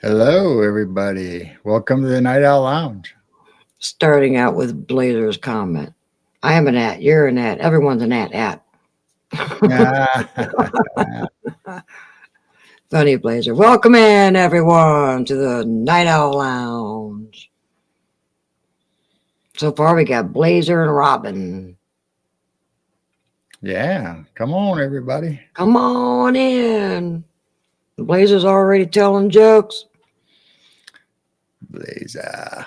Hello, everybody. Welcome to the Night Owl Lounge. Starting out with Blazer's comment. I am an at, you're an at, everyone's an at. Ah, Funny Blazer. Welcome in, everyone, to the Night Owl Lounge. So far, we got Blazer and Robin. yeah, come on, everybody. Come on in. Blazer's already telling jokes. Blazer.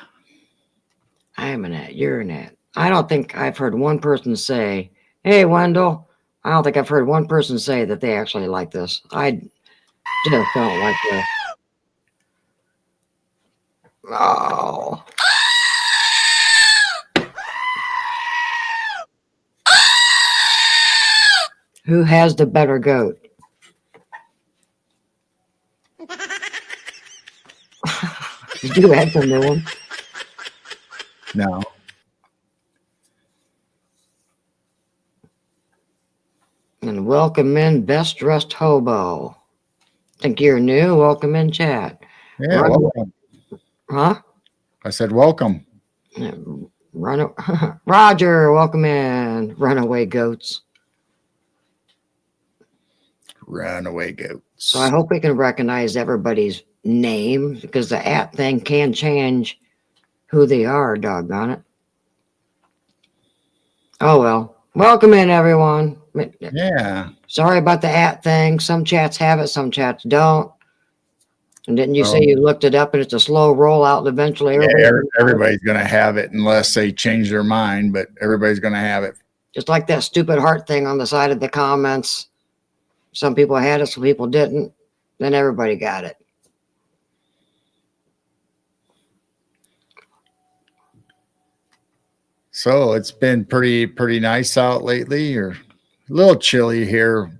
I am an at, you're an at. I don't think I've heard one person say, hey, Wendell. I don't think I've heard one person say that they actually like this. I just don't like this. Oh. Who has the better goat? Did you add some new one? No. And welcome in Best Dressed Hobo. Think you're new? Welcome in chat. Yeah, welcome. Huh? I said welcome. Roger, welcome in. Runaway goats. Runaway goats. So I hope we can recognize everybody's name because the at thing can change who they are, doggone it. Oh well. Welcome in, everyone. Yeah. Sorry about the at thing. Some chats have it, some chats don't. And didn't you say you looked it up and it's a slow rollout and eventually everybody's going to have it unless they change their mind, but everybody's going to have it. Just like that stupid heart thing on the side of the comments. Some people had it, some people didn't. Then everybody got it. So it's been pretty nice out lately, or a little chilly here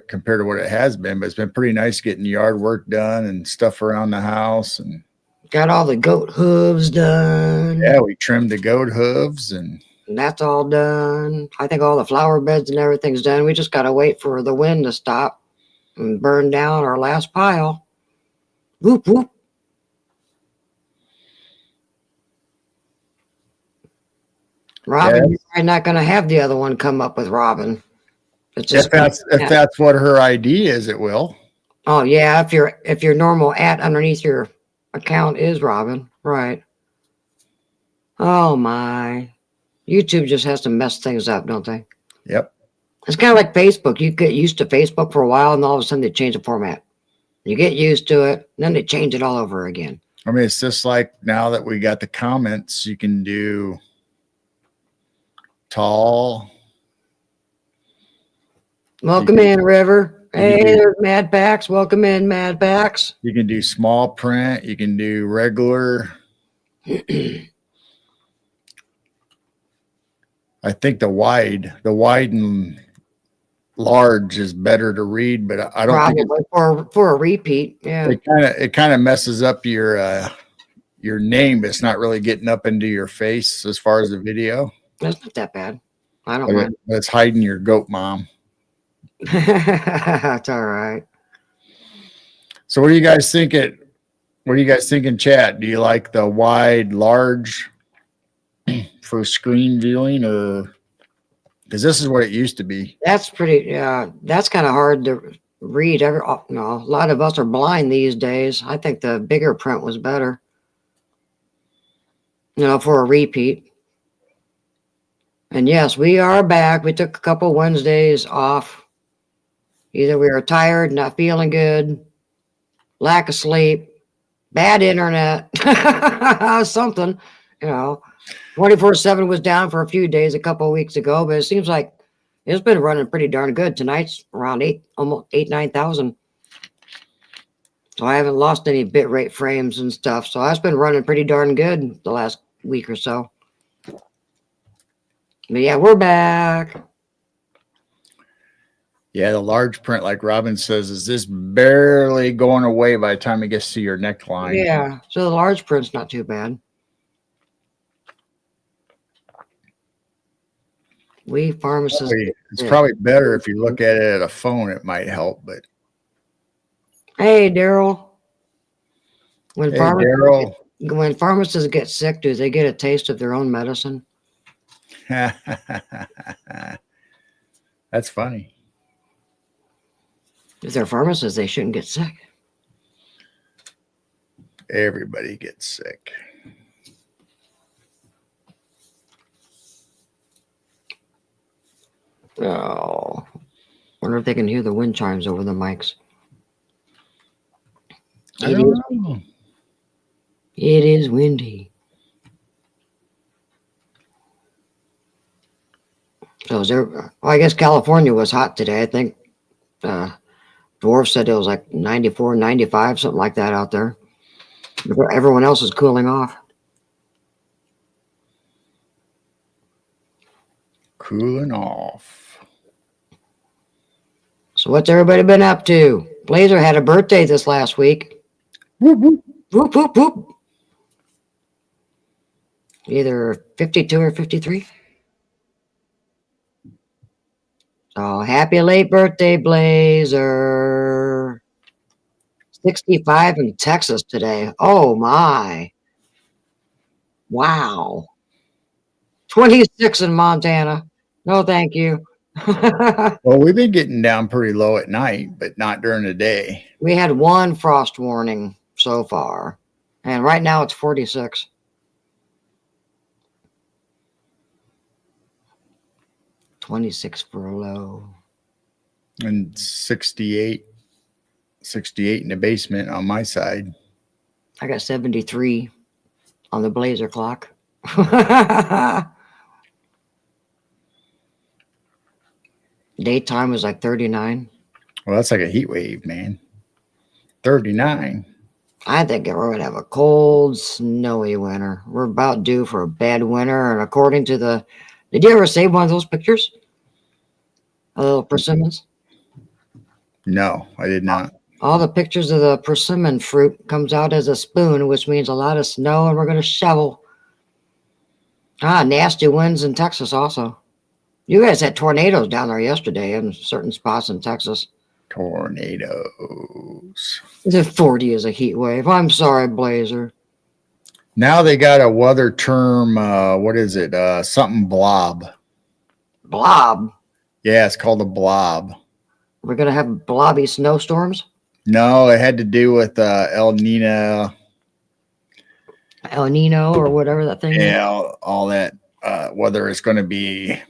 compared to what it has been, but it's been pretty nice getting yard work done and stuff around the house, and got all the goat hooves done. Yeah, we trimmed the goat hooves and that's all done. I think all the flower beds and everything's done. We just got to wait for the wind to stop and burn down our last pile. Whoop, whoop. Robin, you're probably not going to have the other one come up with Robin. It's just if that's what her ID is, it will. Oh yeah, if your normal at underneath your account is Robin, right? Oh my, YouTube just has to mess things up, don't they? Yep. It's kind of like Facebook. You get used to Facebook for a while, and all of a sudden they change the format. You get used to it, and then they change it all over again. I mean, it's just like now that we got the comments, you can do tall. Welcome in, River. Hey, there's Mad Pax. Welcome in, Mad Pax. You can do small print. You can do regular. I think the wide and large is better to read, but I don't think for a repeat. Yeah, it kind of messes up your name, but it's not really getting up into your face as far as the video. That's not that bad. I don't mind. It's hiding your goat mom. That's all right. So what do you guys think? What do you guys think in chat? Do you like the wide, large for screen viewing, or because this is what it used to be? That's pretty. That's kind of hard to read. A lot of us are blind these days. I think the bigger print was better. For a repeat. And yes, we are back. We took a couple Wednesdays off. Either we were tired, not feeling good, lack of sleep, bad internet, something, 24/7 was down for a few days a couple of weeks ago, but it seems like it's been running pretty darn good. Tonight's around almost 9,000. So I haven't lost any bit rate frames and stuff. So that's been running pretty darn good the last week or so. But yeah, we're back. Yeah, the large print, like Robin says, is this barely going away by the time it gets to your neckline. Yeah, so the large print's not too bad. We pharmacists. It's probably better if you look at it at a phone. It might help, but. Hey, Daryl. When Hey, pharmacists Daryl. when pharmacists get sick, do they get a taste of their own medicine? That's funny. If they're pharmacists, they shouldn't get sick. Everybody gets sick. Oh, wonder if they can hear the wind chimes over the mics. I don't know. It is windy. So is there? Well, I guess California was hot today. I think Dwarf said it was like 94, 95, something like that out there. Everyone else is cooling off. Cooling off. So what's everybody been up to? Blazer had a birthday this last week. Whoop, whoop. Whoop, whoop, whoop. Either 52 or 53. So happy late birthday, Blazer. 65 in Texas today. Oh my. Wow. 26 in Montana. No, thank you. Well, we've been getting down pretty low at night, but not during the day. We had one frost warning so far, and right now it's 46. $26 for a low. And 68 in the basement on my side. I got 73 on the Blazer clock. Daytime was like 39. Well, that's like a heat wave, man. 39. I think we're going to have a cold, snowy winter. We're about due for a bad winter. And according to the, did you ever save one of those pictures? A little persimmons? No, I did not. All the pictures of the persimmon fruit comes out as a spoon, which means a lot of snow, and we're going to shovel. Nasty winds in Texas also. You guys had tornadoes down there yesterday in certain spots in Texas. Tornadoes. The 40 is a heat wave. I'm sorry, Blazer. Now they got a weather term. What is it? Something blob. Blob. Yeah, it's called a blob. We're going to have blobby snowstorms? No, it had to do with El Nino. El Nino or whatever that thing is. Yeah, all that. Whether it's going to be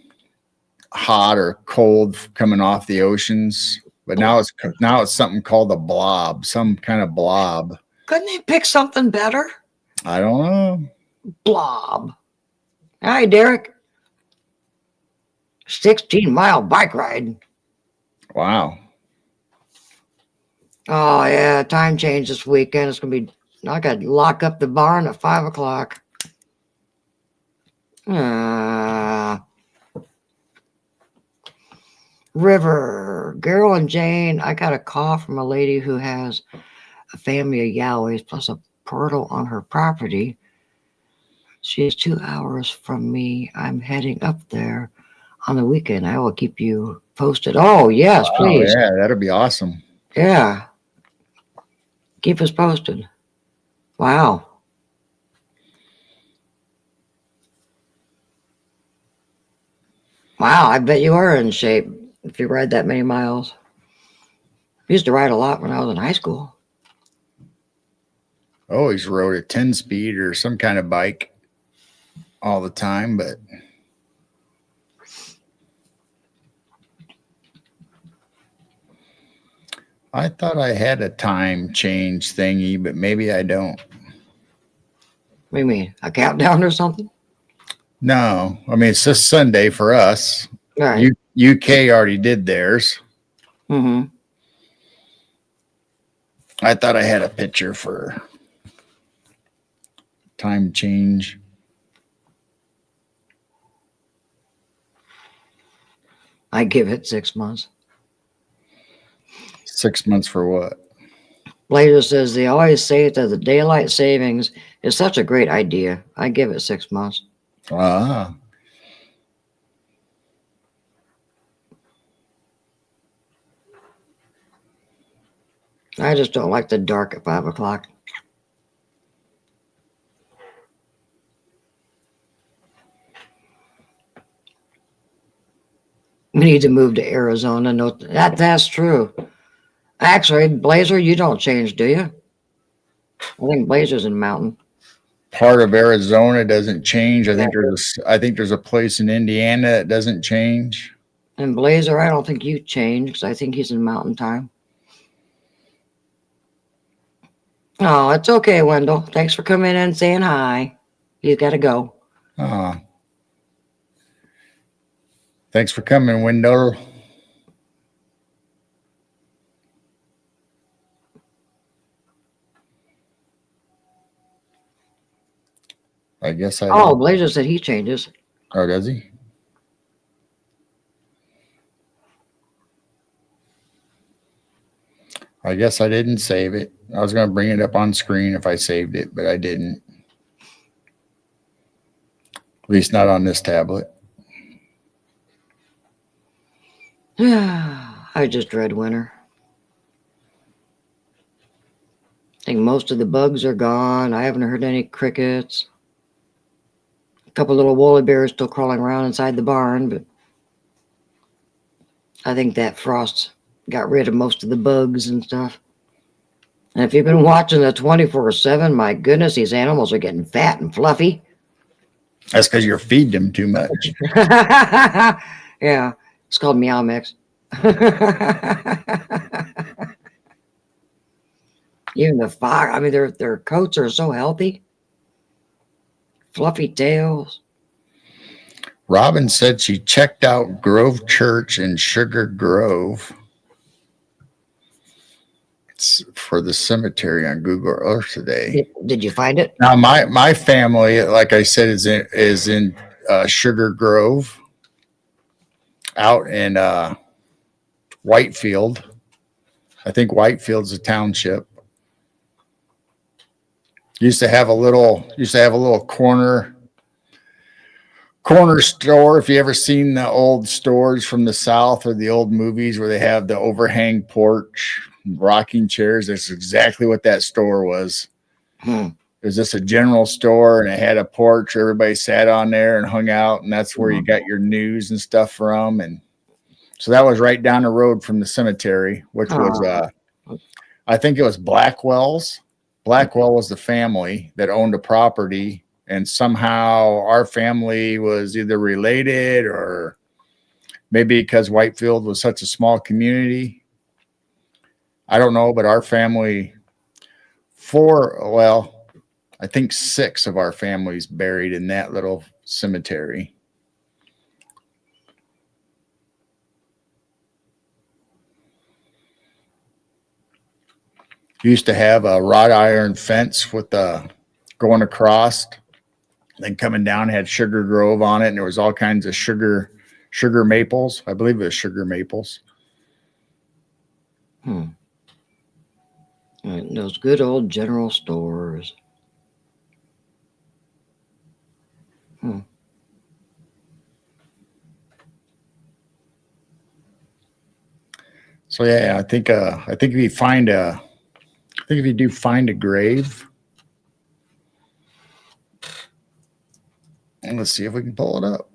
hot or cold coming off the oceans. But now it's something called a blob, some kind of blob. Couldn't they pick something better? I don't know. Blob. Hi, Derek. 16-mile bike ride. Wow. Oh, yeah. Time change this weekend. It's going to be, I got to lock up the barn at 5 o'clock. River. Carol and Jane, I got a call from a lady who has a family of Yowies plus a portal on her property. She is 2 hours from me. I'm heading up there on the weekend. I will keep you posted. Oh, yes, please. Yeah, that'll be awesome. Yeah. Keep us posted. Wow. Wow, I bet you are in shape if you ride that many miles. I used to ride a lot when I was in high school. Always rode a 10-speed or some kind of bike all the time, but I thought I had a time change thingy, but maybe I don't. What do you mean? A countdown or something? No, I mean, it's just Sunday for us. All right. UK already did theirs. Mm-hmm. I thought I had a picture for time change. I give it 6 months. 6 months for what? Blazer says they always say that the daylight savings is such a great idea. I give it 6 months. Ah. I just don't like the dark at 5 o'clock. We need to move to Arizona. No, that's true. Actually, Blazer, you don't change, do you? I think Blazer's in the mountain. Part of Arizona doesn't change. I think there's a place in Indiana that doesn't change. And Blazer, I don't think you change because I think he's in mountain time. Oh, it's okay, Wendell. Thanks for coming in and saying hi. You got to go. Thanks for coming, Wendell. I guess I. Oh, Blazer said he changes. Oh, does he? I guess I didn't save it. I was going to bring it up on screen if I saved it, but I didn't. At least not on this tablet. I just dread winter. I think most of the bugs are gone. I haven't heard any crickets. A couple little woolly bears still crawling around inside the barn, but I think that frost got rid of most of the bugs and stuff. And if you've been watching the 24/7, my goodness, these animals are getting fat and fluffy. That's because you're feeding them too much. Yeah, it's called Meow Mix. Even the fox, I mean, their coats are so healthy. Fluffy tails. Robin said she checked out Grove Church in Sugar Grove. It's for the cemetery on Google Earth today. Did you find it? Now, my family, like I said, is in Sugar Grove, out in Whitefield. I think Whitefield's a township. Used to have a little corner store. If you ever seen the old stores from the South or the old movies where they have the overhang porch, rocking chairs, that's exactly what that store was. It was just a general store, and it had a porch. Everybody sat on there and hung out, and that's where you got your news and stuff from. And so that was right down the road from the cemetery, which was, I think it was Blackwell's. Blackwell was the family that owned a property, and somehow our family was either related or maybe because Whitefield was such a small community. I don't know, but our family, I think 6 of our families buried in that little cemetery. Used to have a wrought iron fence with going across, then coming down had Sugar Grove on it, and there was all kinds of sugar maples. I believe it was sugar maples. Those good old general stores. So yeah, I think if you do find a grave, and let's see if we can pull it up.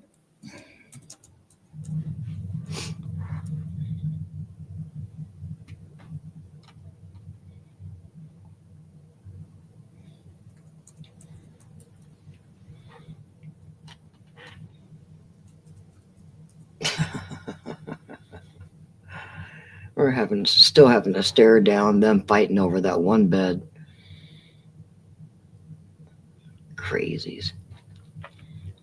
We're still having to stare down them fighting over that one bed. Crazies.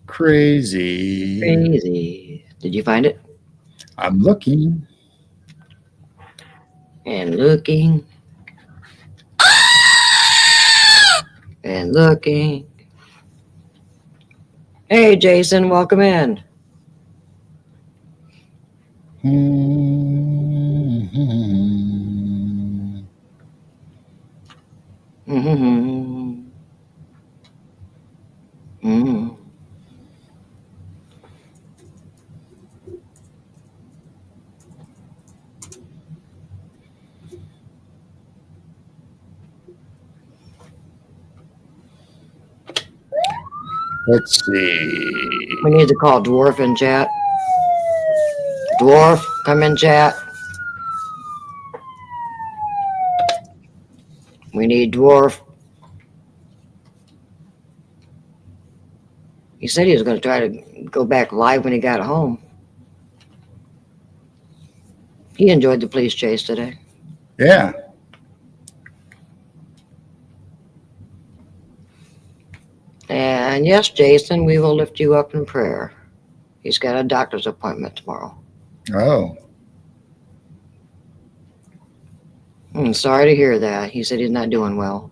Crazy. Did you find it? I'm looking. And looking. And looking. Hey, Jason, welcome in. Let's see. We need to call Dwarf in chat. Dwarf, come in chat. We need Dwarf. He said he was going to try to go back live when he got home. He enjoyed the police chase today. Yeah. And yes, Jason, we will lift you up in prayer. He's got a doctor's appointment tomorrow. Oh. Sorry to hear that. He said he's not doing well.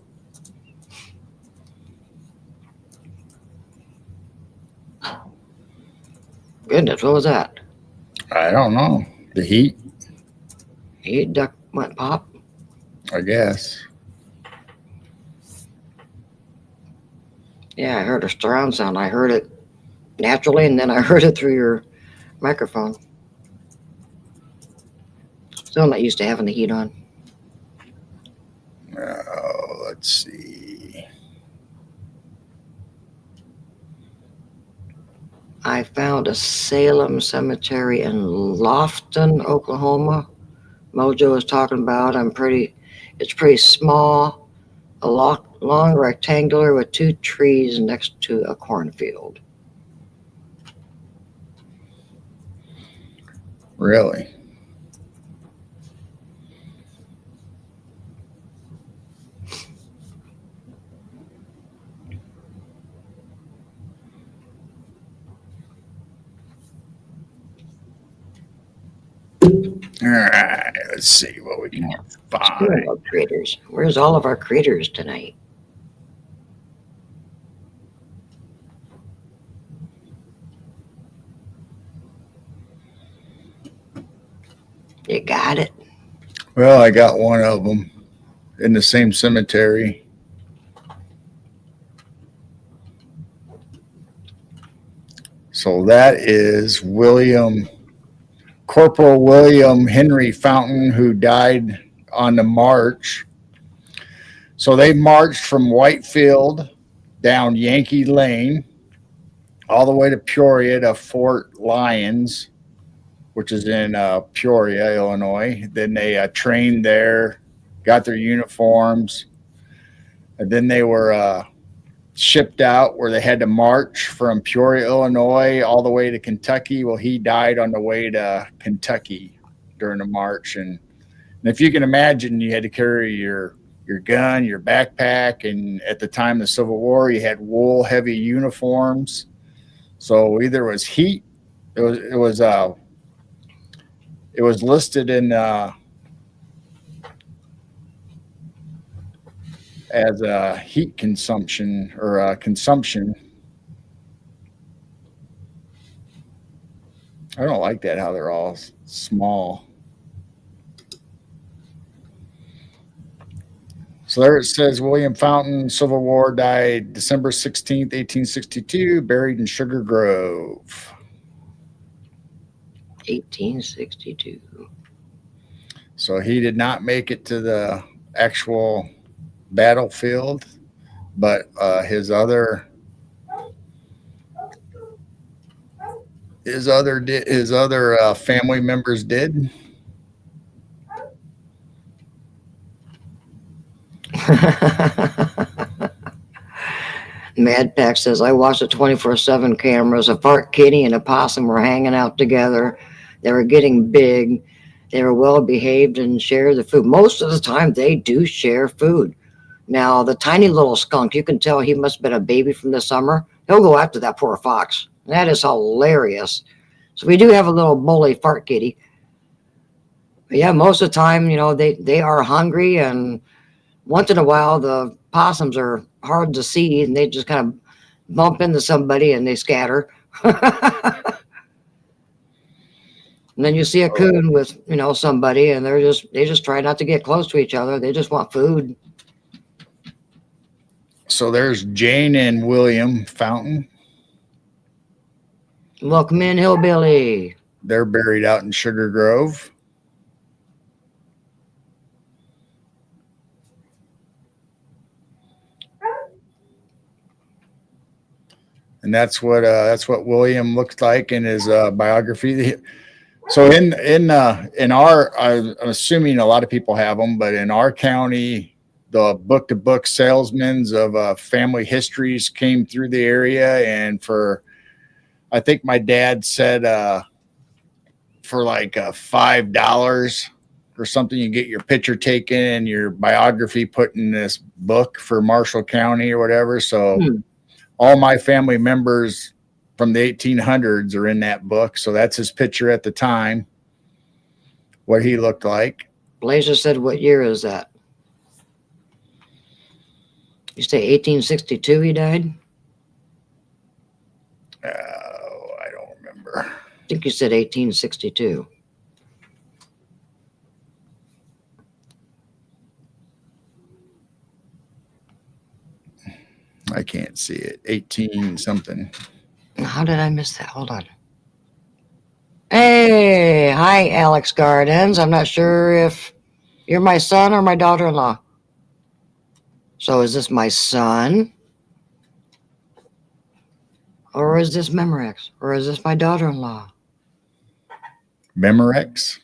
Goodness, what was that? I don't know. The heat, He duck went pop. I guess. Yeah, I heard a surround sound. I heard it naturally, and then I heard it through your microphone. Still not used to having the heat on. Let's see. I found a Salem cemetery in Lofton, Oklahoma. Mojo was talking about. It's pretty small, a long rectangular with 2 trees next to a cornfield. Really? All right, let's see what we can find. Critters. Where's all of our critters tonight? You got it. Well, I got one of them in the same cemetery. So that is Corporal William Henry Fountain, who died on the march. So they marched from Whitefield down Yankee Lane all the way to Peoria to Fort Lyons, which is in Peoria, Illinois. Then they trained there, got their uniforms, and then they were shipped out where they had to march from Peoria, Illinois, all the way to Kentucky. Well, he died on the way to Kentucky during the march. And if you can imagine, you had to carry your gun, your backpack, and at the time of the Civil War, you had wool heavy uniforms. So either it was heat, it was listed in as a heat consumption or consumption. I don't like that how they're all small. So there it says William Fountain, Civil War, died December 16th, 1862, buried in Sugar Grove. 1862. So he did not make it to the actual battlefield, but his other family members did. Mad Pack says, I watched the 24/7 cameras. A fart kitty and a possum were hanging out together. They were getting big. They were well behaved and shared the food. Most of the time, they do share food. Now, the tiny little skunk, you can tell he must have been a baby from the summer. He'll go after that poor fox. That is hilarious. So we do have a little bully fart kitty. But yeah, most of the time, they are hungry, and once in a while, the possums are hard to see, and they just kind of bump into somebody and they scatter. And then you see a coon with, somebody, and they just try not to get close to each other. They just want food. So there's Jane and William Fountain. Welcome in, Hillbilly. They're buried out in Sugar Grove. And that's what William looked like in his biography. So in our, I'm assuming a lot of people have them, but in our county, the book to book salesmen of family histories came through the area, and I think my dad said for like $5 or something, you get your picture taken and your biography put in this book for Marshall County or whatever. So all my family members from the 1800s are in that book. So that's his picture at the time, what he looked like. Blazer said, what year is that? You say 1862 he died? I don't remember. I think you said 1862. I can't see it. 18 something. How did I miss that? Hold on. Hey, hi, Alex Gardens. I'm not sure if you're my son or my daughter-in-law. So is this my son? Or is this Memorex? Or is this my daughter-in-law? Memorex?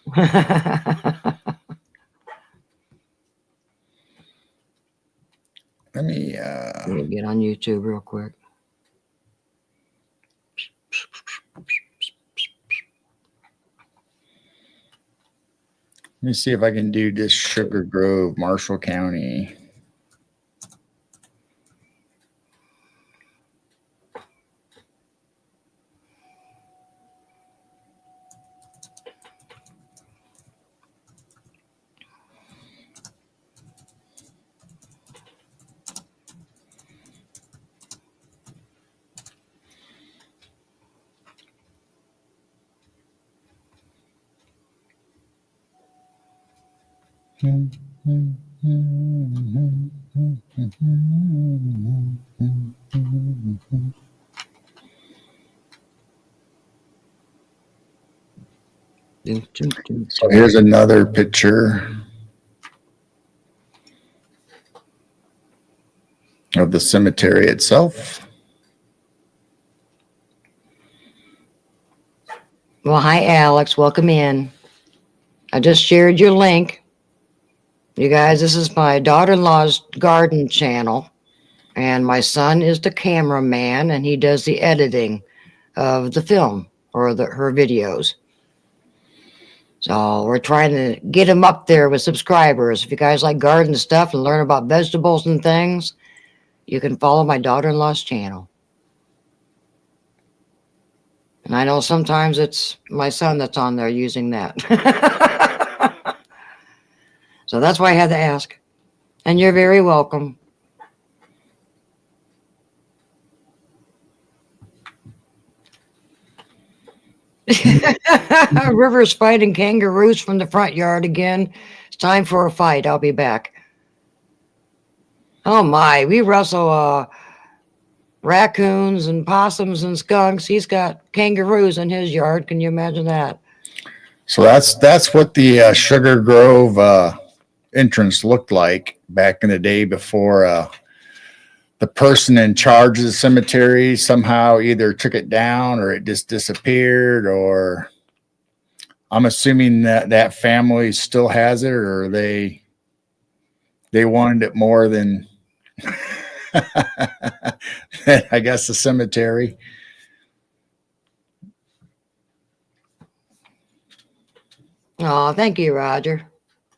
Let me get on YouTube real quick. Let me see if I can do this Sugar Grove, Marshall County. So here's another picture of the cemetery itself. Well, hi, Alex. Welcome in. I just shared your link. You guys, this is my daughter-in-law's garden channel, and my son is the cameraman, and he does the editing of the film or her videos. So we're trying to get him up there with subscribers. If you guys like garden stuff and learn about vegetables and things, you can follow my daughter-in-law's channel. And I know sometimes it's my son that's on there using that. So that's why I had to ask. And you're very welcome. River's fighting kangaroos from the front yard again. It's time for a fight. I'll be back. Oh my, we wrestle raccoons and possums and skunks. He's got kangaroos in his yard. Can you imagine that? So that's what the Sugar Grove entrance looked like back in the day before the person in charge of the cemetery somehow either took it down or it just disappeared, or I'm assuming that family still has it, or they wanted it more than I guess the cemetery. Oh, thank you, Roger.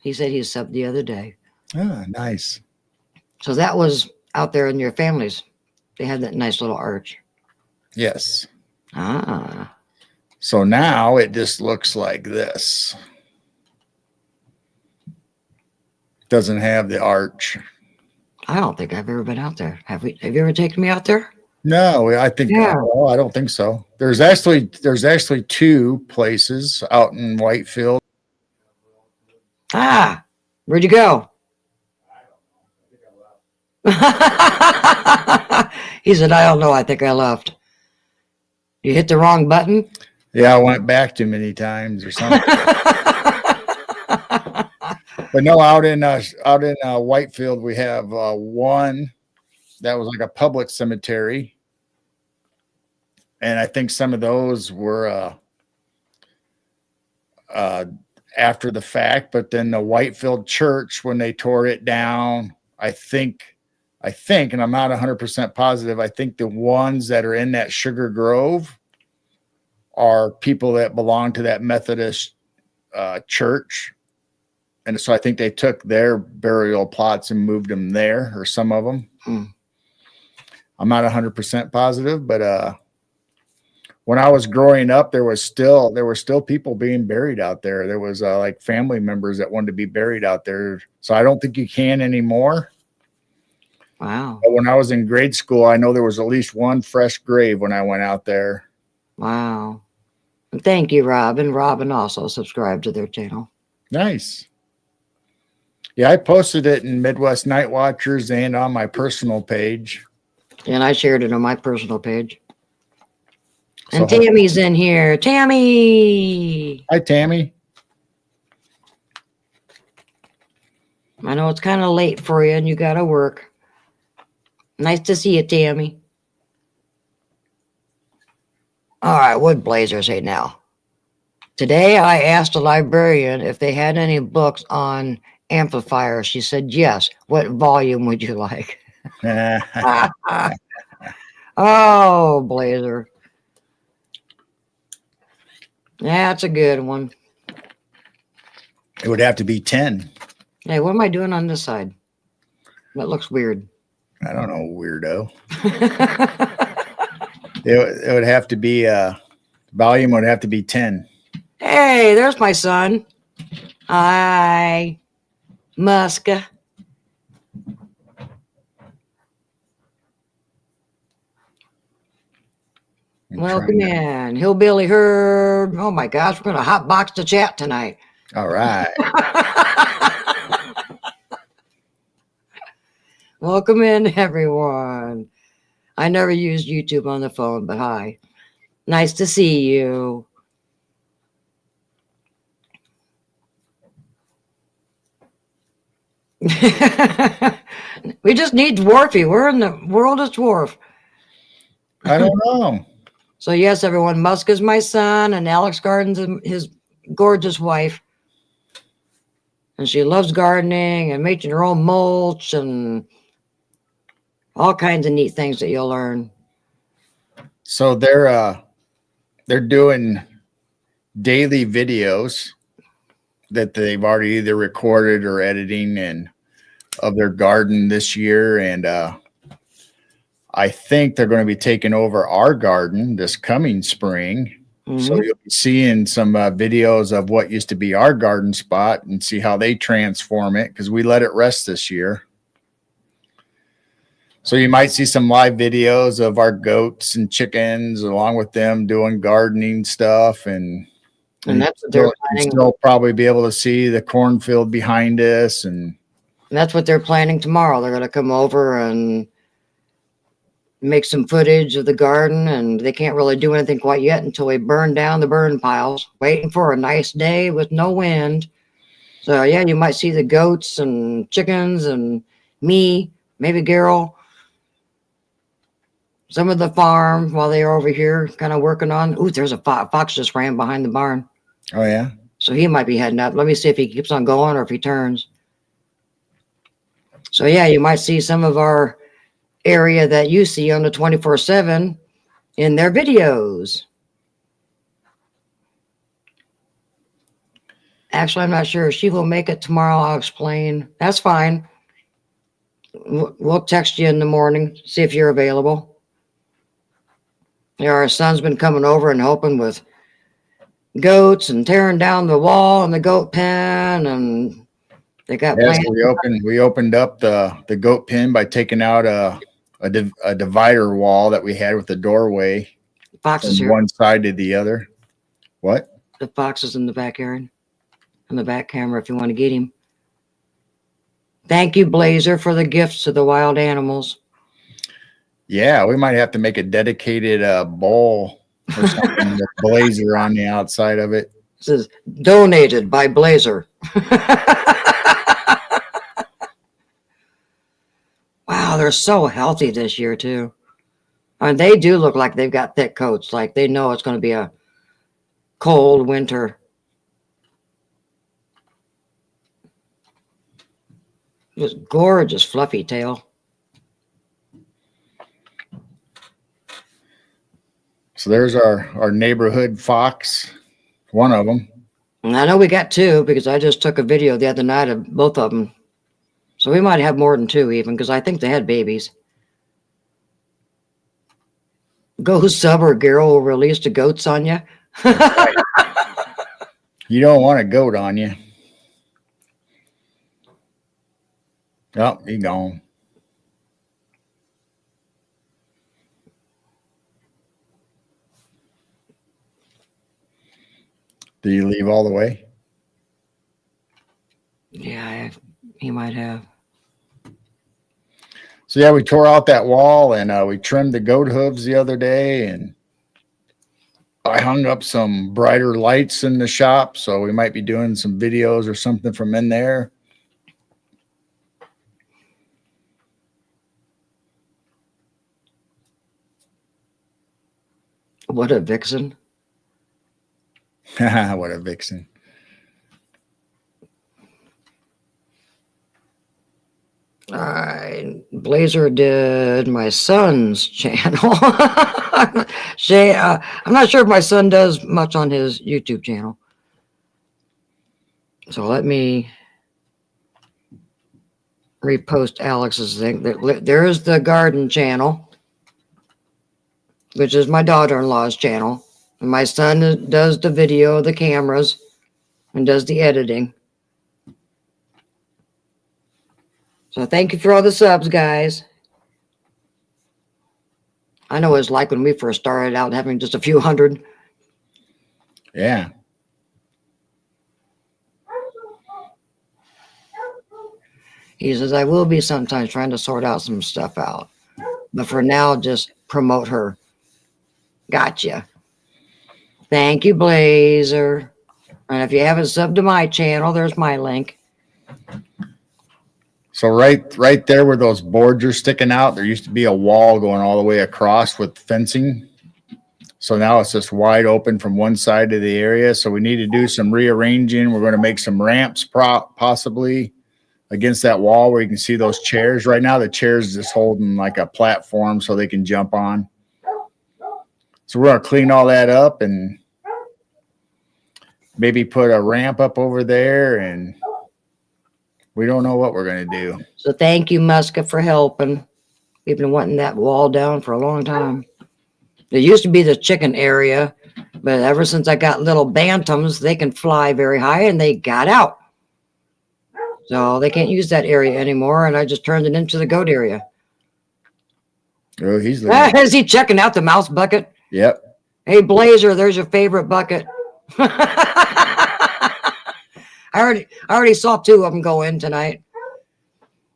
He said he subbed the other day. Ah, nice. So that was out there in your families. They had that nice little arch. Yes. Ah. So now it just looks like this. Doesn't have the arch. I don't think I've ever been out there. Have you ever taken me out there? No, I think well, I don't think so. There's actually two places out in Whitefield. Ah, where'd you go? He said, I don't know. I think I left. You hit the wrong button? Yeah, I went back too many times or something. But no, out in Whitefield, we have one that was like a public cemetery. And I think some of those were after the fact, but then the Whitefield Church, when they tore it down, I think, and I'm not 100% positive, I think the ones that are in that Sugar Grove are people that belong to that Methodist church. And so I think they took their burial plots and moved them there, or some of them. I'm not 100% positive, but when I was growing up, there were still people being buried out there. There was like family members that wanted to be buried out there. So I don't think you can anymore. Wow. But when I was in grade school, I know there was at least one fresh grave when I went out there. Wow. And thank you, Robin. Robin also subscribed to their channel. Nice. Yeah, I posted it in Midwest Night Watchers and on my personal page. And I shared it on my personal page. So And Tammy's in here. Tammy! Hi, Tammy. I know it's kind of late for you and you got to work. Nice to see you, Tammy. All right, what Blazer say now? Today, I asked a librarian if they had any books on amplifiers. She said, yes. What volume would you like? Oh, Blazer. That's a good one. It would have to be 10. Hey, what am I doing on this side? That looks weird. I don't know, weirdo. It would have to be volume would have to be 10. Hey, there's my son. Hi, Muska. Welcome in, Hillbilly Herb. Oh my gosh, we're gonna hot box the chat tonight. All right. Welcome in, everyone. I never used YouTube on the phone, but hi. Nice to see you. We just need Dwarfy. We're in the world of Dwarf. I don't know. So yes, everyone, Musk is my son, and Alex Garden's his gorgeous wife. And she loves gardening and making her own mulch and all kinds of neat things that you'll learn. So they're doing daily videos that they've already either recorded or editing and of their garden this year. And I think they're going to be taking over our garden this coming spring. So you'll be seeing some videos of what used to be our garden spot and see how they transform it, because we let it rest this year. So you might see some live videos of our goats and chickens along with them doing gardening stuff. And that's what they're planning. Still probably be able to see the cornfield behind us. And that's what they're planning tomorrow. They're going to come over and make some footage of the garden, and they can't really do anything quite yet until we burn down the burn piles, waiting for a nice day with no wind. So yeah, you might see the goats and chickens and me, maybe Gerald, some of the farm while they are over here kind of working on. Ooh, there's a fox just ran behind the barn. oh yeah. So he might be heading up. Let me see if he keeps on going or if he turns. So yeah, you might see some of our area that you see on the 24/7 in their videos. Actually, I'm not sure if she will make it tomorrow. I'll explain. That's fine. We'll text you in the morning, see if you're available. Yeah, our son's been coming over and helping with goats and tearing down the wall in the goat pen, and they got Yes, we opened up the goat pen by taking out a divider wall that we had with the doorway foxes from here. one side to the other. What? The fox is in the backyard, on the back camera if you want to get him. Thank you, Blazer, for the gifts to the wild animals. Yeah, we might have to make a dedicated bowl or something with Blazer on the outside of it. This is donated by Blazer. Wow, they're so healthy this year, too. I mean, they do look like they've got thick coats, like they know it's going to be a cold winter. Just gorgeous fluffy tail. So there's our neighborhood fox, one of them. And I know we got two because I just took a video the other night of both of them. So we might have more than two even because I think they had babies. Go sub or Garo will release the goats on you. You don't want a goat on you. Oh, he gone. Did you leave all the way? Yeah, he might have. So yeah, we tore out that wall and we trimmed the goat hooves the other day, and I hung up some brighter lights in the shop, so we might be doing some videos or something from in there. What a vixen. What a vixen. Blazer did my son's channel. I'm not sure if my son does much on his YouTube channel. So let me repost Alex's thing. There's the garden channel, which is my daughter-in-law's channel. And my son does the video, the cameras, and does the editing. So thank you for all the subs, guys. I know what it's like when we first started out having just a few hundred. Yeah. He says, I will be sometimes trying to sort out some stuff out. But for now, just promote her. Gotcha. Thank you, Blazer. And if you haven't subbed to my channel, there's my link. So right there where those boards are sticking out, there used to be a wall going all the way across with fencing. So now it's just wide open from one side of the area. So we need to do some rearranging. We're going to make some ramps possibly against that wall where you can see those chairs. Right now, the chairs just holding like a platform so they can jump on. So we're going to clean all that up and maybe put a ramp up over there, and we don't know what we're going to do. So thank you, Muska, for helping. We've been wanting that wall down for a long time. It used to be the chicken area, but ever since I got little bantams, they can fly very high, and they got out. So they can't use that area anymore, and I just turned it into the goat area. Oh, he's looking. Is he checking out the mouse bucket? Yep. Hey, Blazer, there's your favorite bucket. I already saw two of them go in tonight.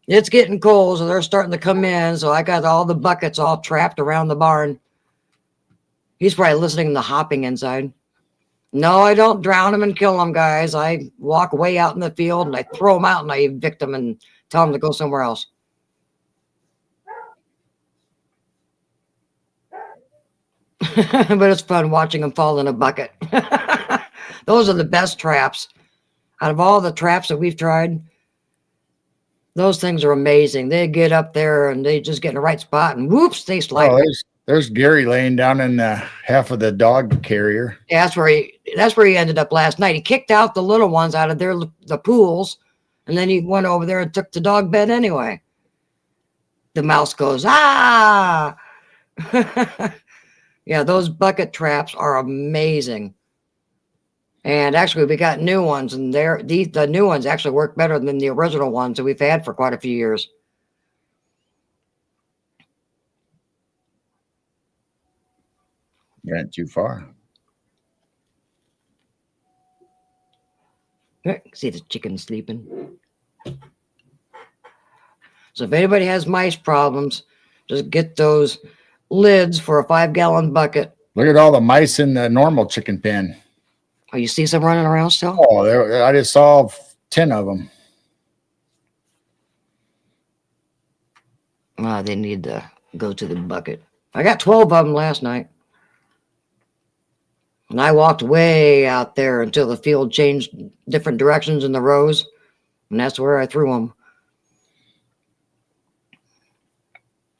It's getting cold, so they're starting to come in. So I got all the buckets all trapped around the barn. He's probably listening to hopping inside. No, I don't drown them and kill them, guys. I walk way out in the field and I throw them out and I evict them and tell them to go somewhere else. But it's fun watching them fall in a bucket. Those are the best traps. Out of all the traps that we've tried, those things are amazing. They get up there and they just get in the right spot and whoops, they slide. Oh, there's Gary laying down in half of the dog carrier. Yeah, that's where he ended up last night. He kicked out the little ones out of the pools, and then he went over there and took the dog bed anyway. The mouse goes, ah! Yeah, those bucket traps are amazing. And actually, we got new ones, and the new ones actually work better than the original ones that we've had for quite a few years. Went too far. See the chicken sleeping. So if anybody has mice problems, just get those lids for a 5-gallon bucket. Look at all the mice in the normal chicken pen. Oh, you see some running around still? Oh, I just saw 10 of them. Oh, they need to go to the bucket. I got 12 of them last night. And I walked way out there until the field changed different directions in the rows. And that's where I threw them.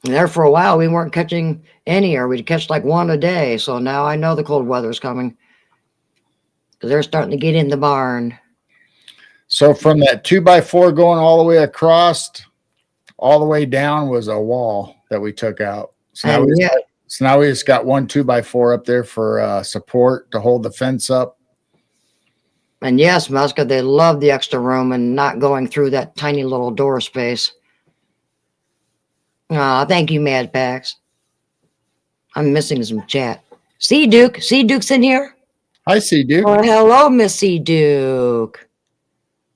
And there for a while, we weren't catching any, or we'd catch like one a day. So now I know the cold weather's coming because they're starting to get in the barn. So from that 2x4 going all the way across, all the way down was a wall that we took out. So now, And yeah, we just got one 2x4 up there for support to hold the fence up. and yes, Muska, they love the extra room and not going through that tiny little door space. Aw, thank you, Mad Pax. I'm missing some chat. See Duke. See Duke's in here. I see, dude. Oh, hello, Missy Duke.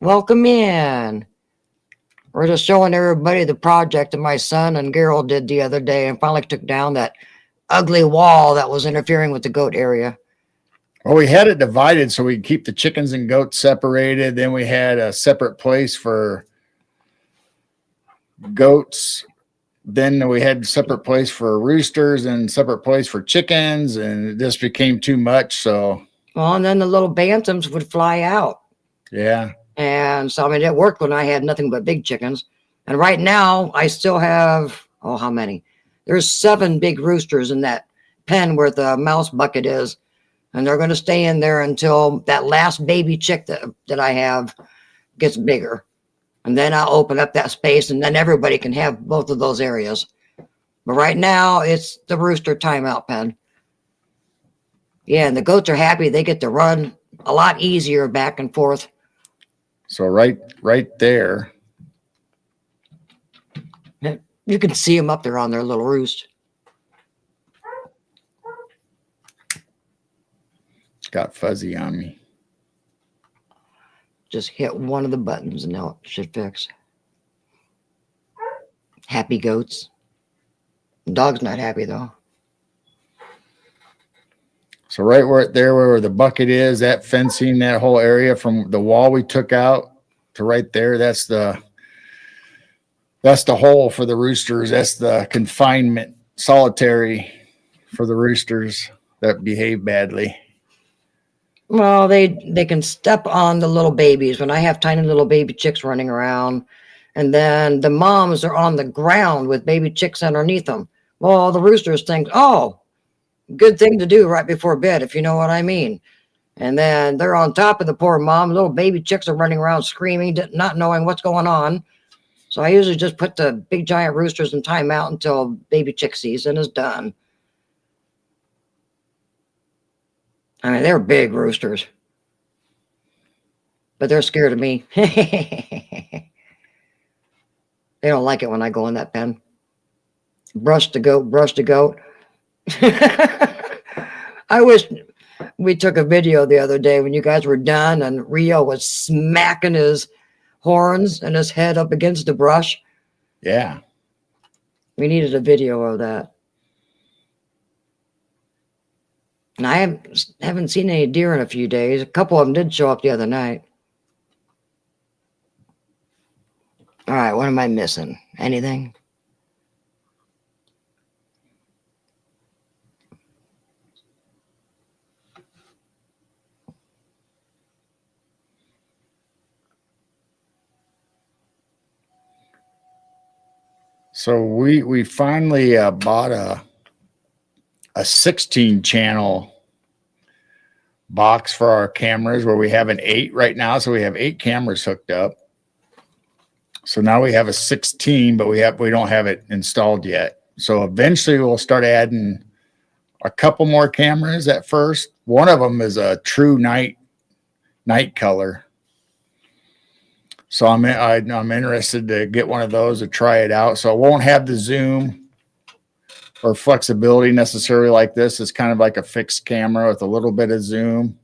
Welcome in. We're just showing everybody the project that my son and Gerald did the other day and finally took down that ugly wall that was interfering with the goat area. Well, we had it divided so we could keep the chickens and goats separated. Then we had a separate place for goats. Then we had a separate place for roosters and separate place for chickens, and it just became too much. So, well, and then the little bantams would fly out. Yeah. And so, I mean, it worked when I had nothing but big chickens. And right now, I still have, oh, how many? There's 7 big roosters in that pen where the mouse bucket is. And they're going to stay in there until that last baby chick that I have gets bigger. And then I'll open up that space, and then everybody can have both of those areas. But right now, it's the rooster timeout pen. Yeah, and the goats are happy. They get to run a lot easier back and forth. So right there. You can see them up there on their little roost. Got fuzzy on me. Just hit one of the buttons and now it should fix. Happy goats. Dog's not happy though. So right where the bucket is, that fencing, that whole area from the wall we took out to right there, that's the hole for the roosters. That's the confinement, solitary for the roosters that behave badly. Well, they can step on the little babies when I have tiny little baby chicks running around, and then the moms are on the ground with baby chicks underneath them. Well, the roosters think, oh, good thing to do right before bed, if you know what I mean. And then they're on top of the poor mom. Little baby chicks are running around screaming, not knowing what's going on. So I usually just put the big giant roosters in timeout until baby chick season is done. I mean, they're big roosters, but they're scared of me. They don't like it when I go in that pen. Brush the goat, brush the goat. I wish we took a video the other day when you guys were done and Rio was smacking his horns and his head up against the brush. Yeah. We needed a video of that. And I haven't seen any deer in a few days. A couple of them did show up the other night. All right, what am I missing? Anything? So we finally bought a 16 channel box for our cameras where we have an 8 right now. So we have 8 cameras hooked up. So now we have a 16, but we don't have it installed yet. So eventually we'll start adding a couple more cameras at first. One of them is a true night color. So I'm interested to get one of those to try it out. So it won't have the zoom or flexibility necessarily like this. It's kind of like a fixed camera with a little bit of zoom.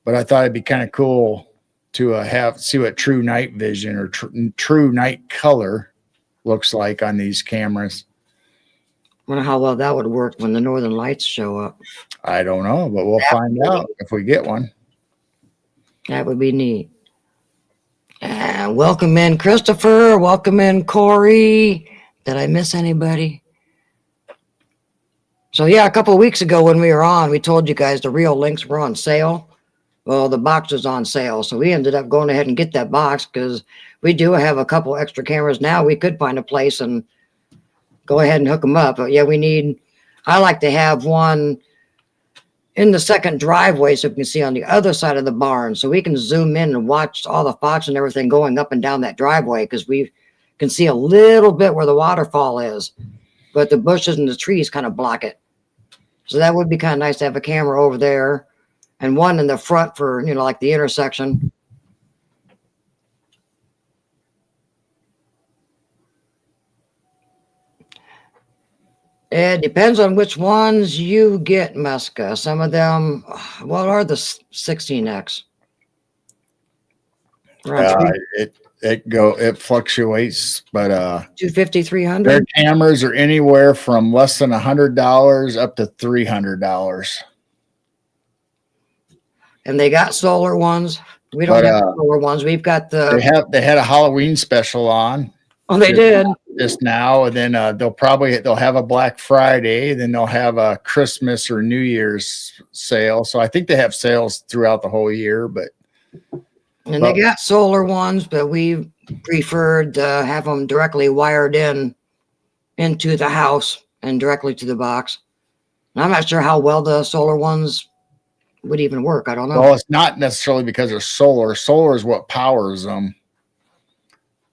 But I thought it'd be kind of cool to see what true night vision or true night color looks like on these cameras. I wonder how well that would work when the northern lights show up. I don't know, but we'll find out if we get one. That would be neat. And welcome in Christopher. Welcome in Corey. Did I miss anybody? So yeah, a couple of weeks ago when we were on, we told you guys the real links were on sale. Well, the box was on sale. So we ended up going ahead and get that box because we do have a couple extra cameras now. We could find a place and go ahead and hook them up. But yeah, I like to have one in the second driveway so we can see on the other side of the barn, so we can zoom in and watch all the fox and everything going up and down that driveway, because we can see a little bit where the waterfall is, but the bushes and the trees kind of block it. So that would be kind of nice to have a camera over there and one in the front for, like the intersection. It depends on which ones you get, Muska. Some of them, what are the 16X? It fluctuates, but 250, 300. their cameras are anywhere from less than $100 up to $300. And they got solar ones. We don't have solar ones. We've got they had a Halloween special on. Oh, they did just now, and then they'll have a Black Friday, then they'll have a Christmas or New Year's sale. So I think they have sales throughout the whole year, they got solar ones, but we preferred to have them directly wired into the house and directly to the box. And I'm not sure how well the solar ones would even work. I don't know. Well, it's not necessarily because they're solar. Solar is what powers them.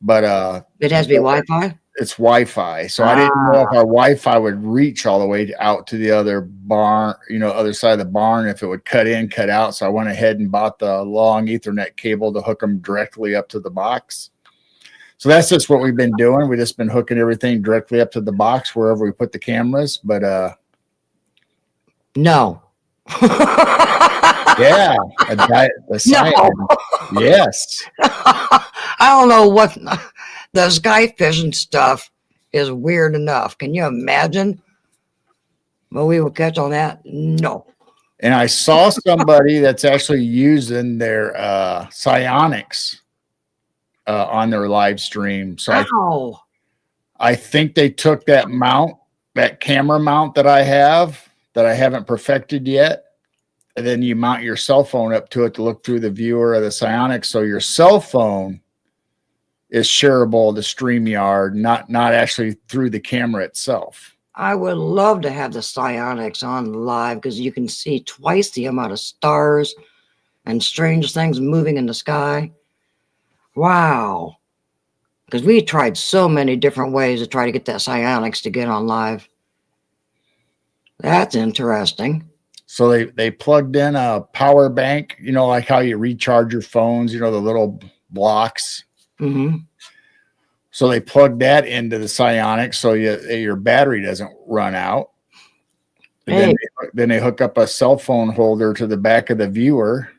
But it has to be Wi-Fi. It's Wi-Fi, so I didn't know if our Wi-Fi would reach all the way out to the other barn, other side of the barn, if it would cut in, cut out. So I went ahead and bought the long Ethernet cable to hook them directly up to the box. So that's just what we've been doing. We've just been hooking everything directly up to the box wherever we put the cameras. But no. Yeah, no. Yes. I don't know what the sky fishing stuff is weird enough. Can you imagine? But we will catch on that? No. And I saw somebody that's actually using their psionics on their live stream. So I think they took that camera mount that I haven't perfected yet. And then you mount your cell phone up to it to look through the viewer of the psionics. So your cell phone is shareable to StreamYard, not actually through the camera itself. I would love to have the psionics on live, because you can see twice the amount of stars and strange things moving in the sky. Wow. Because we tried so many different ways to try to get that psionics to get on live. That's interesting. So they plugged in a power bank, like how you recharge your phones, the little blocks. Mm-hmm. So they plugged that into the psionics so your battery doesn't run out. Then they hook up a cell phone holder to the back of the viewer.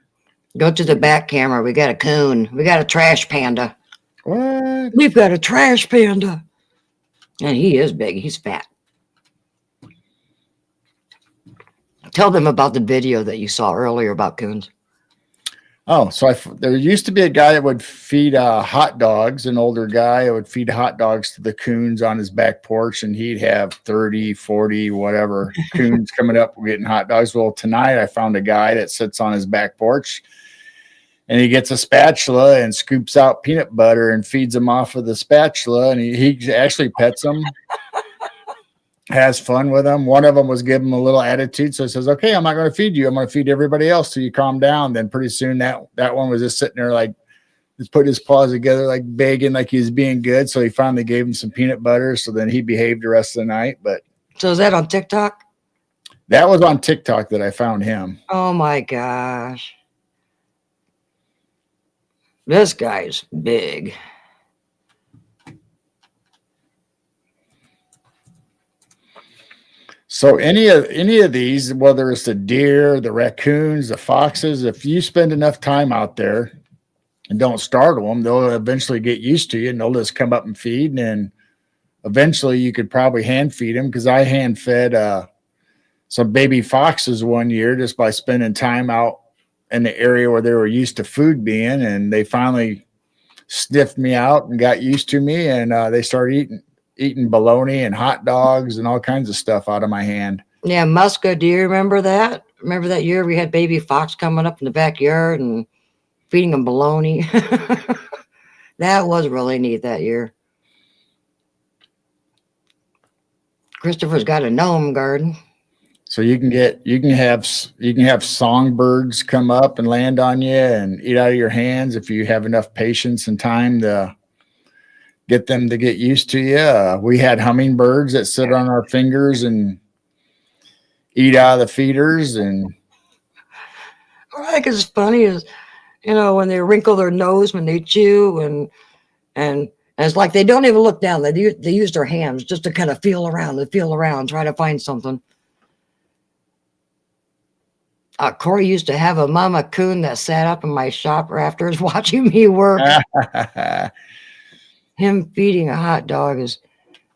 Go to the back camera. We got a coon. We got a trash panda. What? We've got a trash panda. And he is big. He's fat. Tell them about the video that you saw earlier about coons. Oh, so there used to be a guy that would feed hot dogs, an older guy that would feed hot dogs to the coons on his back porch, and he'd have 30, 40, whatever coons coming up getting hot dogs. Well, tonight I found a guy that sits on his back porch, and he gets a spatula and scoops out peanut butter and feeds them off of the spatula, and he actually pets them. Has fun with them. One of them was giving him a little attitude, so he says, "Okay, I'm not going to feed you. I'm going to feed everybody else till you calm down." Then pretty soon that one was just sitting there like just putting his paws together, like begging, like he was being good. So he finally gave him some peanut butter. So then he behaved the rest of the night. But so is that on TikTok? That was on TikTok that I found him. Oh my gosh, this guy's big. So any of these, whether it's the deer, the raccoons, the foxes, if you spend enough time out there and don't startle them, they'll eventually get used to you and they'll just come up and feed. And then eventually you could probably hand feed them, because I hand fed some baby foxes one year just by spending time out in the area where they were used to food being, and they finally sniffed me out and got used to me, and they started eating bologna and hot dogs and all kinds of stuff out of my hand. Yeah, Muska, do you remember that? Remember that year we had baby fox coming up in the backyard and feeding them bologna? That was really neat that year. Christopher's got a gnome garden. So you can have songbirds come up and land on you and eat out of your hands if you have enough patience and time to get them to get used to you. We had hummingbirds that sit on our fingers and eat out of the feeders. And What I think is funny is, when they wrinkle their nose when they chew, and it's like they don't even look down. They use their hands just to kind of feel around, try to find something. Corey used to have a mama coon that sat up in my shop rafters watching me work. Him feeding a hot dog is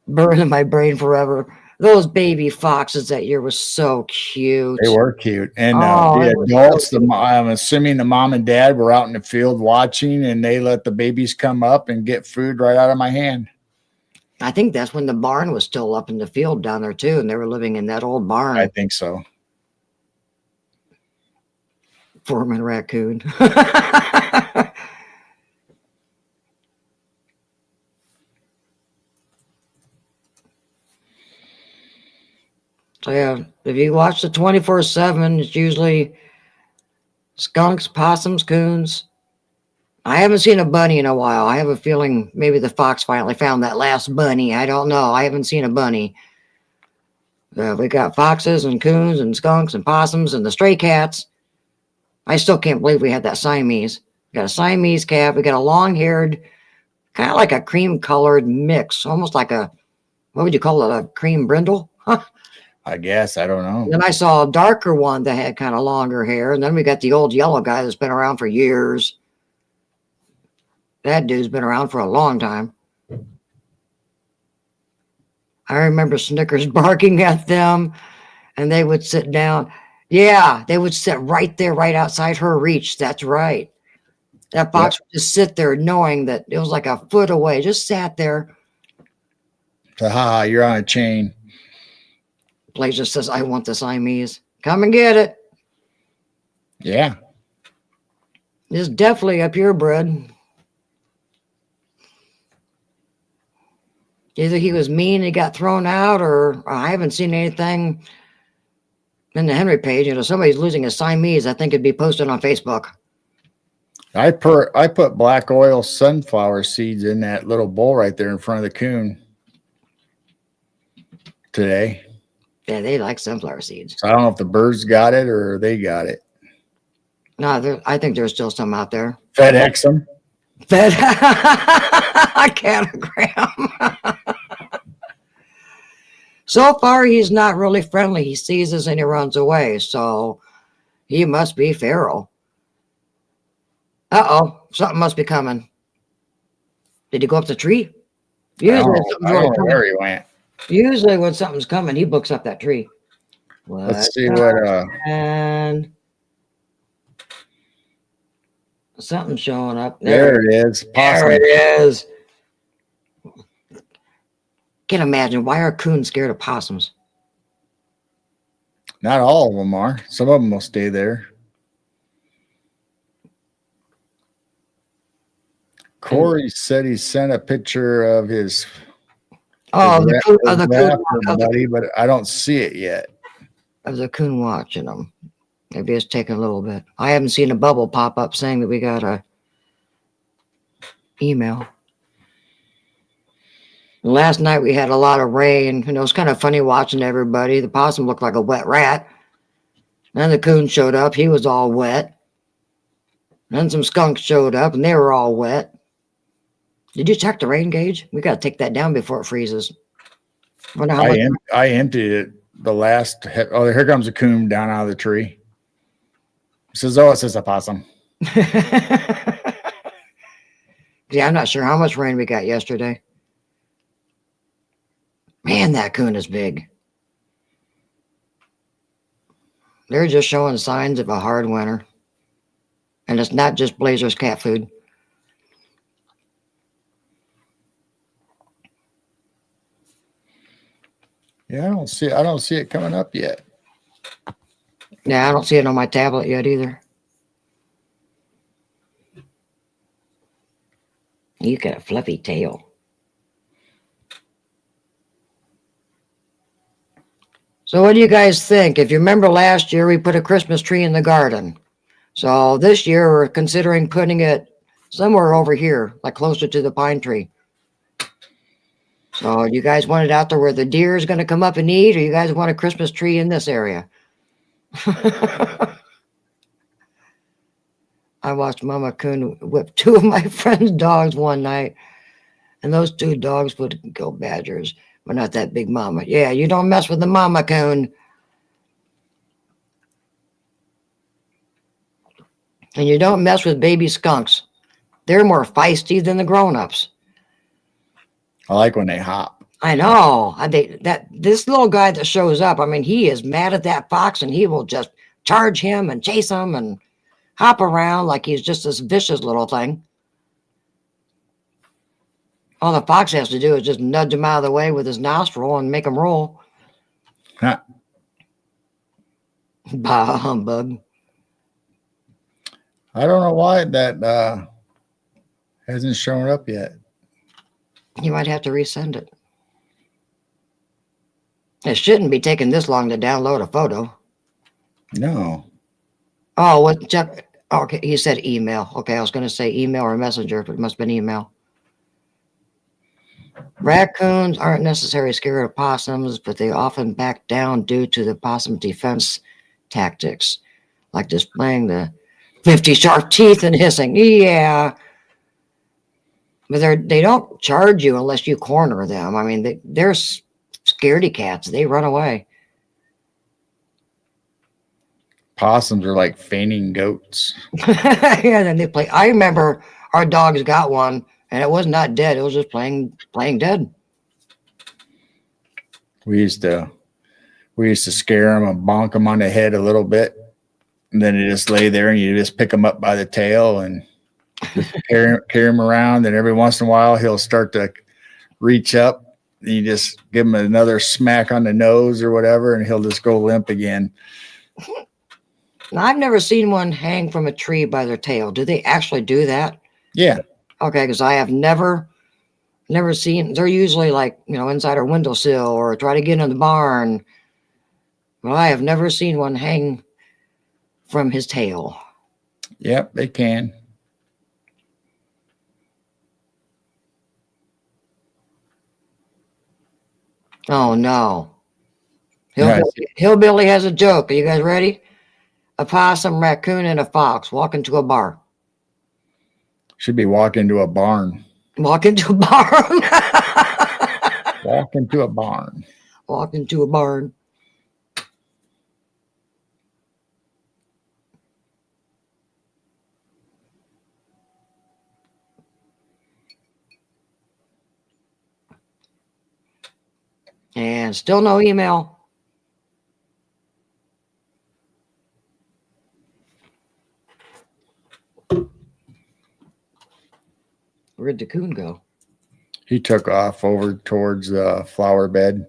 burning my brain forever. Those baby foxes that year were so cute. They were cute. And they the were adults, so cute. I'm assuming the mom and dad were out in the field watching, and they let the babies come up and get food right out of my hand. I think that's when the barn was still up in the field down there too, and they were living in that old barn. I think so. Foreman raccoon. So yeah, if you watch the 24/7, it's usually skunks, possums, coons. I haven't seen a bunny in a while. I have a feeling maybe the fox finally found that last bunny. I don't know. I haven't seen a bunny. We got foxes and coons and skunks and possums and the stray cats. I still can't believe we had that Siamese. We got a Siamese cat. We got a long-haired, kind of like a cream-colored mix, almost like what would you call it, a cream brindle? Huh. I guess. I don't know. Then I saw a darker one that had kind of longer hair. And then we got the old yellow guy that's been around for years. That dude's been around for a long time. I remember Snickers barking at them, and they would sit down. Yeah, they would sit right there, right outside her reach. That's right. That fox would just sit there knowing that it was like a foot away, just sat there. So, you're on a chain. Blazer says, I want the Siamese. Come and get it. Yeah. It's definitely a purebred. Either he was mean and he got thrown out, or I haven't seen anything in the Henry page. Somebody's losing a Siamese. I think it'd be posted on Facebook. I put black oil sunflower seeds in that little bowl right there in front of the coon today. Yeah, they like sunflower seeds. So I don't know if the birds got it or they got it. No, I think there's still some out there. FedEx them. I can't agree. So far, he's not really friendly. He sees us and he runs away. So he must be feral. Uh-oh, something must be coming. Did he go up the tree? I don't know where he went. Usually when something's coming, he books up that tree. Let's see what and something's showing up. There it is. There it is. Can't imagine, why are coons scared of possums? Not all of them are. Some of them will stay there. Corey said he sent a picture of his buddy, but I don't see it yet. Of the coon watching them. Maybe it's taking a little bit. I haven't seen a bubble pop up saying that we got a email. Last night we had a lot of rain, and it was kind of funny watching everybody. The possum looked like a wet rat. Then the coon showed up. He was all wet. Then some skunks showed up, and they were all wet. Did you check the rain gauge? We got to take that down before it freezes. I emptied it the last. Oh, here comes a coon down out of the tree. He says, "Oh, it's just a possum." Yeah, I'm not sure how much rain we got yesterday. Man, that coon is big. They're just showing signs of a hard winter. And it's not just Blazer's cat food. Yeah, I don't see it coming up yet. Yeah, I don't see it on my tablet yet either. You got a fluffy tail. So what do you guys think? If you remember last year, we put a Christmas tree in the garden. So this year we're considering putting it somewhere over here, like closer to the pine tree. So you guys want it out there where the deer is going to come up and eat, or you guys want a Christmas tree in this area? I watched Mama Coon whip two of my friend's dogs one night, and those two dogs would go badgers, but not that big mama. Yeah, you don't mess with the Mama Coon. And you don't mess with baby skunks. They're more feisty than the grown-ups. I like when they hop. I know. This little guy that shows up, I mean, he is mad at that fox, and he will just charge him and chase him and hop around like he's just this vicious little thing. All the fox has to do is just nudge him out of the way with his nostril and make him roll. Huh. Bah humbug. I don't know why that hasn't shown up yet. You might have to resend it. It shouldn't be taking this long to download a photo. No. Oh, what? Okay, he said email. Okay, I was going to say email or messenger, but it must have been email. Raccoons aren't necessarily scared of possums, but they often back down due to the possum defense tactics, like displaying the 50 sharp teeth and hissing. Yeah. But they don't charge you unless you corner them. I mean, they're scaredy cats. They run away. Possums are like fainting goats. Yeah, then they play. I remember our dogs got one, and it was not dead. It was just playing dead. We used to scare them and bonk them on the head a little bit, and then they just lay there, and you just pick them up by the tail and just carry him around. And every once in a while, he'll start to reach up, and you just give him another smack on the nose or whatever, and he'll just go limp again. Now, I've never seen one hang from a tree by their tail. Do they actually do that? Yeah. Okay, because I have never seen. They're usually like, inside our windowsill or try to get in the barn. Well, I have never seen one hang from his tail. Yep, they can. Oh no. Yeah, Hillbilly has a joke. Are you guys ready? A possum, raccoon, and a fox walk into a bar. should be walk into a barn. Walk into a barn. Walk into a barn. Walk into a barn. And still no email. Where'd the coon go? He took off over towards the flower bed.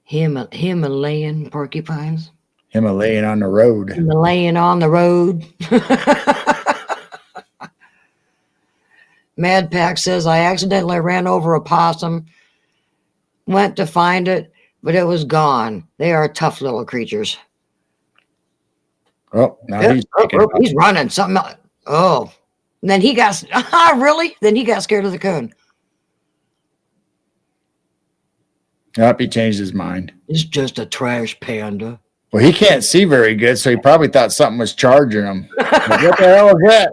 Himalayan porcupines. Himalayan on the road. Himalayan on the road. Mad Pack says, I accidentally ran over a possum, went to find it, but it was gone. They are tough little creatures. Oh, now he's running. Something else. Oh. And then he got, really? Then he got scared of the coon. Yep, he changed his mind. It's just a trash panda. Well, he can't see very good, so he probably thought something was charging him. Like, what the hell is that?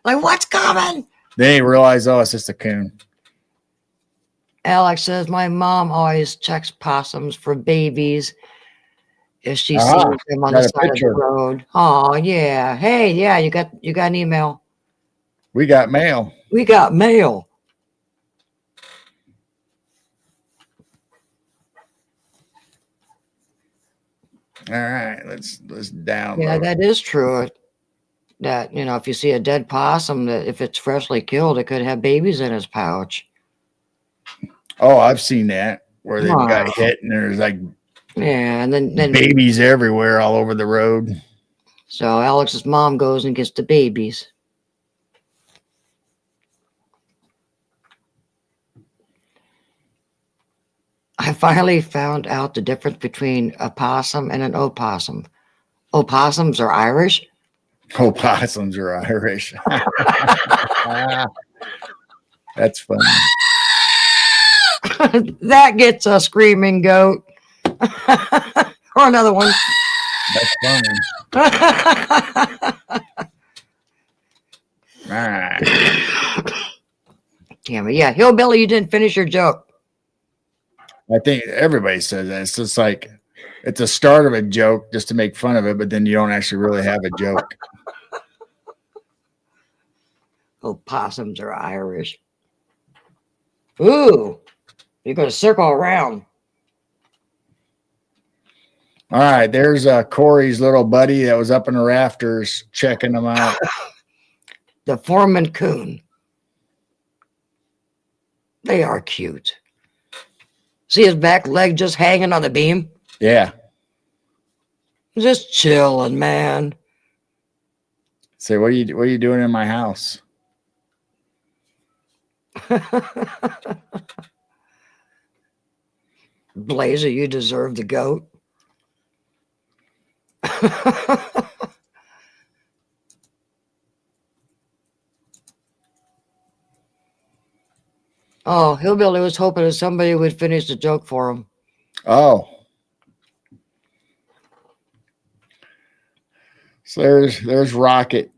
Like, what's coming? Then he realized, oh, it's just a coon. Alex says, my mom always checks possums for babies if she sees them on the side of the road. Oh, yeah. Hey, yeah, you got an email. We got mail. We got mail. All right, let's download. Yeah, that is true. That, if you see a dead possum, that if it's freshly killed, it could have babies in its pouch. Oh, I've seen that where they got hit and there's like Yeah, and then Babies everywhere, all over the road. so Alex's mom goes and gets the babies. I finally found out the difference between a possum and an opossum. Opossums are Irish. Opossums are Irish. That's funny. That gets a screaming goat. Or another one. That's funny. All right. Damn it. Yeah, Hillbilly, you didn't finish your joke. I think everybody says that. It's just like it's a start of a joke just to make fun of it, but then you don't actually really have a joke. Opossums are Irish. Ooh, you're going to circle around. All right, there's Corey's little buddy that was up in the rafters checking them out. The Foreman coon. They are cute. See his back leg just hanging on the beam? Yeah. Just chilling, man. Say, what are you doing in my house? Blazer, you deserve the goat. Oh, Hillbilly was hoping that somebody would finish the joke for him. Oh. So there's Rocket,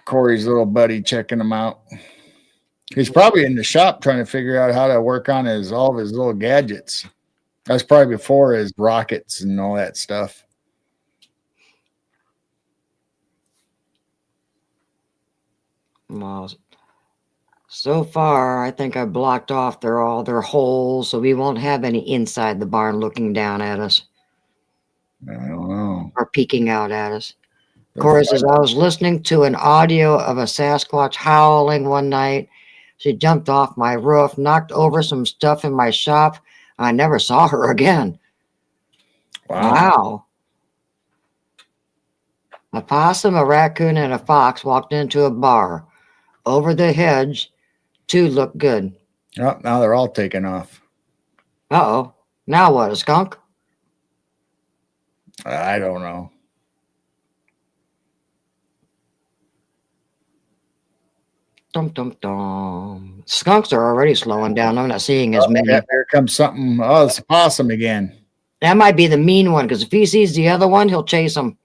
Corey's little buddy, checking him out. He's probably in the shop trying to figure out how to work on all of his little gadgets. That's probably before his rockets and all that stuff. Well, so far, I think I blocked off all their holes, so we won't have any inside the barn looking down at us I don't know. or peeking out at us. Corey says, I was listening to an audio of a Sasquatch howling one night. She jumped off my roof, knocked over some stuff in my shop. I never saw her again. Wow. A possum, a raccoon, and a fox walked into a bar. Over the hedge, two looked good. Oh, now they're all taking off. Uh-oh. Now what, a skunk? I don't know. Dum, dum, dum. Skunks are already slowing down. I'm not seeing as many. Yeah, here comes something. Oh, it's a possum again. That might be the mean one, because if he sees the other one, he'll chase him.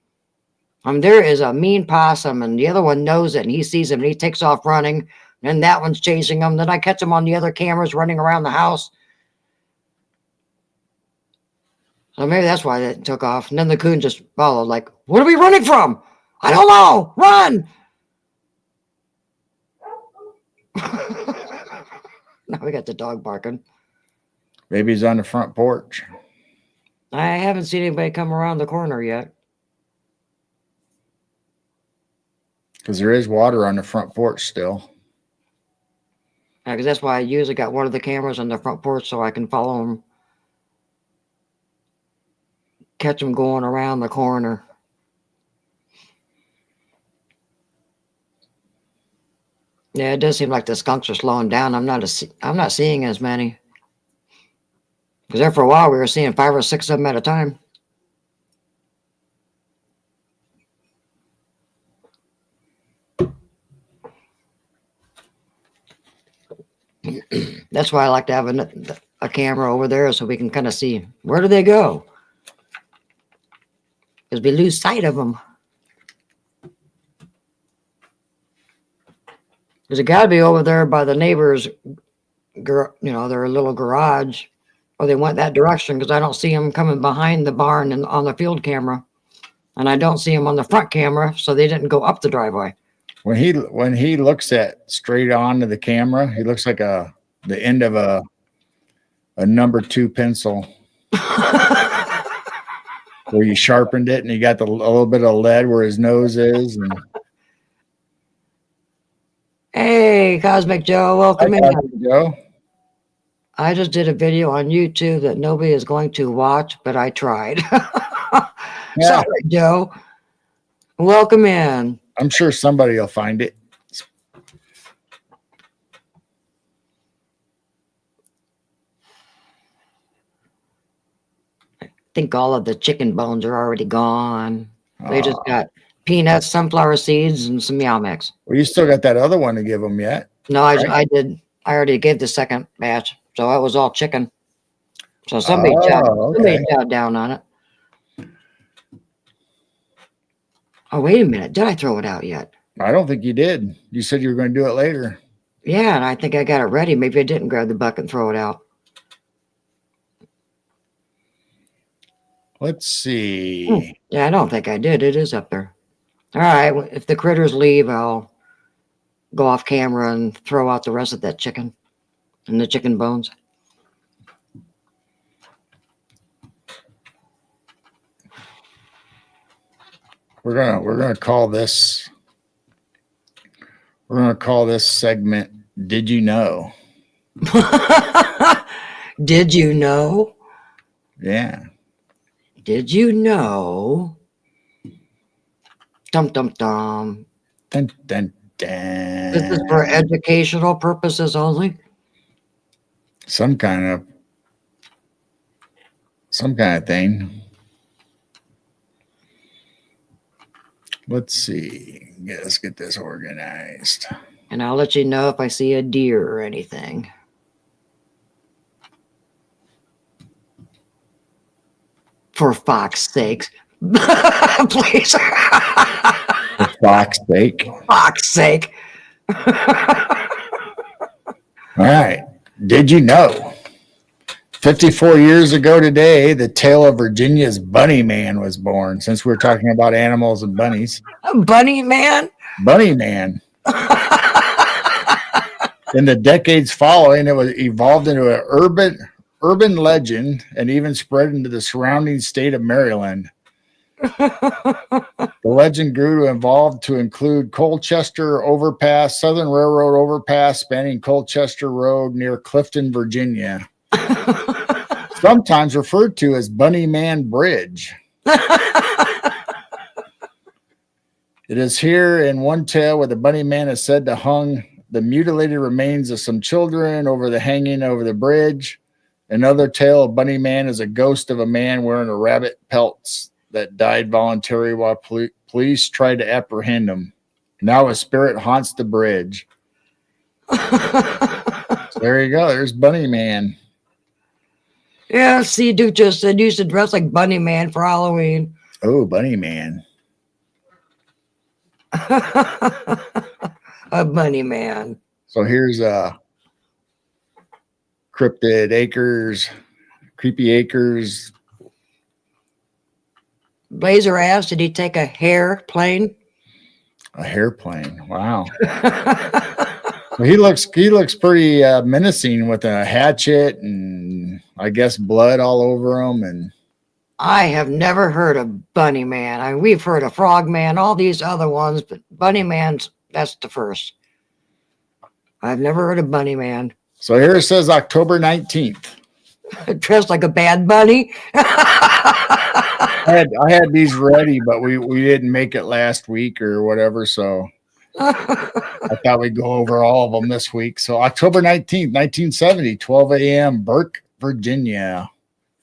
There is a mean possum, and the other one knows it, and he sees him, and he takes off running. And that one's chasing him. Then I catch him on the other cameras running around the house. So maybe that's why it took off. And then the coon just followed, like, what are we running from? I don't know. Run! Now we got the dog barking. Maybe he's on the front porch. I haven't seen anybody come around the corner yet. Because there is water on the front porch still. Yeah, because that's why I usually got one of the cameras on the front porch so I can follow them. Catch them going around the corner. Yeah, it does seem like the skunks are slowing down. I'm not seeing as many. Because there for a while we were seeing 5 or 6 of them at a time. That's why I like to have a camera over there so we can kind of see where do they go. Because we lose sight of them. Because it got to be over there by the neighbor's, their little garage. Or they went that direction because I don't see them coming behind the barn and on the field camera. And I don't see them on the front camera, so they didn't go up the driveway. When he looks at straight onto the camera, he looks like the end of a number 2 pencil. Where you sharpened it and you got a little bit of lead where his nose is. And hey, Cosmic Joe, welcome in. Cosmic Joe. I just did a video on YouTube that nobody is going to watch, but I tried. Yeah. Sorry, Joe. Welcome in. I'm sure somebody will find it. I think all of the chicken bones are already gone. They just got peanuts, sunflower seeds, and some Meow Mix. Well, you still got that other one to give them yet. No, I did. I already gave the second batch, so it was all chicken. So somebody chowed down on it. Oh, wait a minute. Did I throw it out yet? I don't think you did. You said you were going to do it later. Yeah, and I think I got it ready. Maybe I didn't grab the bucket and throw it out. Let's see. Yeah, I don't think I did. It is up there. All right. If the critters leave, I'll go off camera and throw out the rest of that chicken and the chicken bones. We're gonna call this segment "Did You Know?" Did you know? Yeah. Did you know? Dum dum dum. Dun, dun, dun. This is for educational purposes only. Some kind of thing. Let's see. Let's get this organized. And I'll let you know if I see a deer or anything. For fox's sakes. Please. For fox's sake. Fox's sake. All right. Did you know? 54 years ago today, the tale of Virginia's Bunny Man was born. Since we're talking about animals and bunnies. Bunny Man? Bunny Man. In the decades following, it was evolved into an urban legend and even spread into the surrounding state of Maryland. The legend grew to evolve to include Colchester Overpass, Southern Railroad Overpass spanning Colchester Road near Clifton, Virginia. Sometimes referred to as Bunny Man Bridge. It is here in one tale where the Bunny Man is said to hung the mutilated remains of some children over the hanging over the bridge. Another tale of Bunny Man is a ghost of a man wearing a rabbit pelts that died voluntarily while police tried to apprehend him. Now a spirit haunts the bridge. So there you go. There's Bunny Man. Yeah, see, Duke just said you should dress like Bunny Man for Halloween. Oh, Bunny Man. A Bunny Man. So here's Cryptid Acres, Creepy Acres. Blazer asked, did he take a hair plane? A hairplane. Wow. Well, he looks pretty menacing with a hatchet and I guess blood all over him. And I have never heard of Bunny Man. I mean, we've heard of Frog Man, all these other ones, but Bunny Man's, that's the first. I've never heard of Bunny Man. So here it says October 19th. Dressed like a bad bunny. I had these ready, but we didn't make it last week or whatever. So I thought we'd go over all of them this week. So October 19th, 1970, 12 a.m., Burke, Virginia.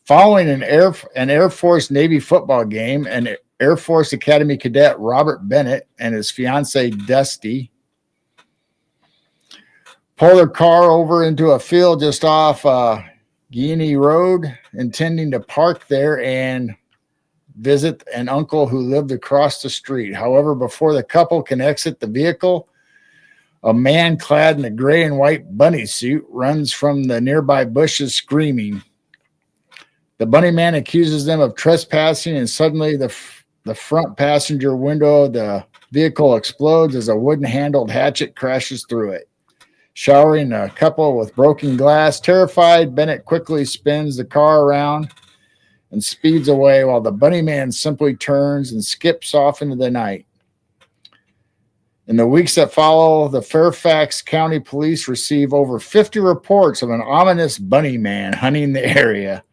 Following an Air Force Navy football game, an Air Force Academy cadet Robert Bennett and his fiancee Dusty pull their car over into a field just off Guinea Road, intending to park there and visit an uncle who lived across the street. However, before the couple can exit the vehicle, a man clad in a gray and white bunny suit runs from the nearby bushes screaming. The Bunny Man accuses them of trespassing, and suddenly the front passenger window of the vehicle explodes as a wooden-handled hatchet crashes through it, showering a couple with broken glass. Terrified, Bennett quickly spins the car around and speeds away while the Bunny Man simply turns and skips off into the night. In the weeks that follow, the Fairfax County Police receive over 50 reports of an ominous bunny man hunting the area.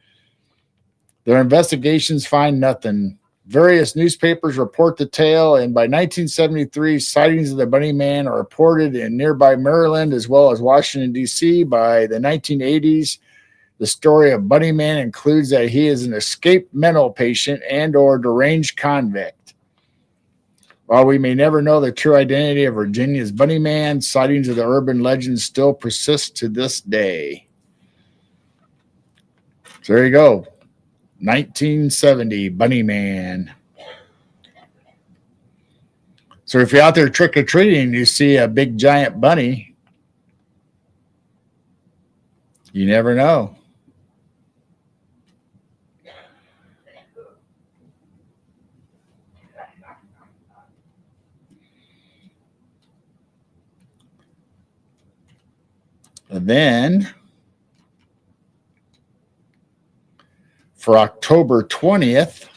Their investigations find nothing. Various newspapers report the tale, and by 1973, sightings of the bunny man are reported in nearby Maryland as well as Washington, D.C. By the 1980s, the story of Bunny Man includes that he is an escaped mental patient and or deranged convict. While we may never know the true identity of Virginia's Bunny Man, sightings of the urban legend still persist to this day. So there you go. 1970, Bunny Man. So if you're out there trick-or-treating and you see a big giant bunny, you never know. And then for October 20th,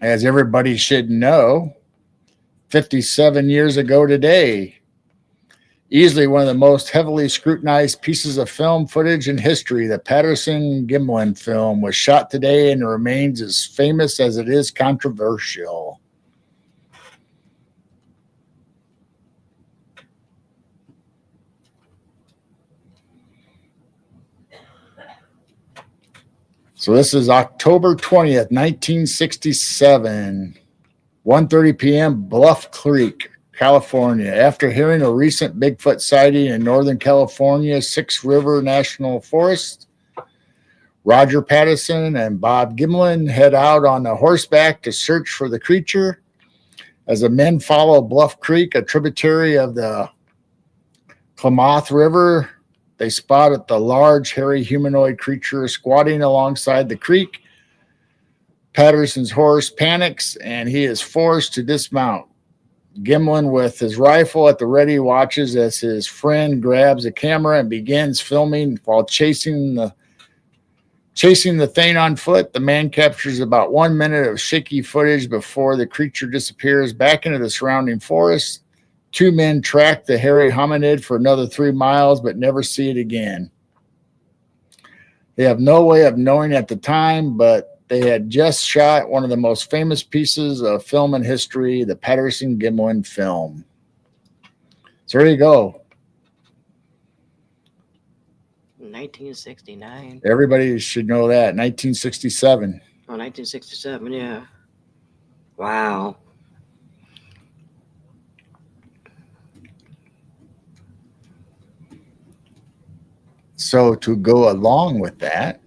as everybody should know, 57 years ago today, easily one of the most heavily scrutinized pieces of film footage in history, the Patterson-Gimlin film was shot today and remains as famous as it is controversial. So this is October 20th, 1967, 1:30 p.m., Bluff Creek, California. After hearing a recent Bigfoot sighting in Northern California, Six River National Forest, Roger Patterson and Bob Gimlin head out on a horseback to search for the creature. As the men follow Bluff Creek, a tributary of the Klamath River, they spotted the large, hairy humanoid creature squatting alongside the creek. Patterson's horse panics, and he is forced to dismount. Gimlin, with his rifle at the ready, watches as his friend grabs a camera and begins filming while chasing the thing on foot. The man captures about 1 minute of shaky footage before the creature disappears back into the surrounding forest. Two men track the hairy hominid for another 3 miles, but never see it again. They have no way of knowing at the time, but they had just shot one of the most famous pieces of film in history, the Patterson-Gimlin film. So there you go. 1969. Everybody should know that. 1967. Oh, 1967, yeah. Wow. So to go along with that,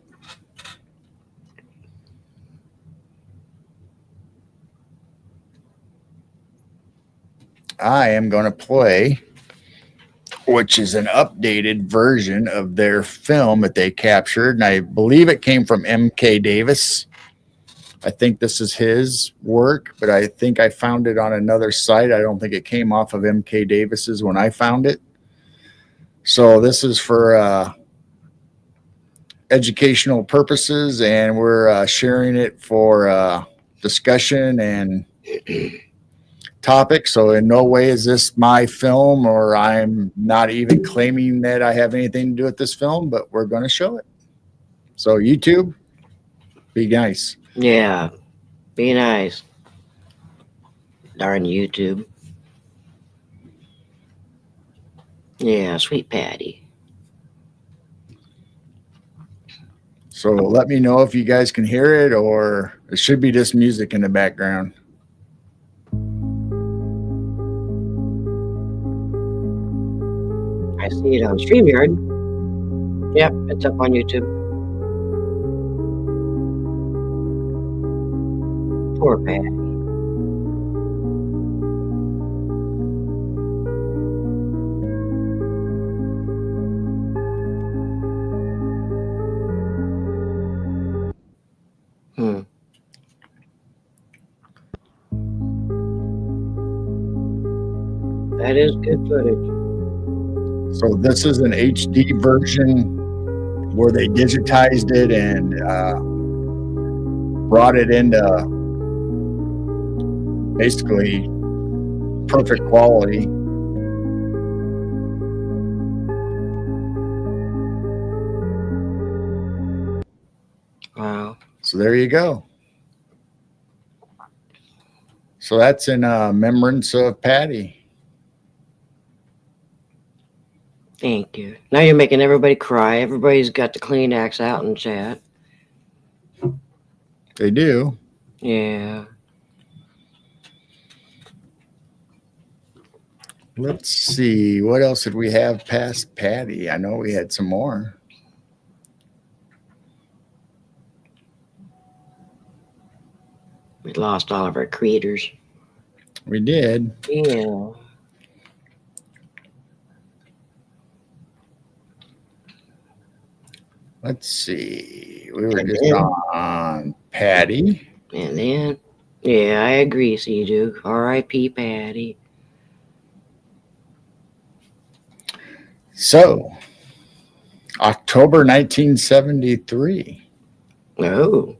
I am going to play, which is an updated version of their film that they captured. And I believe it came from M.K. Davis. I think this is his work, but I think I found it on another site. I don't think it came off of M.K. Davis's when I found it. So this is for educational purposes, and we're sharing it for discussion and topic. So in no way is this my film, or I'm not even claiming that I have anything to do with this film, but we're going to show it. So YouTube, be nice. Yeah, be nice. Darn YouTube. Yeah, sweet Patty. So let me know if you guys can hear it, or it should be just music in the background. I see it on StreamYard. Yep, it's up on YouTube. Poor Patty. That is good footage. So this is an HD version where they digitized it and brought it into basically perfect quality. Wow. So there you go. So that's in remembrance of Patty. Thank you. Now you're making everybody cry. Everybody's got the Kleenex out in chat. They do. Yeah. Let's see. What else did we have past Patty? I know we had some more. We lost all of our creators. We did. Yeah. Let's see. We were just on Patty. And then, yeah, I agree, C. R.I.P. Patty. So, October 1973. Oh.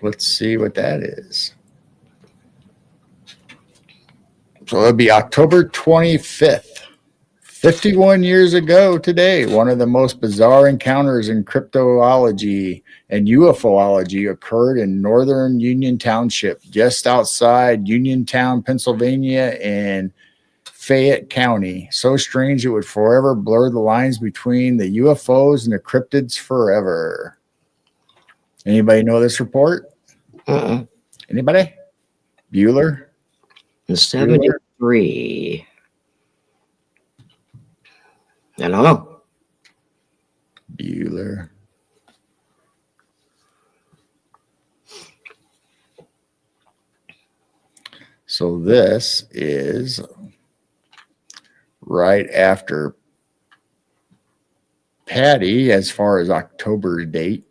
Let's see what that is. So it'll be October 25th. 51 years ago today, one of the most bizarre encounters in cryptozoology and UFOlogy occurred in northern Union Township, just outside Uniontown, Pennsylvania, in Fayette County. So strange it would forever blur the lines between the UFOs and the cryptids forever. Anybody know this report? Anybody? Bueller? In 73. I don't know. Bueller. So this is right after Patty, as far as October date.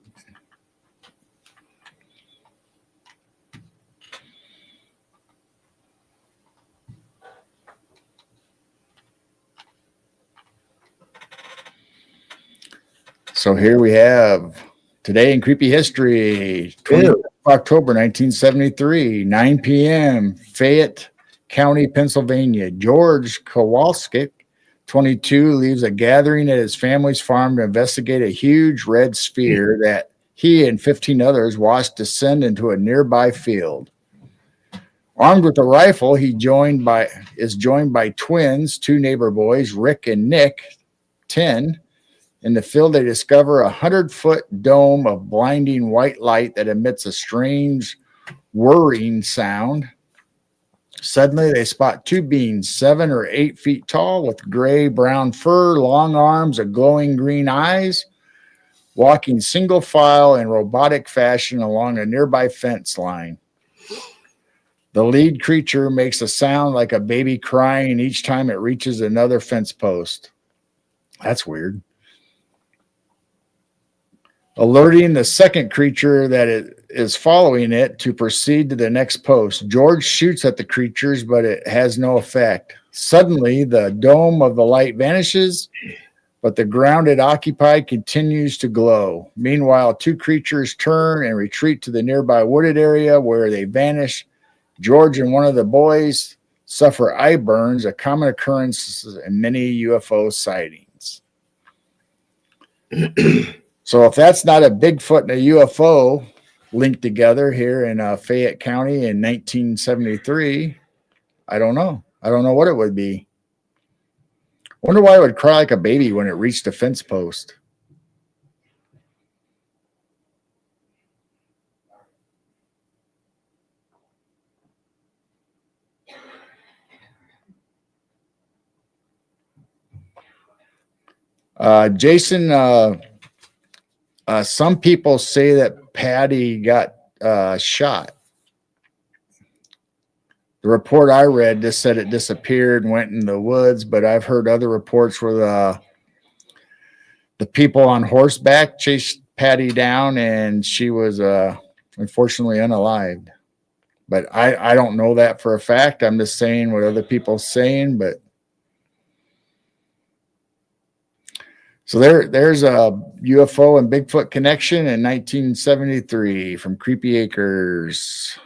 So here we have today in creepy history, 20th of October 1973, 9 p.m., Fayette County, Pennsylvania. George Kowalski, 22, leaves a gathering at his family's farm to investigate a huge red sphere that he and 15 others watched descend into a nearby field. Armed with a rifle, is joined by twins, two neighbor boys, Rick and Nick, 10. In the field, they discover a 100-foot dome of blinding white light that emits a strange whirring sound. Suddenly, they spot two beings 7 or 8 feet tall with gray-brown fur, long arms, and glowing green eyes, walking single file in robotic fashion along a nearby fence line. The lead creature makes a sound like a baby crying each time it reaches another fence post. That's weird. Alerting the second creature that is following it to proceed to the next post. George shoots at the creatures, but it has no effect. Suddenly, the dome of the light vanishes, but the ground it occupied continues to glow. Meanwhile, two creatures turn and retreat to the nearby wooded area where they vanish. George and one of the boys suffer eye burns, a common occurrence in many UFO sightings. So if that's not a Bigfoot and a UFO linked together here in Fayette County in 1973, I don't know. I don't know what it would be. Wonder why it would cry like a baby when it reached a fence post. Jason, some people say that Patty got shot. The report I read just said it disappeared and went in the woods, but I've heard other reports where the people on horseback chased Patty down and she was unfortunately unalived. But I don't know that for a fact. I'm just saying what other people are saying, but so there's a UFO and Bigfoot connection in 1973 from Creepy Acres.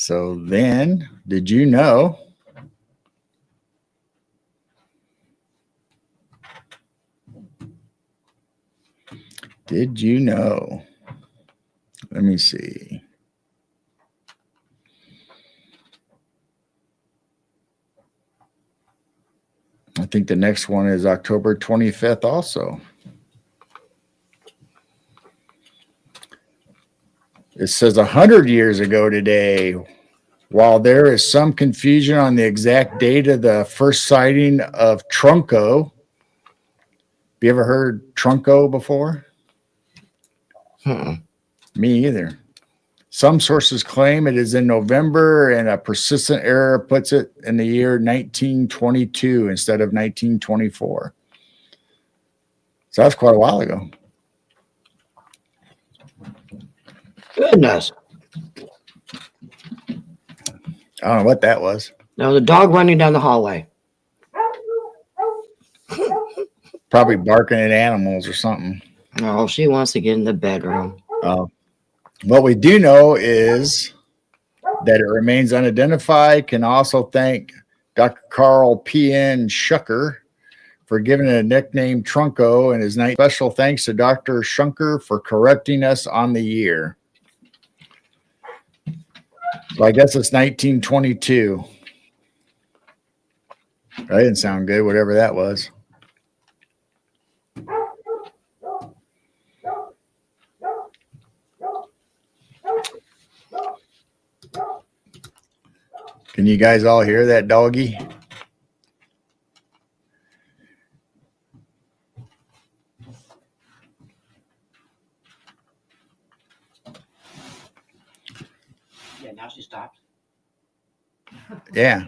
So then, did you know? Did you know? Let me see. I think the next one is October 25th also. It says 100 years ago today. While there is some confusion on the exact date of the first sighting of Trunco, have you ever heard Trunco before? Me either. Some sources claim it is in November, and a persistent error puts it in the year 1922 instead of 1924. So that's quite a while ago. Goodness. I don't know what that was. Now the dog running down the hallway. Probably barking at animals or something. Oh, she wants to get in the bedroom. What we do know is that it remains unidentified. Can also thank Dr. Carl P.N. Shucker for giving it a nickname Trunco, and his night special thanks to Dr. Shunker for correcting us on the year. So I guess it's 1922. That didn't sound good, whatever that was. Can you guys all hear that doggy? Yeah, now she stopped. Yeah.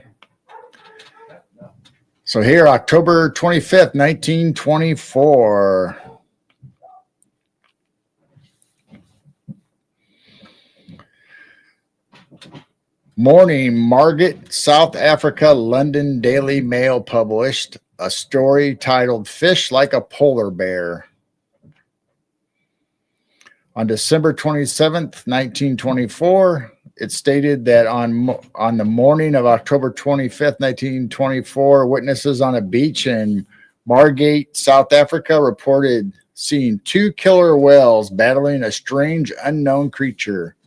So here, October 25th, 1924. Morning, Margate, South Africa, London Daily Mail published a story titled Fish Like a Polar Bear. On December 27th, 1924, it stated that on the morning of October 25th, 1924, witnesses on a beach in Margate, South Africa, reported seeing two killer whales battling a strange unknown creature.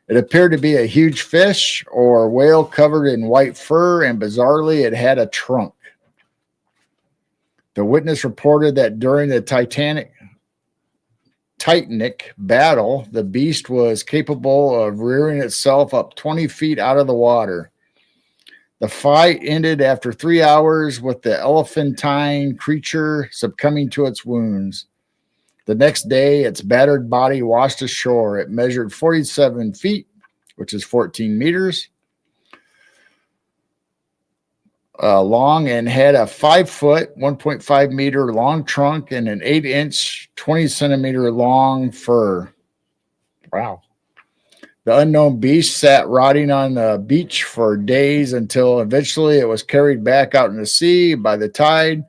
It appeared to be a huge fish or whale covered in white fur, and bizarrely, it had a trunk. The witness reported that during the Titanic battle, the beast was capable of rearing itself up 20 feet out of the water. The fight ended after 3 hours with the elephantine creature succumbing to its wounds. The next day, its battered body washed ashore. It measured 47 feet, which is 14 meters long, and had a 5 foot, 1.5 meter long trunk and an 8-inch, 20 centimeter long fur. Wow. The unknown beast sat rotting on the beach for days until eventually it was carried back out in the sea by the tide,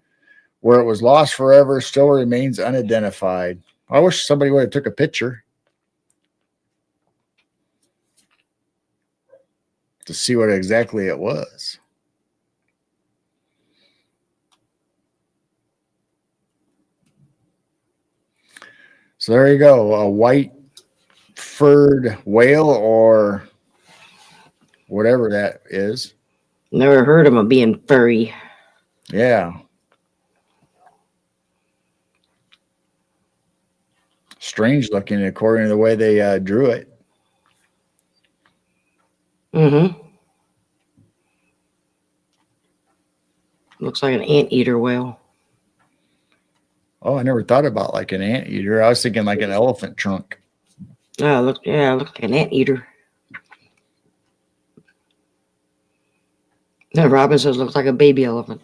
where it was lost forever. Still remains unidentified. I wish somebody would have took a picture to see what exactly it was. So there you go, a white furred whale or whatever that is. Never heard of them being furry. Yeah. Strange looking according to the way they drew it. Mm-hmm. Looks like an anteater whale. Oh, I never thought about like an anteater. I was thinking like an elephant trunk. Oh, looks like an anteater. No, Robin says looks like a baby elephant.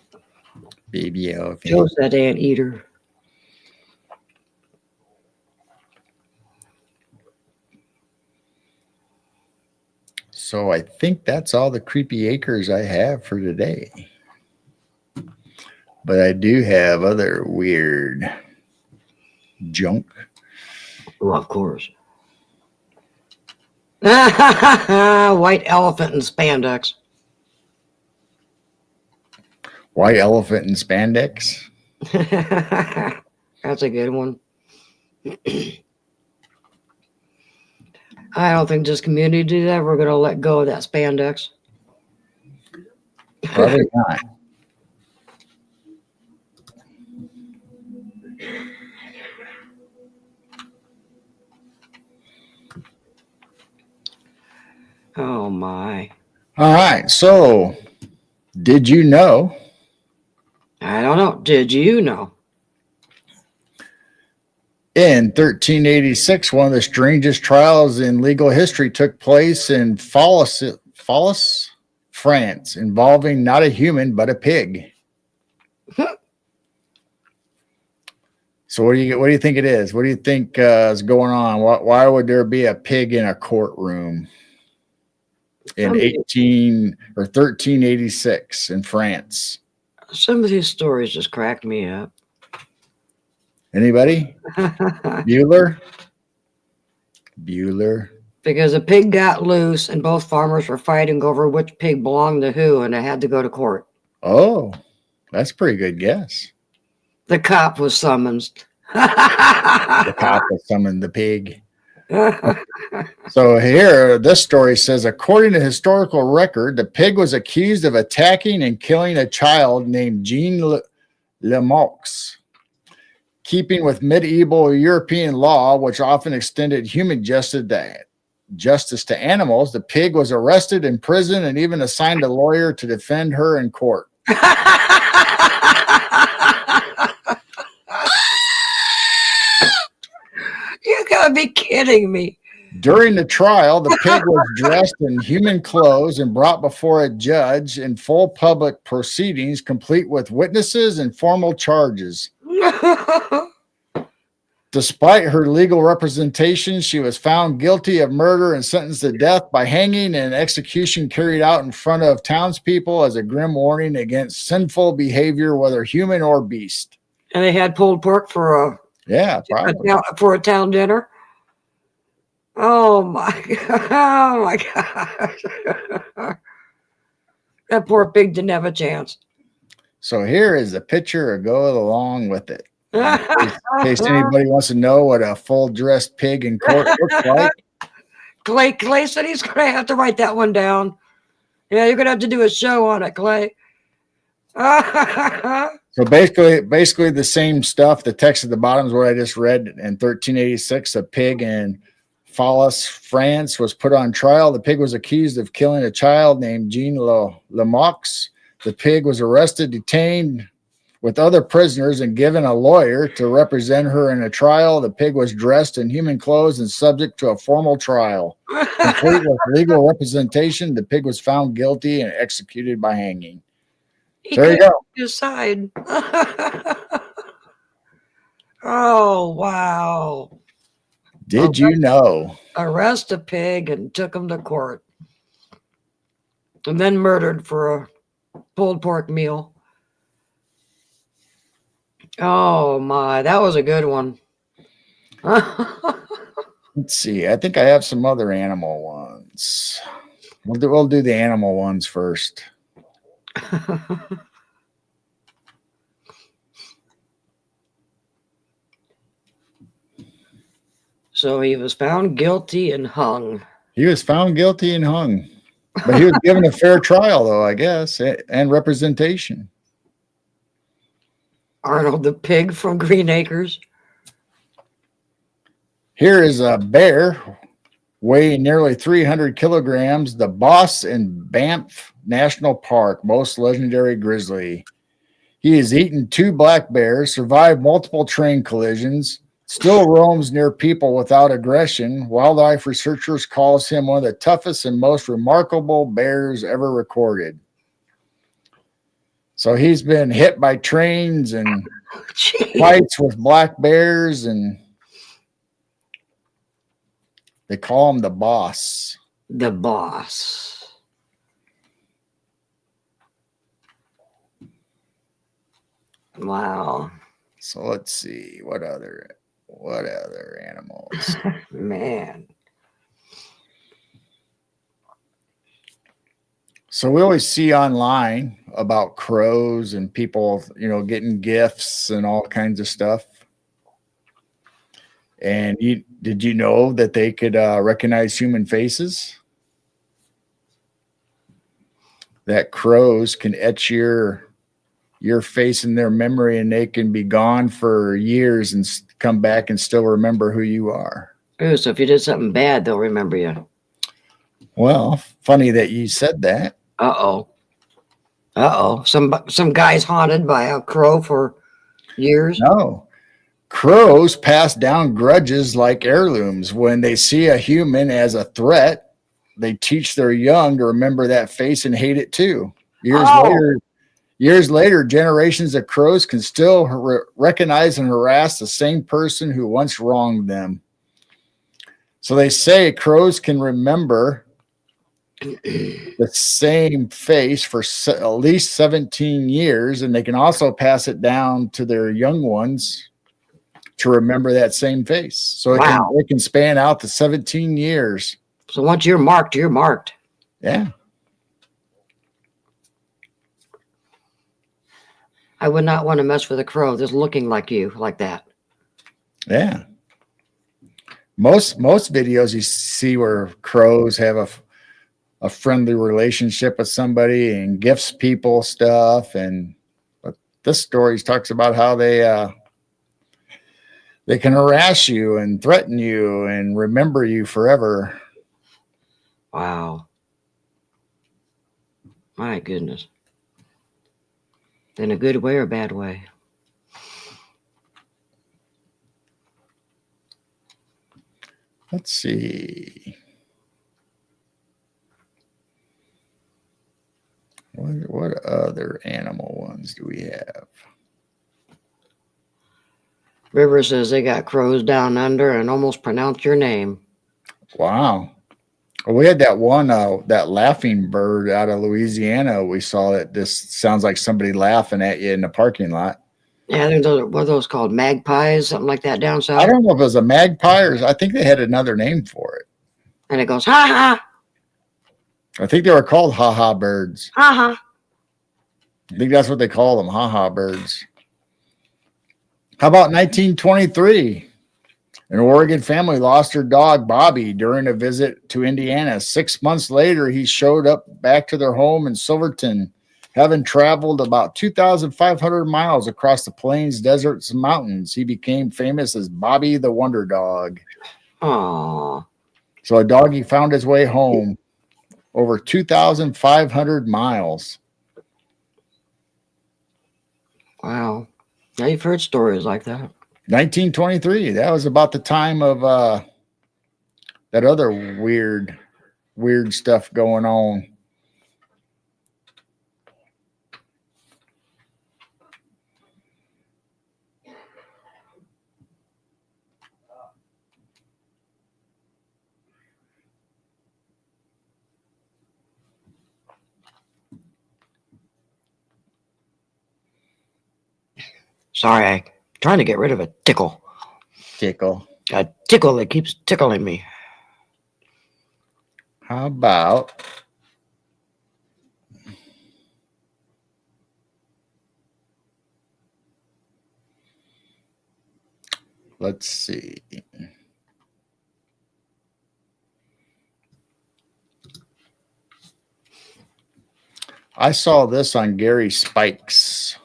Baby elephant. Joe said anteater. So I think that's all the creepy acres I have for today. But I do have other weird junk. Well, of course. White elephant and spandex. White elephant in spandex. That's a good one. I don't think this community is ever going to let go of that spandex. Probably not. Oh my. All right. So, did you know I don't know. Did you know? in 1386, one of the strangest trials in legal history took place in Fals, France, involving not a human but a pig. So what do you think it is? What do you think is going on? Why would there be a pig in a courtroom in 1386 in France? Some of these stories just crack me up. Anybody? Bueller? Because a pig got loose and both farmers were fighting over which pig belonged to who, and it had to go to court. Oh, that's a pretty good guess. The cop was summoned. The cop that summoned the pig. So here, this story says, according to historical record, the pig was accused of attacking and killing a child named Jean Lemox. Keeping with medieval European law, which often extended human justice to animals, the pig was arrested, imprisoned, and even assigned a lawyer to defend her in court. You gotta be kidding me. During the trial, the pig was dressed in human clothes and brought before a judge in full public proceedings, complete with witnesses and formal charges. Despite her legal representation, she was found guilty of murder and sentenced to death by hanging, and execution carried out in front of townspeople as a grim warning against sinful behavior, whether human or beast. And they had pulled pork for a town dinner. Oh my god! Oh my gosh! That poor pig didn't have a chance. So here is the picture to go along with it. In case anybody wants to know what a full dressed pig in court looks like. Clay said he's going to have to write that one down. Yeah, you're going to have to do a show on it, Clay. So basically the same stuff. The text at the bottom is what I just read. In 1386, a pig in Fals, France was put on trial. The pig was accused of killing a child named Jean Lemox. The pig was arrested, detained with other prisoners, and given a lawyer to represent her in a trial. The pig was dressed in human clothes and subject to a formal trial. Complete with legal representation, the pig was found guilty and executed by hanging. There you go. Decide. Oh, wow. Did you know? Arrest a pig and took him to court. And then murdered for a pulled pork meal. Oh my, that was a good one. Let's see. I think I have some other animal ones. We'll do the animal ones first. So he was found guilty and hung. He was found guilty and hung. But he was given a fair trial, though, I guess, and representation. Arnold the pig from Green Acres. Here is a bear weighing nearly 300 kilograms, the boss in Banff National Park, most legendary grizzly. He has eaten 2 black bears, survived multiple train collisions, still roams near people without aggression. Wildlife researchers calls him one of the toughest and most remarkable bears ever recorded. So he's been hit by trains and fights with black bears, and they call him the boss. The boss. Wow. So let's see what other animals. Man. So we always see online about crows and people, getting gifts and all kinds of stuff. And did you know that they could recognize human faces? That crows can etch your face in their memory, and they can be gone for years and come back and still remember who you are. Ooh, so if you did something bad, they'll remember you. Well, funny that you said that. Uh-oh. Uh-oh. Some guy's haunted by a crow for years. No. Crows pass down grudges like heirlooms. When they see a human as a threat, they teach their young to remember that face and hate it too. Years later, generations of crows can still recognize and harass the same person who once wronged them. So they say crows can remember the same face for at least 17 years, and they can also pass it down to their young ones to remember that same face. So it can span out to 17 years. So once you're marked, you're marked. Yeah. I would not want to mess with a crow that's looking like you, like that. Yeah. Most videos you see where crows have a friendly relationship with somebody and gifts people stuff, but this story talks about how they can harass you and threaten you and remember you forever. Wow. My goodness. In a good way or bad way? Let's see. What other animal ones do we have? River says they got crows down under and almost pronounced your name. Wow. Well, we had that one, that laughing bird out of Louisiana. We saw that this sounds like somebody laughing at you in the parking lot. Yeah, what are those called? Magpies, something like that down south? I don't know if it was a magpie or I think they had another name for it. And it goes, ha ha. I think they were called ha-ha birds. Ha ha. I think that's what they call them, ha-ha birds. How about 1923? An Oregon family lost her dog, Bobby, during a visit to Indiana. 6 months later, he showed up back to their home in Silverton, having traveled about 2,500 miles across the plains, deserts, and mountains. He became famous as Bobby the Wonder Dog. Aww. So a doggy found his way home over 2,500 miles. Wow. Yeah, you've heard stories like that. 1923. That was about the time of that other weird stuff going on. Sorry, I'm trying to get rid of a tickle. A tickle that keeps tickling me. How about let's see. I saw this on Gary Spike's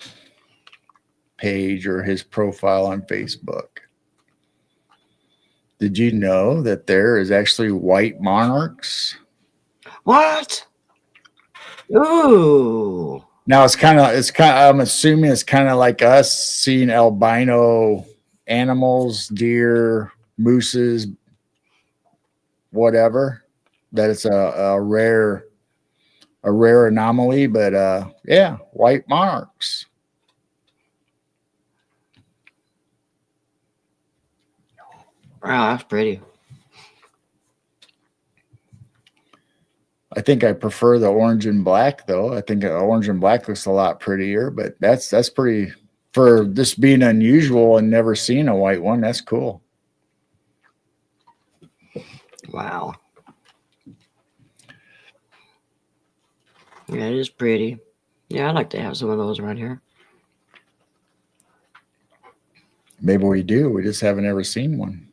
page or his profile on Facebook. Did you know that there is actually white monarchs? What? Ooh. Now it's kind of I'm assuming it's kind of like us seeing albino animals, deer, mooses, whatever. That it's a rare anomaly, but yeah, white monarchs. Wow, that's pretty. I think I prefer the orange and black, though. I think orange and black looks a lot prettier, but that's pretty, for this being unusual and never seen a white one. That's cool. Wow. Yeah, it is pretty. Yeah, I'd like to have some of those around here. Maybe we do. We just haven't ever seen one.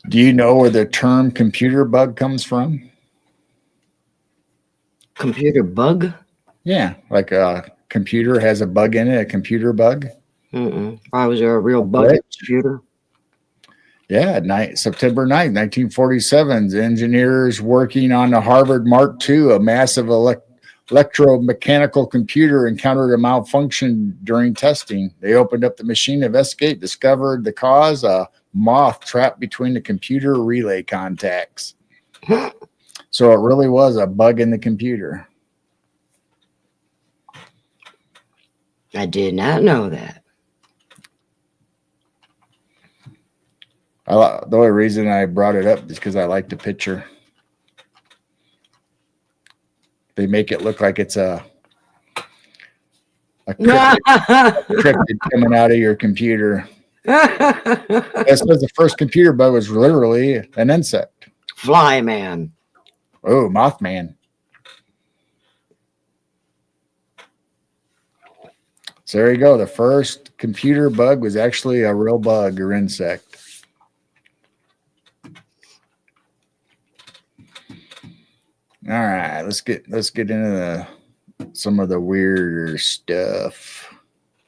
Do you know where the term computer bug comes from? Computer bug? Yeah, like a computer has a bug in it, a computer bug. Why was there a real bug in the computer? Yeah, September 9th, 1947, engineers working on the Harvard Mark II, a massive electromechanical computer, encountered a malfunction during testing. They opened up the machine to investigate, discovered the cause, a moth trapped between the computer relay contacts. So it really was a bug in the computer. I did not know that. The only reason I brought it up is because I like the picture. They make it look like it's a cryptid coming out of your computer. It says the first computer bug was literally an insect. Fly man. Oh, Mothman. So there you go. The first computer bug was actually a real bug or insect. All right, let's get into some of the weirder stuff.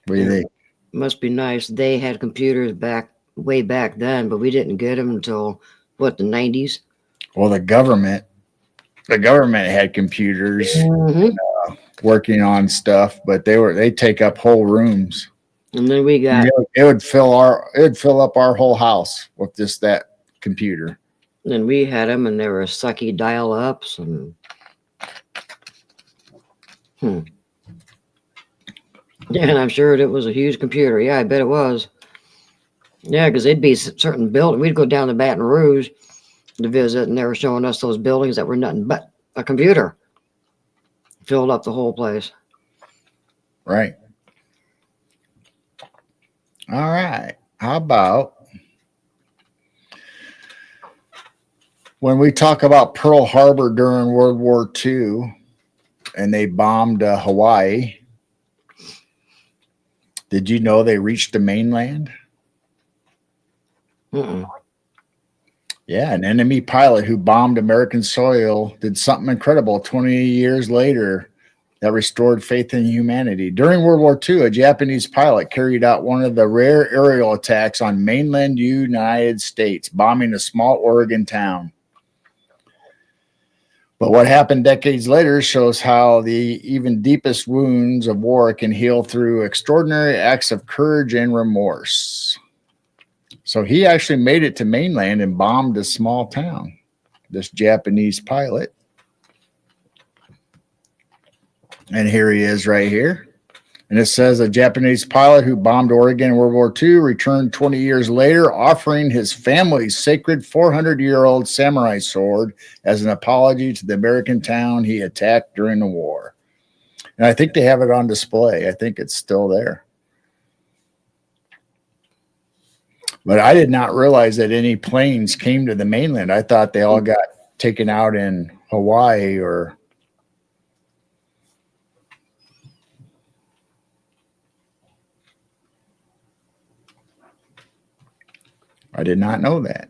What do you think? Must be nice. They had computers way back then, but we didn't get them until what, the 90s? Well, the government had computers working on stuff, but they take up whole rooms. And then we got it would fill up our whole house with just that computer. Then we had them, and they were sucky dial-ups, and yeah, and I'm sure it was a huge computer. Yeah, I bet it was. Yeah, because they'd be certain building. We'd go down to Baton Rouge to visit, and they were showing us those buildings that were nothing but a computer. Filled up the whole place. Right. All right. How about when we talk about Pearl Harbor during World War II and they bombed Hawaii? Did you know they reached the mainland? Yeah, an enemy pilot who bombed American soil did something incredible 20 years later that restored faith in humanity. During World War II, a Japanese pilot carried out one of the rare aerial attacks on mainland United States, bombing a small Oregon town. But what happened decades later shows how the even deepest wounds of war can heal through extraordinary acts of courage and remorse. So he actually made it to mainland and bombed a small town, this Japanese pilot. And here he is right here. And it says a Japanese pilot who bombed Oregon in World War II returned 20 years later, offering his family's sacred 400-year-old samurai sword as an apology to the American town he attacked during the war. And I think they have it on display. I think it's still there. But I did not realize that any planes came to the mainland. I thought they all got taken out in Hawaii or... I did not know that.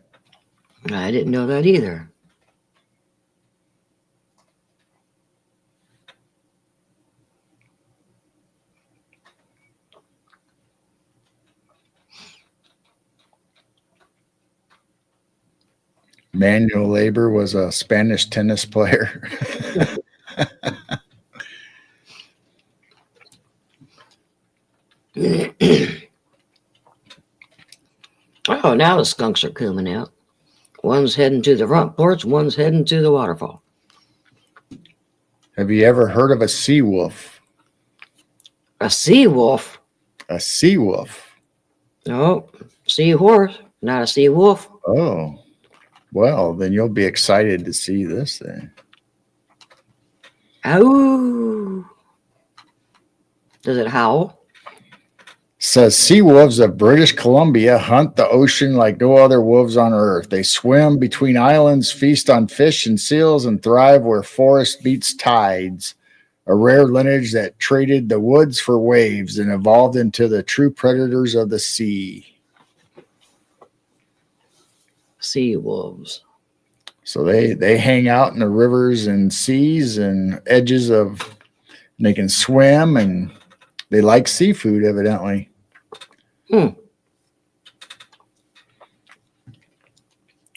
I didn't know that either. Manuel Labor was a Spanish tennis player. Oh, now the skunks are coming out. One's heading to the front porch, one's heading to the waterfall. Have you ever heard of a sea wolf? A sea wolf? A sea wolf. No, seahorse, not a sea wolf. Oh, well, then you'll be excited to see this thing. Oh. Does it howl? Says sea wolves of British Columbia hunt the ocean like no other wolves on earth. They swim between islands, feast on fish and seals, and thrive where forest beats tides. A rare lineage that traded the woods for waves and evolved into the true predators of the sea. Sea wolves. So they hang out in the rivers and seas and edges of. And they can swim and they like seafood, evidently.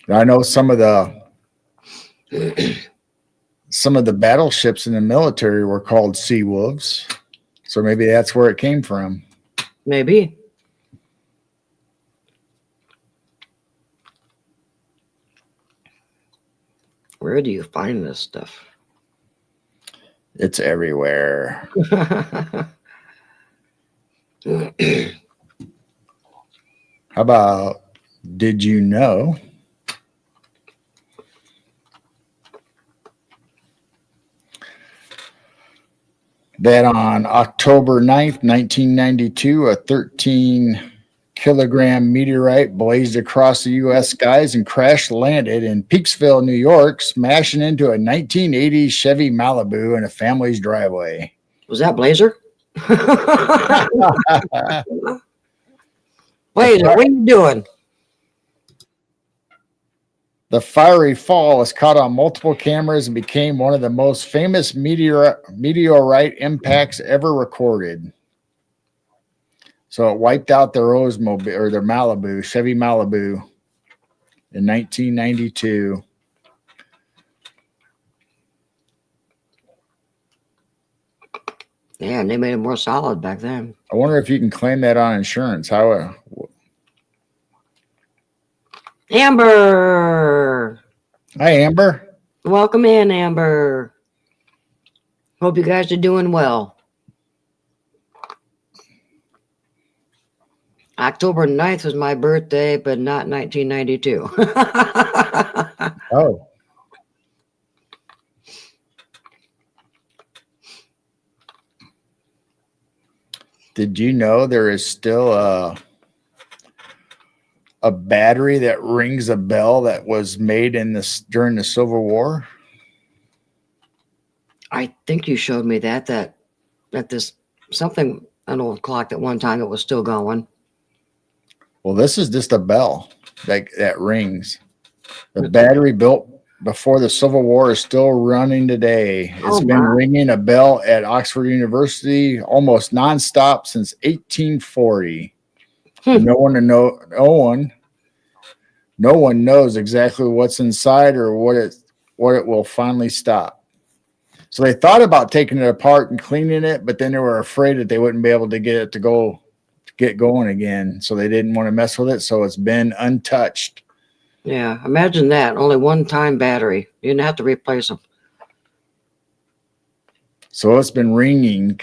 I know some of the battleships in the military were called sea wolves, so maybe that's where it came from. Maybe. Where do you find this stuff? It's everywhere. How about, did you know that on October 9th, 1992, a 13-kilogram meteorite blazed across the U.S. skies and crash landed in Peaksville, New York, smashing into a 1980s Chevy Malibu in a family's driveway. Was that Blazer? Blazer, what are you doing? The fiery fall was caught on multiple cameras and became one of the most famous meteorite impacts ever recorded. So it wiped out their Oldsmobile or their Malibu, Chevy Malibu, in 1992. Yeah, and they made it more solid back then. I wonder if you can claim that on insurance. How? Amber! Hi, Amber. Welcome in, Amber. Hope you guys are doing well. October 9th was my birthday, but not 1992. Oh. Did you know there is still a battery that rings a bell that was made in this during the Civil War? I think you showed me that this something, an old clock at one time it was still going. Well, this is just a bell that rings. The battery built before the Civil War is still running today. It's been ringing a bell at Oxford University almost nonstop since 1840. No one knows exactly what's inside or what it will finally stop. So they thought about taking it apart and cleaning it, but then they were afraid that they wouldn't be able to get it to get going again. So they didn't want to mess with it. So it's been untouched. Yeah, imagine that. Only one-time battery. You didn't have to replace them. So it's been ringing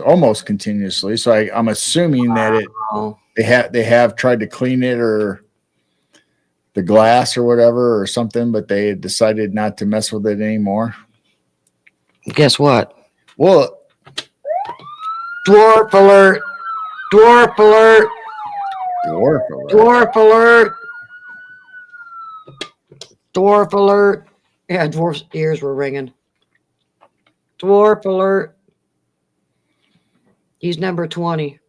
almost continuously. So I'm assuming that they have tried to clean it or the glass or whatever or something, but they decided not to mess with it anymore. Guess what? Well, Dwarf alert! Dwarf alert! dwarf alert! Dwarf alert! Dwarf alert! Yeah, Dwarf's ears were ringing. Dwarf alert! He's number 20.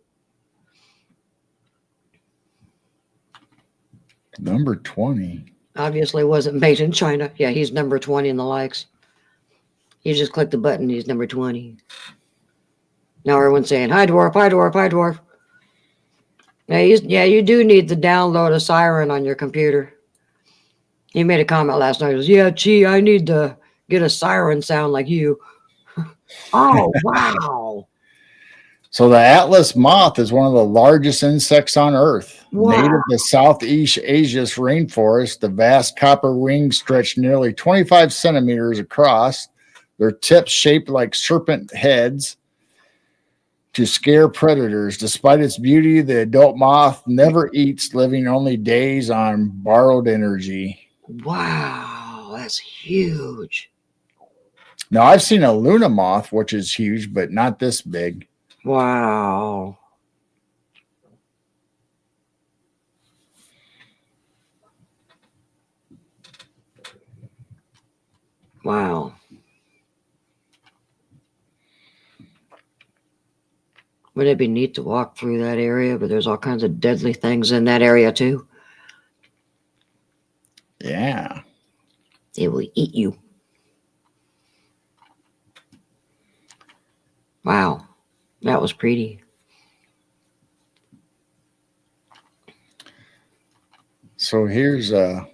Number 20. Obviously wasn't made in China. Yeah, he's number 20 in the likes. You just click the button, he's number 20. Now everyone's saying, hi dwarf, hi dwarf, hi dwarf. Yeah, you do need to download a siren on your computer. He made a comment last night. He goes, yeah, gee, I need to get a siren sound like you. Oh, wow. So the Atlas moth is one of the largest insects on Earth. Wow. Native to Southeast Asia's rainforest, the vast copper wings stretch nearly 25 centimeters across, their tips shaped like serpent heads to scare predators. Despite its beauty, the adult moth never eats, living only days on borrowed energy. Wow, that's huge. Now, I've seen a Luna moth, which is huge, but not this big. Wow. Wow. Wouldn't it be neat to walk through that area? But there's all kinds of deadly things in that area too. Yeah. They will eat you. Wow. That was pretty. So here's an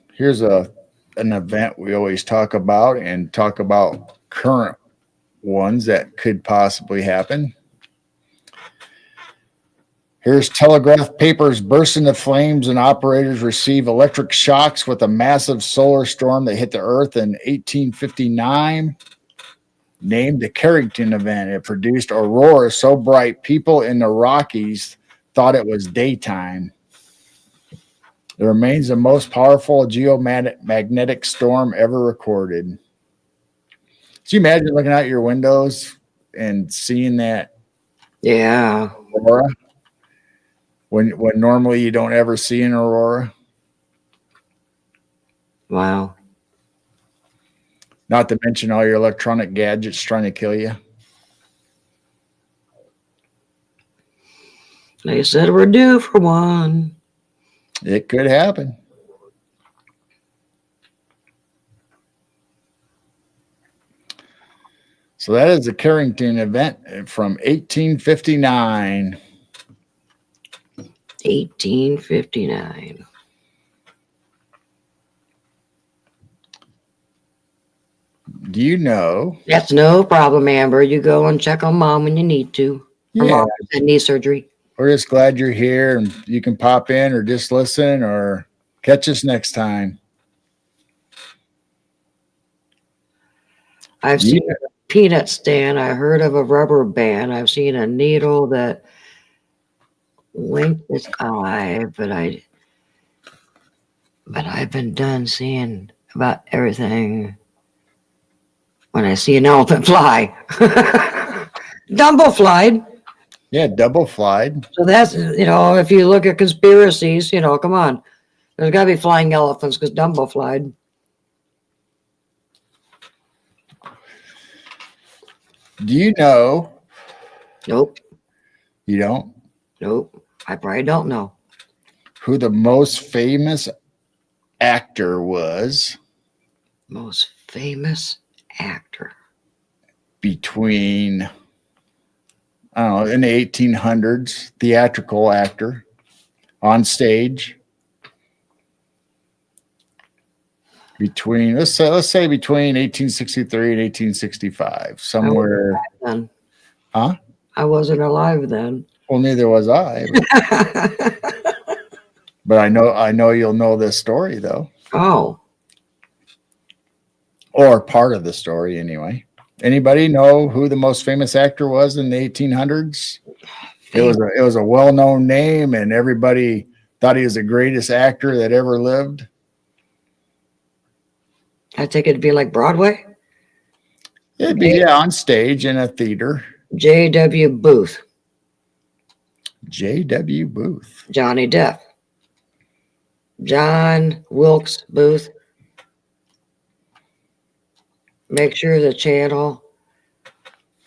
event we always talk about and talk about current ones that could possibly happen. Here's telegraph papers burst into flames and operators receive electric shocks with a massive solar storm that hit the earth in 1859. Named the Carrington event. It produced aurora so bright people in the Rockies thought it was daytime. It remains the most powerful geomagnetic storm ever recorded. Can you imagine looking out your windows and seeing that Yeah. aurora when normally you don't ever see an aurora? Wow. Not to mention all your electronic gadgets trying to kill you. They said we're due for one. It could happen. So that is the Carrington event from 1859. 1859. Do you know? That's no problem, Amber. You go and check on Mom when you need to. Her Yeah. mom had knee surgery. We're just glad you're here and you can pop in or just listen or catch us next time. I've seen a peanut stand. I heard of a rubber band. I've seen a needle that winked its eye, but I've been done seeing about everything when I see an elephant fly. Dumbo flied. Yeah, double flied. So that's, if you look at conspiracies, come on. There's got to be flying elephants because Dumbo flied. Do you know? Nope. You don't? Nope. I probably don't know. Who the most famous actor was Most famous actor. between, I don't know, in the 1800s, theatrical actor on stage. Between, let's say between 1863 and 1865, somewhere. Then. Huh? I wasn't alive then. Well, neither was I. But I know you'll know this story though. Oh. Or part of the story anyway. Anybody know who the most famous actor was in the 1800s? It was a well-known name and everybody thought he was the greatest actor that ever lived. I take it to be like Broadway? It'd be on stage in a theater. J.W. Booth. J.W. Booth. Johnny Depp. John Wilkes Booth. Make sure the channel.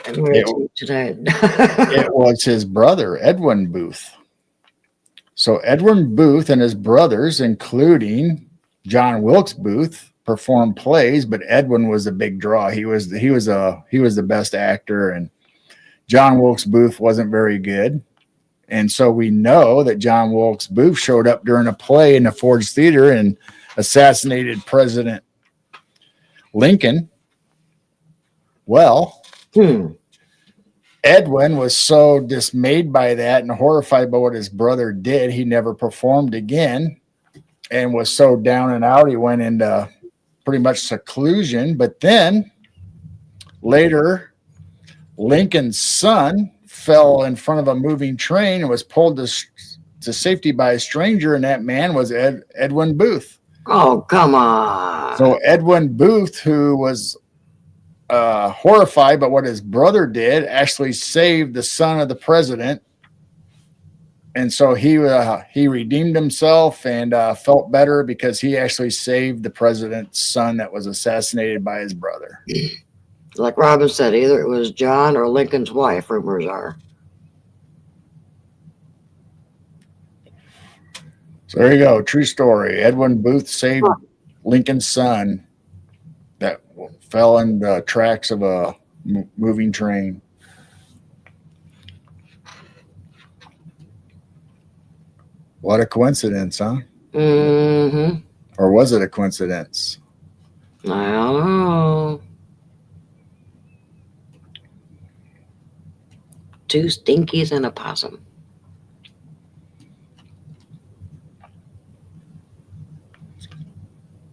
I'm going to tonight. It was his brother, Edwin Booth. So Edwin Booth and his brothers, including John Wilkes Booth, performed plays, but Edwin was a big draw. He was the best actor, and John Wilkes Booth wasn't very good. And so we know that John Wilkes Booth showed up during a play in the Ford's Theater and assassinated President Lincoln. Well, Edwin was so dismayed by that and horrified by what his brother did, he never performed again and was so down and out, he went into pretty much seclusion. But then later, Lincoln's son fell in front of a moving train and was pulled to safety by a stranger, and that man was Edwin Booth. Oh, come on. So Edwin Booth, who was horrified by what his brother did, actually saved the son of the president and so he redeemed himself and felt better because he actually saved the president's son that was assassinated by his brother. Like Robin said, either it was John or Lincoln's wife, rumors are. So there you go, true story. Edwin Booth saved Lincoln's son that fell in the tracks of a moving train. What a coincidence, huh? Mm-hmm. Or was it a coincidence? I don't know. Two stinkies and a possum.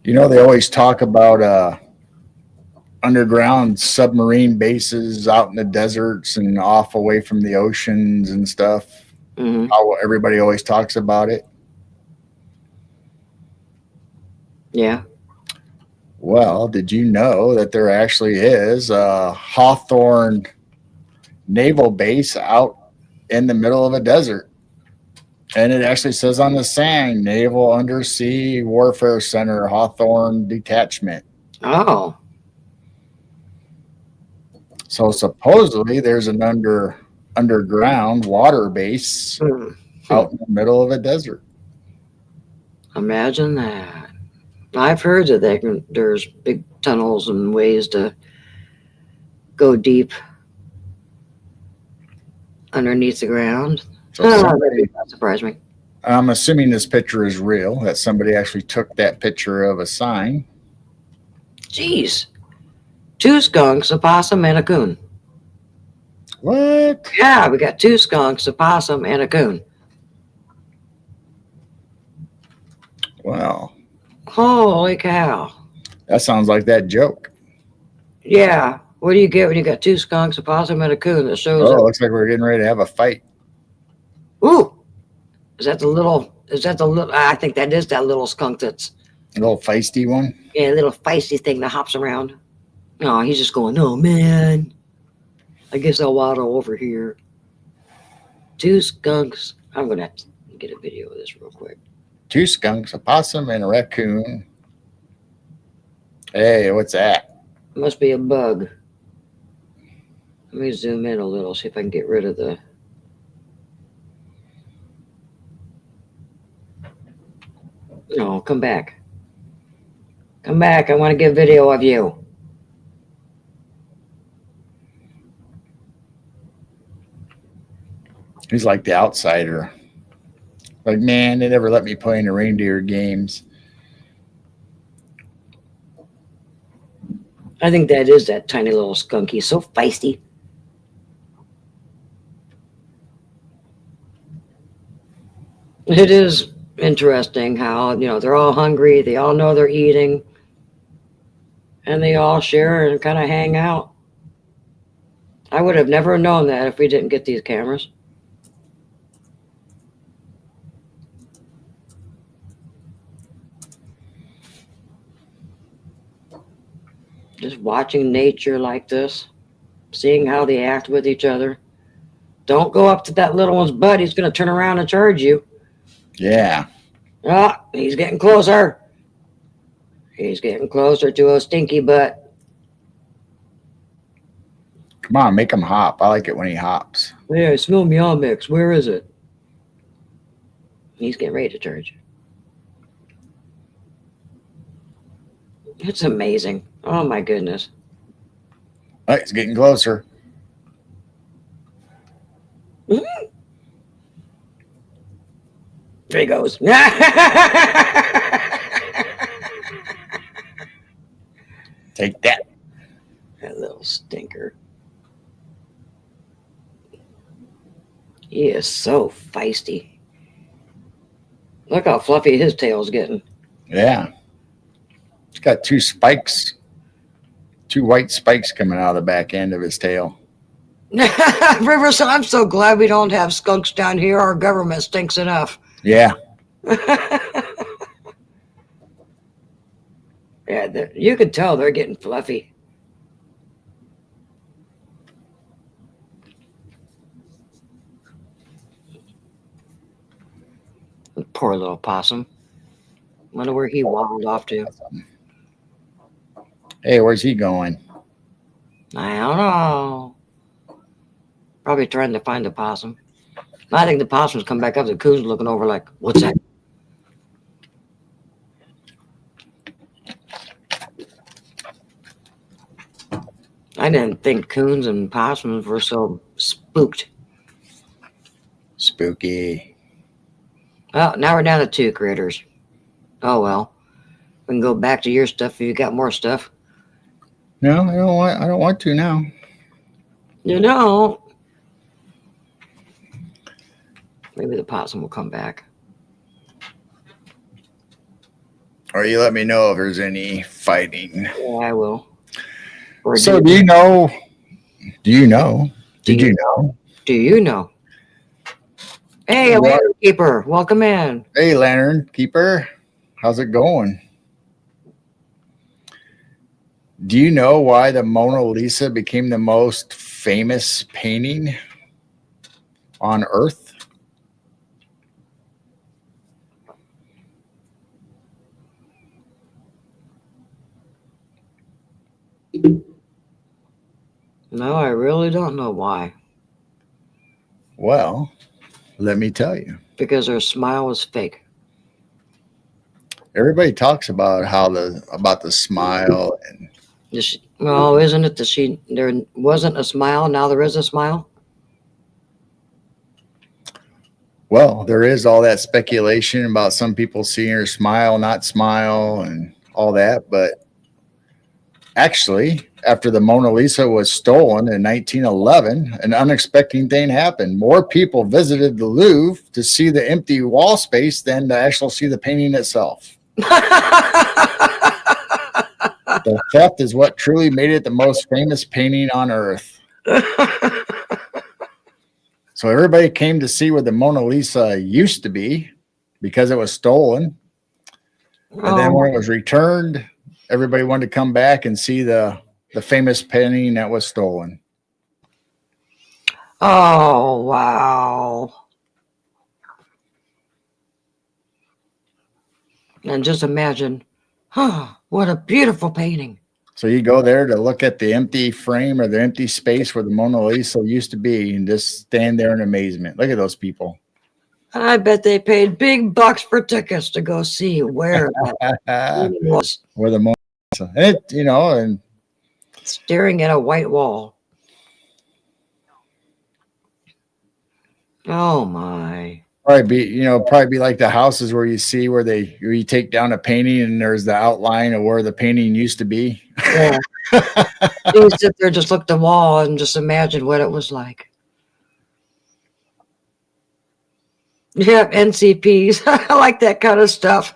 You know, they always talk about underground submarine bases out in the deserts and off away from the oceans and stuff. Mm-hmm. How everybody always talks about it. Yeah. Well, did you know that there actually is a Hawthorne naval base out in the middle of a desert? And it actually says on the sign, Naval Undersea Warfare Center, Hawthorne Detachment. Oh. So supposedly there's an underground water base out in the middle of a desert. Imagine that. I've heard that there's big tunnels and ways to go deep underneath the ground. So somebody, that surprised me. I'm assuming this picture is real, that somebody actually took that picture of a sign. Jeez. Two skunks, a possum, and a coon. What? Yeah, we got two skunks, a possum, and a coon. Wow. Holy cow. That sounds like that joke. Yeah. What do you get when you got two skunks, a possum, and a coon that shows Oh, it up? looks like we're getting ready to have a fight. Ooh. Is that the little, I think that is that little skunk that's, A little feisty one. yeah, a little feisty thing that hops around. No, he's just going, oh man, I guess I'll waddle over here. Two skunks. I'm going to have to get a video of this real quick. Two skunks, a possum, and a raccoon. Hey, what's that? Must be a bug. Let me zoom in a little, see if I can get rid of the. No, come back. Come back. I want to get video of you. He's like the outsider. Like, man, they never let me play in the reindeer games. I think that is that tiny little skunk. He's so feisty. It is interesting how, they're all hungry. They all know they're eating. And they all share and kind of hang out. I would have never known that if we didn't get these cameras. Just watching nature like this, seeing how they act with each other. Don't go up to that little one's butt. He's going to turn around and charge you. Yeah. Ah, he's getting closer. He's getting closer to a stinky butt. Come on, make him hop. I like it when he hops. Yeah, I smell meow mix. Where is it? He's getting ready to charge you. It's amazing. Oh my goodness. Oh, he's getting closer. Mm-hmm. There he goes. Take that. That little stinker. He is so feisty. Look how fluffy his tail's getting. Yeah. He's got two spikes, two white spikes coming out of the back end of his tail. Rivers, I'm so glad we don't have skunks down here. Our government stinks enough. Yeah. Yeah, you can tell they're getting fluffy. Poor little possum. Wonder where he waddled off to. Hey, where's he going? I don't know. Probably trying to find the possum. I think the possum's come back up. The coon's looking over like, what's that? I didn't think coons and possums were so spooked. Spooky. Well, now we're down to 2 critters. Oh well. We can go back to your stuff if you got more stuff. No, I don't want to now. You know. Maybe the possum will come back. Or you let me know if there's any fighting. Yeah, I will. Or So do you know? Did you know? Do you know? Hey, Lantern Keeper, welcome in. Hey, Lantern Keeper. How's it going? Do you know why the Mona Lisa became the most famous painting on Earth? No, I really don't know why. Well, let me tell you. Because her smile was fake. Everybody talks about the smile and Well, isn't it that there wasn't a smile, now there is a smile? well, there is all that speculation about some people seeing her smile, not smile, and all that. But actually, after the Mona Lisa was stolen in 1911, an unexpected thing happened. More people visited the Louvre to see the empty wall space than to actually see the painting itself. The theft is what truly made it the most famous painting on Earth. So everybody came to see where the Mona Lisa used to be because it was stolen. And then when it was returned, everybody wanted to come back and see the famous painting that was stolen. Oh, wow. And just imagine, what a beautiful painting. So you go there to look at the empty frame or the empty space where the Mona Lisa used to be and just stand there in amazement. Look at those people. I bet they paid big bucks for tickets to go see where that was. Where the Mona Lisa. And it, and staring at a white wall. Oh my. probably be like the houses where you see where you take down a painting and there's the outline of where the painting used to be. Yeah. You sit there, just look at the wall and just imagine what it was like. Yep, NCPs. I like that kind of stuff.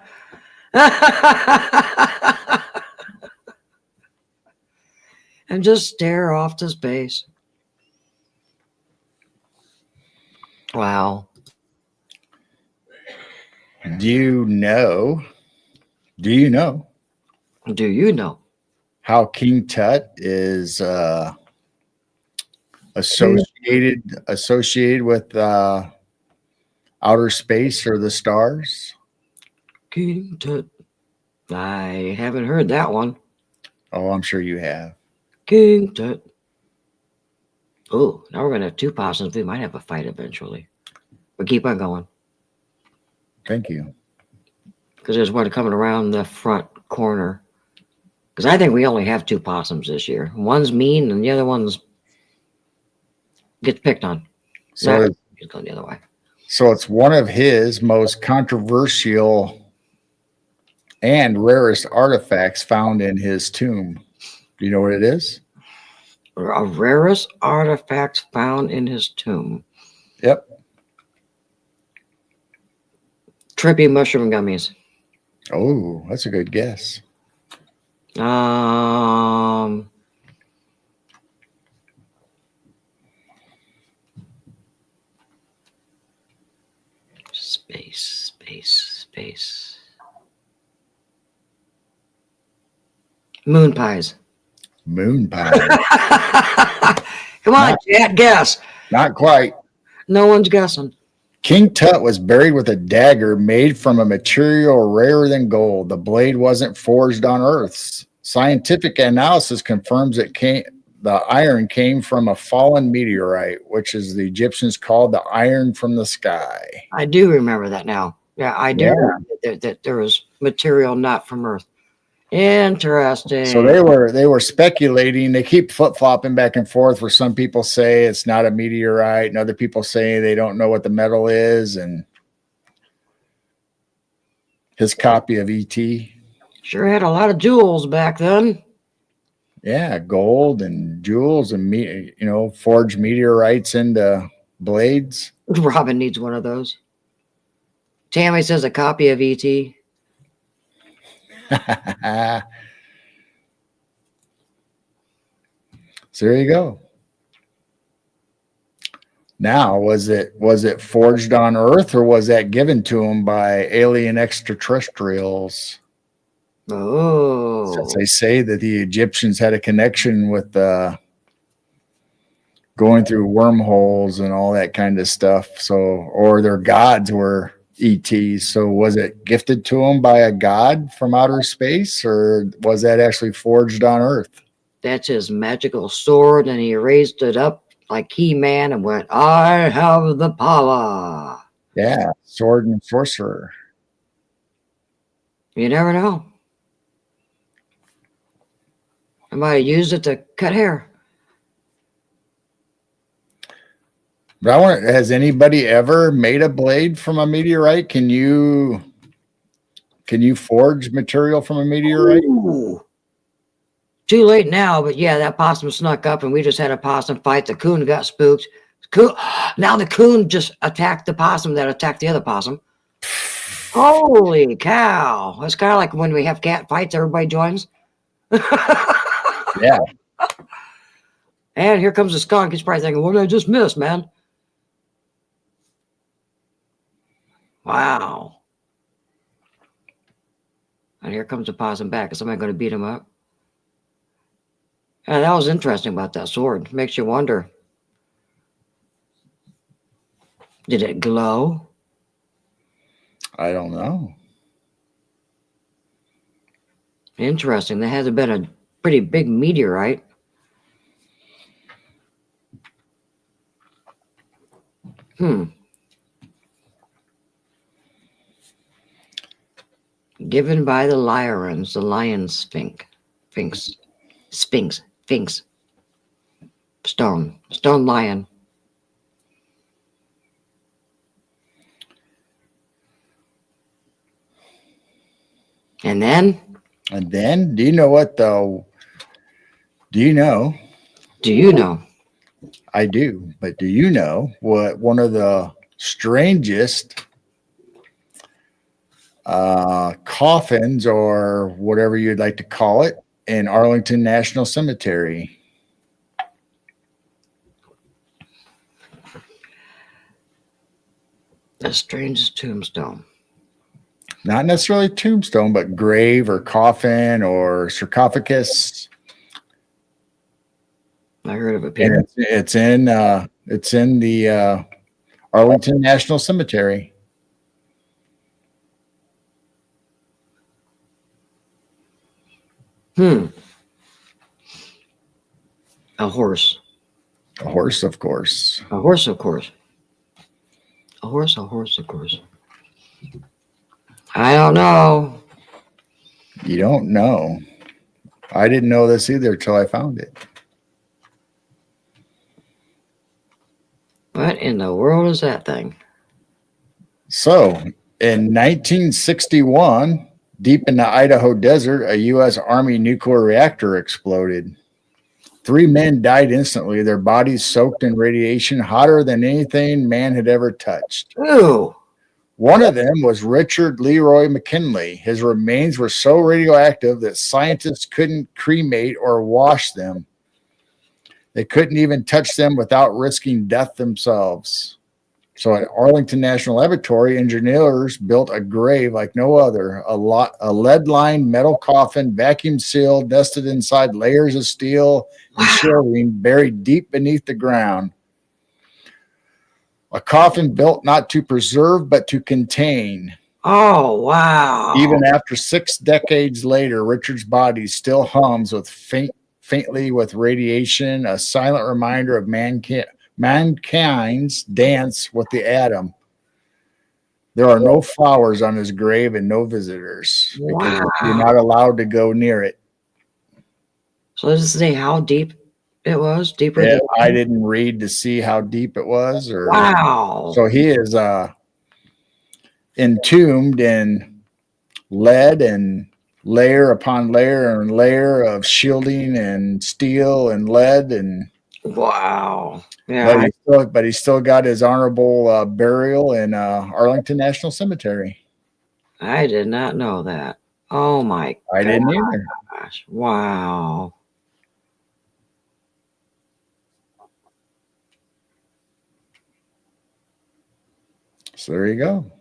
And just stare off to space. Wow. Do you know Do you know how King Tut is associated with outer space or the stars? King Tut? I haven't heard that one. Oh, I'm sure you have. King Tut. Oh, now we're going to have 2 possums. We might have a fight eventually. But keep on going. Thank you. Because there's one coming around the front corner. Because I think we only have 2 possums this year. One's mean and the other one's gets picked on. So it's going the other way. So it's one of his most controversial and rarest artifacts found in his tomb. Do you know what it is? A rarest artifact found in his tomb. Yep. Trippy mushroom gummies. Oh, that's a good guess. Space. Moon pies. Moon pie. Come on, Chad, guess. Not quite. No one's guessing. King Tut was buried with a dagger made from a material rarer than gold. The blade wasn't forged on Earth. Scientific analysis confirms the iron came from a fallen meteorite, which is the Egyptians called the iron from the sky. I do remember that now. Yeah, I do remember that there was material not from Earth. Interesting. So they were speculating. They keep flip-flopping back and forth where some people say it's not a meteorite and other people say they don't know what the metal is. And his copy of E.T. sure had a lot of jewels back then. Yeah, gold and jewels and forged meteorites into blades. Robin needs one of those. Tammy says a copy of E.T. So there you go. Now, was it forged on Earth or was that given to him by alien extraterrestrials? Oh. Since they say that the Egyptians had a connection with going through wormholes and all that kind of stuff. So, or their gods were ETs. So was it gifted to them by a god from outer space or was that actually forged on Earth? That's his magical sword, and he raised it up like He-Man and went, I have the power. Yeah, sword and sorcerer. You never know. I might have used it to cut hair. But has anybody ever made a blade from a meteorite? Can you forge material from a meteorite? Ooh. Too late now, but yeah, that possum snuck up and we just had a possum fight. The coon got spooked. Now the coon just attacked the possum that attacked the other possum. Holy cow. It's kind of like when we have cat fights, everybody joins. Yeah. And here comes the skunk. He's probably thinking, what did I just miss, man? Wow. And here comes the possum back. Is somebody going to beat him up? Yeah, that was interesting about that sword. Makes you wonder. Did it glow? I don't know. Interesting. There has been a pretty big meteorite. Given by the Lyrians, the lion sphinx. Stone lion. And then, do you know what though? Do you know? I do, but do you know what one of the strangest coffins or whatever you'd like to call it in Arlington National Cemetery? The strangest tombstone. Not necessarily tombstone, but grave or coffin or sarcophagus. I heard of it. And it's in the Arlington National Cemetery. A horse. A horse, of course. A horse, of course. A horse, of course. I don't know. You don't know. I didn't know this either till I found it. What in the world is that thing? So, in 1961, deep in the Idaho desert, a U.S. Army nuclear reactor exploded. 3 men died instantly, their bodies soaked in radiation hotter than anything man had ever touched. Ooh. One of them was Richard Leroy McKinley. His remains were so radioactive that scientists couldn't cremate or wash them. They couldn't even touch them without risking death themselves. So at Arlington National Laboratory, engineers built a grave like no other, a lead-lined metal coffin, vacuum sealed, nested inside layers of steel and shielding, buried deep beneath the ground. A coffin built not to preserve, but to contain. Oh, wow. Even after 6 decades later, Richard's body still hums with faintly with radiation, a silent reminder of mankind's dance with the atom. There are no flowers on his grave and no visitors because you're not allowed to go near it. So does it say how deep it was? Deeper Yeah, than I didn't read to see how deep it was. Or wow. So he is entombed in lead and layer upon layer and layer of shielding and steel and lead and wow. Yeah. but he still got his honorable burial in Arlington National Cemetery. I did not know that. Oh my I didn't either. gosh. Wow. So there you go.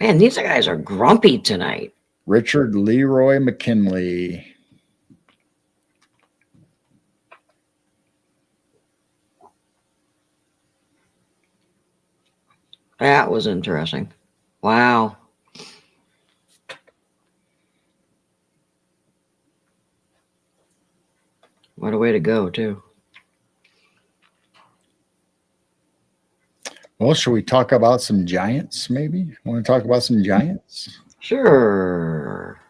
Man, these guys are grumpy tonight. Richard Leroy McKinley. That was interesting. Wow. What a way to go, too. Well, should we talk about some giants, maybe? Want to talk about some giants? Sure.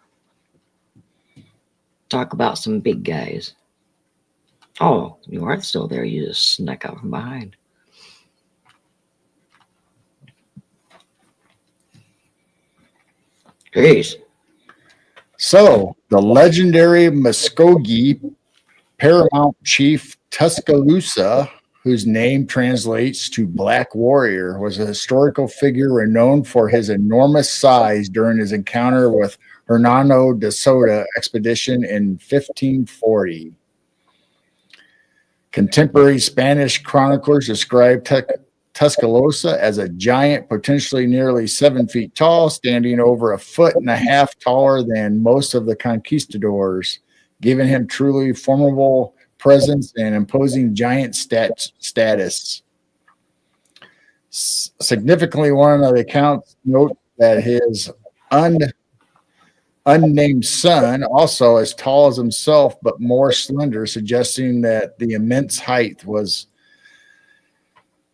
Talk about some big guys. Oh, you aren't still there. You just snuck out from behind. Jeez. So, the legendary Muskogee Paramount Chief Tuscaloosa, whose name translates to Black Warrior, was a historical figure renowned for his enormous size during his encounter with Hernando de Soto expedition in 1540. Contemporary Spanish chroniclers describe Tuscaloosa as a giant, potentially nearly 7 feet tall, standing over 1.5 feet taller than most of the conquistadors, giving him truly formidable presence and imposing giant status. Significantly, one of the accounts note that his unnamed son, also as tall as himself but more slender, suggesting that the immense height was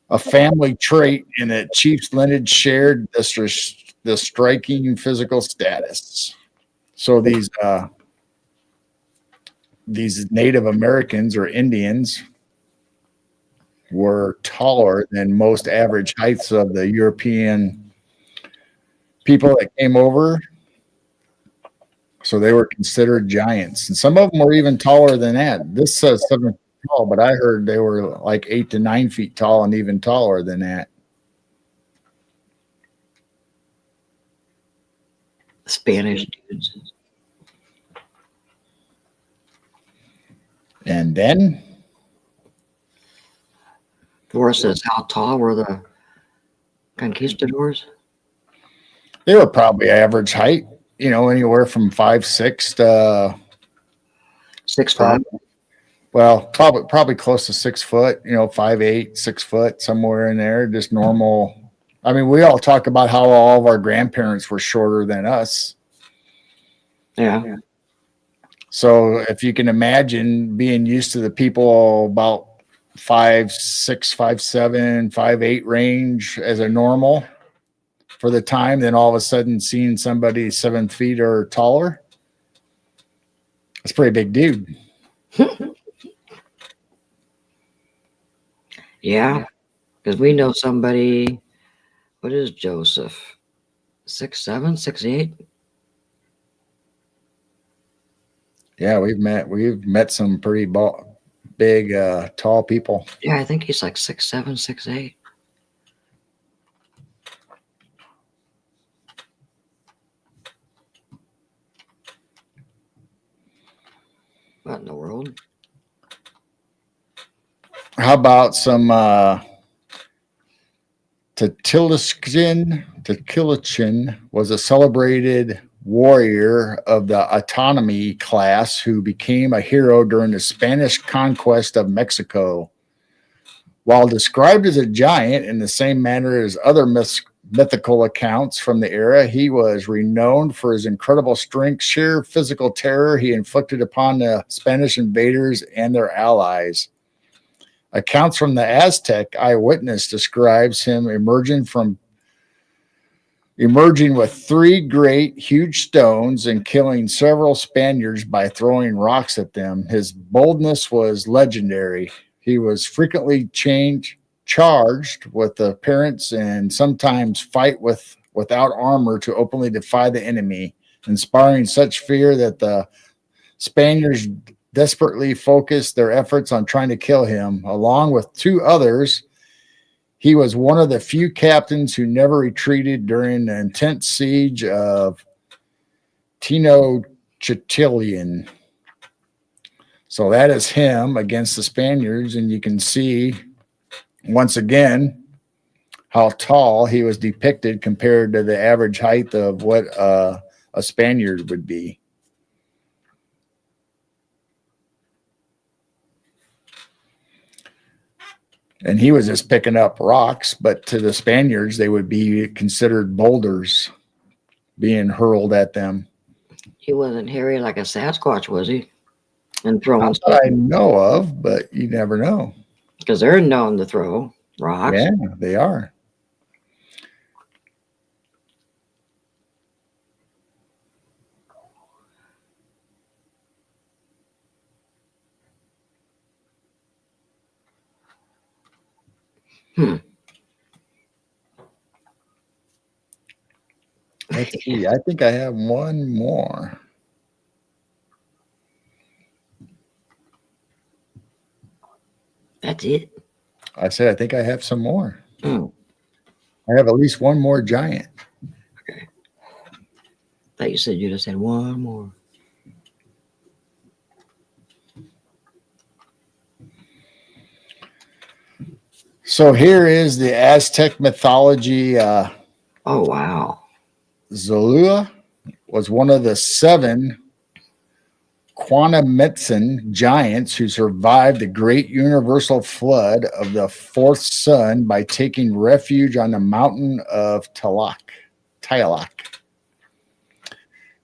a family trait and that chief's lineage shared the striking physical status. So these Native Americans or Indians were taller than most average heights of the European people that came over. So they were considered giants. And some of them were even taller than that. This says 7 feet tall, but I heard they were like 8 to 9 feet tall and even taller than that. Spanish dudes. And then Dora says, how tall were the conquistadors? They were probably average height, anywhere from 5'6" to 6'5". Well, probably close to 6 foot, 5'8", 6 foot, somewhere in there, just normal. I mean, we all talk about how all of our grandparents were shorter than us. Yeah. So if you can imagine being used to the people about 5'6", 5'7", 5'8" range as a normal for the time, then all of a sudden seeing somebody 7 feet or taller, that's a pretty big dude. Yeah, because we know somebody. What is Joseph? 6'7", 6'8"? Yeah, we've met some pretty big, tall people. Yeah, I think he's like 6'7", 6'8". What in the world? How about some Tatilichin was a celebrated warrior of the autonomy class who became a hero during the Spanish conquest of Mexico. While described as a giant in the same manner as other mythical accounts from the era, he was renowned for his incredible strength, sheer physical terror he inflicted upon the Spanish invaders and their allies. Accounts from the Aztec eyewitness describes him emerging with three great huge stones and killing several Spaniards by throwing rocks at them. His boldness was legendary. He was frequently charged with appearance and sometimes fight without armor to openly defy the enemy, inspiring such fear that the Spaniards desperately focused their efforts on trying to kill him. Along with two others, he was one of the few captains who never retreated during the intense siege of Tenochtitlan. So that is him against the Spaniards, and you can see once again how tall he was depicted compared to the average height of what a Spaniard would be. And he was just picking up rocks, but to the Spaniards, they would be considered boulders being hurled at them. He wasn't hairy like a Sasquatch, was he? And throwing Not stuff. that I know of, but you never know. Because they're known to throw rocks. Yeah, they are. Let's see. I think I have one more. That's it. I said I think I have some more. Oh, I have at least one more giant. okay. Thought you said you just had one more. So here is the Aztec mythology. Oh, wow. Zalua was one of the 7 Quanametsan giants who survived the great universal flood of the fourth sun by taking refuge on the mountain of Tialak.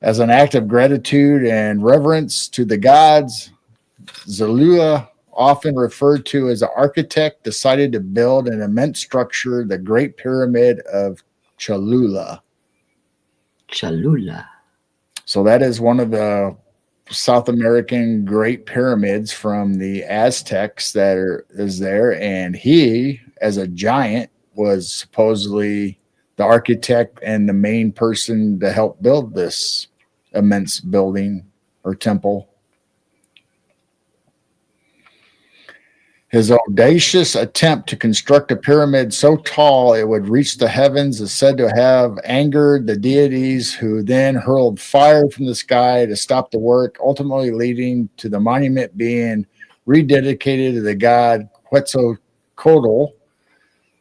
As an act of gratitude and reverence to the gods, Zalua, often referred to as an architect, decided to build an immense structure, the Great Pyramid of Cholula. Cholula. So that is one of the South American Great Pyramids from the Aztecs that is there. And he, as a giant, was supposedly the architect and the main person to help build this immense building or temple. His audacious attempt to construct a pyramid so tall it would reach the heavens is said to have angered the deities, who then hurled fire from the sky to stop the work, ultimately leading to the monument being rededicated to the god Quetzalcoatl.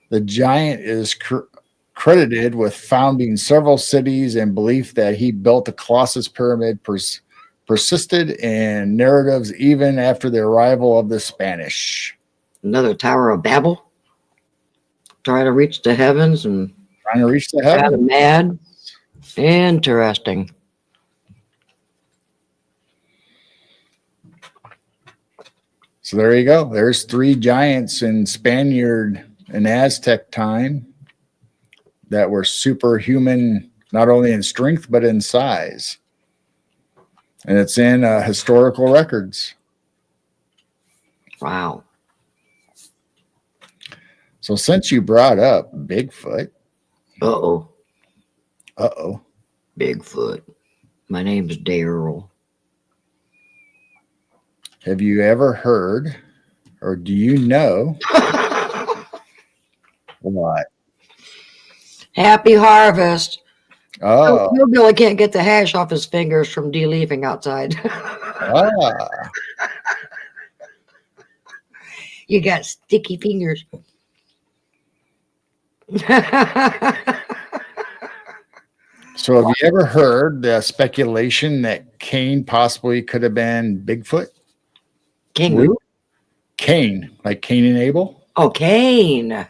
The giant is credited with founding several cities, and belief that he built the Colossus Pyramid persisted in narratives even after the arrival of the Spanish. Another Tower of Babel. Try to reach the heavens and Trying to reach the got heavens. him mad. Interesting. So there you go. There's 3 giants in Spaniard and Aztec time that were superhuman, not only in strength, but in size. And it's in historical records. Wow. So since you brought up Bigfoot, Uh-oh. uh-oh, Bigfoot. My name's Daryl. have you ever heard, or do you know what? Happy harvest. Oh, Hillbilly can't get the hash off his fingers from de-leafing outside. ah, You got sticky fingers. so have you ever heard the speculation that Cain possibly could have been Bigfoot? King. Cain, like Cain and Abel? Oh, Cain.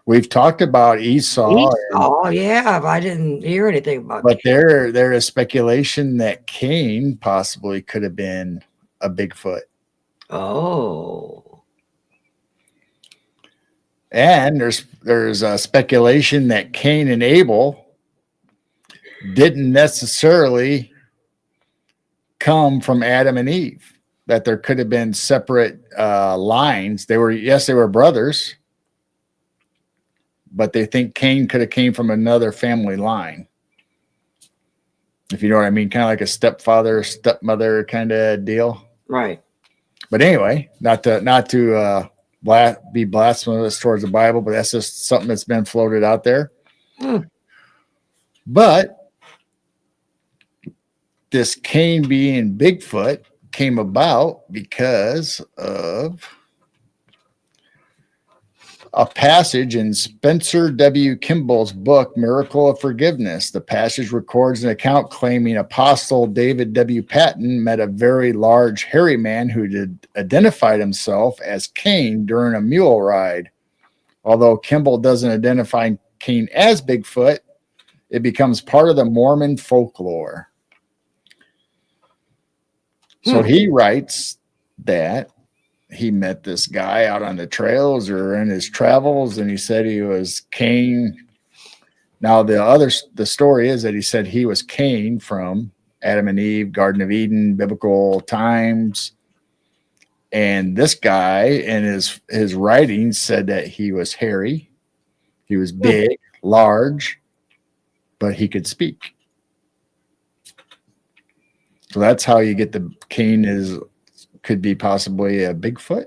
We've talked about Esau, Esau, yeah, I didn't hear anything about but Cain. there is speculation that Cain possibly could have been a Bigfoot. Oh. And there's a speculation that Cain and Abel didn't necessarily come from Adam and Eve. That there could have been separate lines. They were brothers, but they think Cain could have came from another family line. If you know what I mean, kind of like a stepfather, stepmother kind of deal. Right. But anyway, not to be blasphemous towards the Bible, but that's just something that's been floated out there. But this Cain being Bigfoot came about because of a passage in Spencer W. Kimball's book, Miracle of Forgiveness. The passage records an account claiming Apostle David W. Patton met a very large, hairy man who identified himself as Cain during a mule ride. Although Kimball doesn't identify Cain as Bigfoot, it becomes part of the Mormon folklore. So he writes that he met this guy out on the trails or in his travels, and he said he was Cain. Now the story is that he said he was Cain from Adam and Eve, Garden of Eden, biblical times. And this guy in his writings said that he was hairy, he was big, large, but he could speak. So that's how you get the Cain could be possibly a Bigfoot.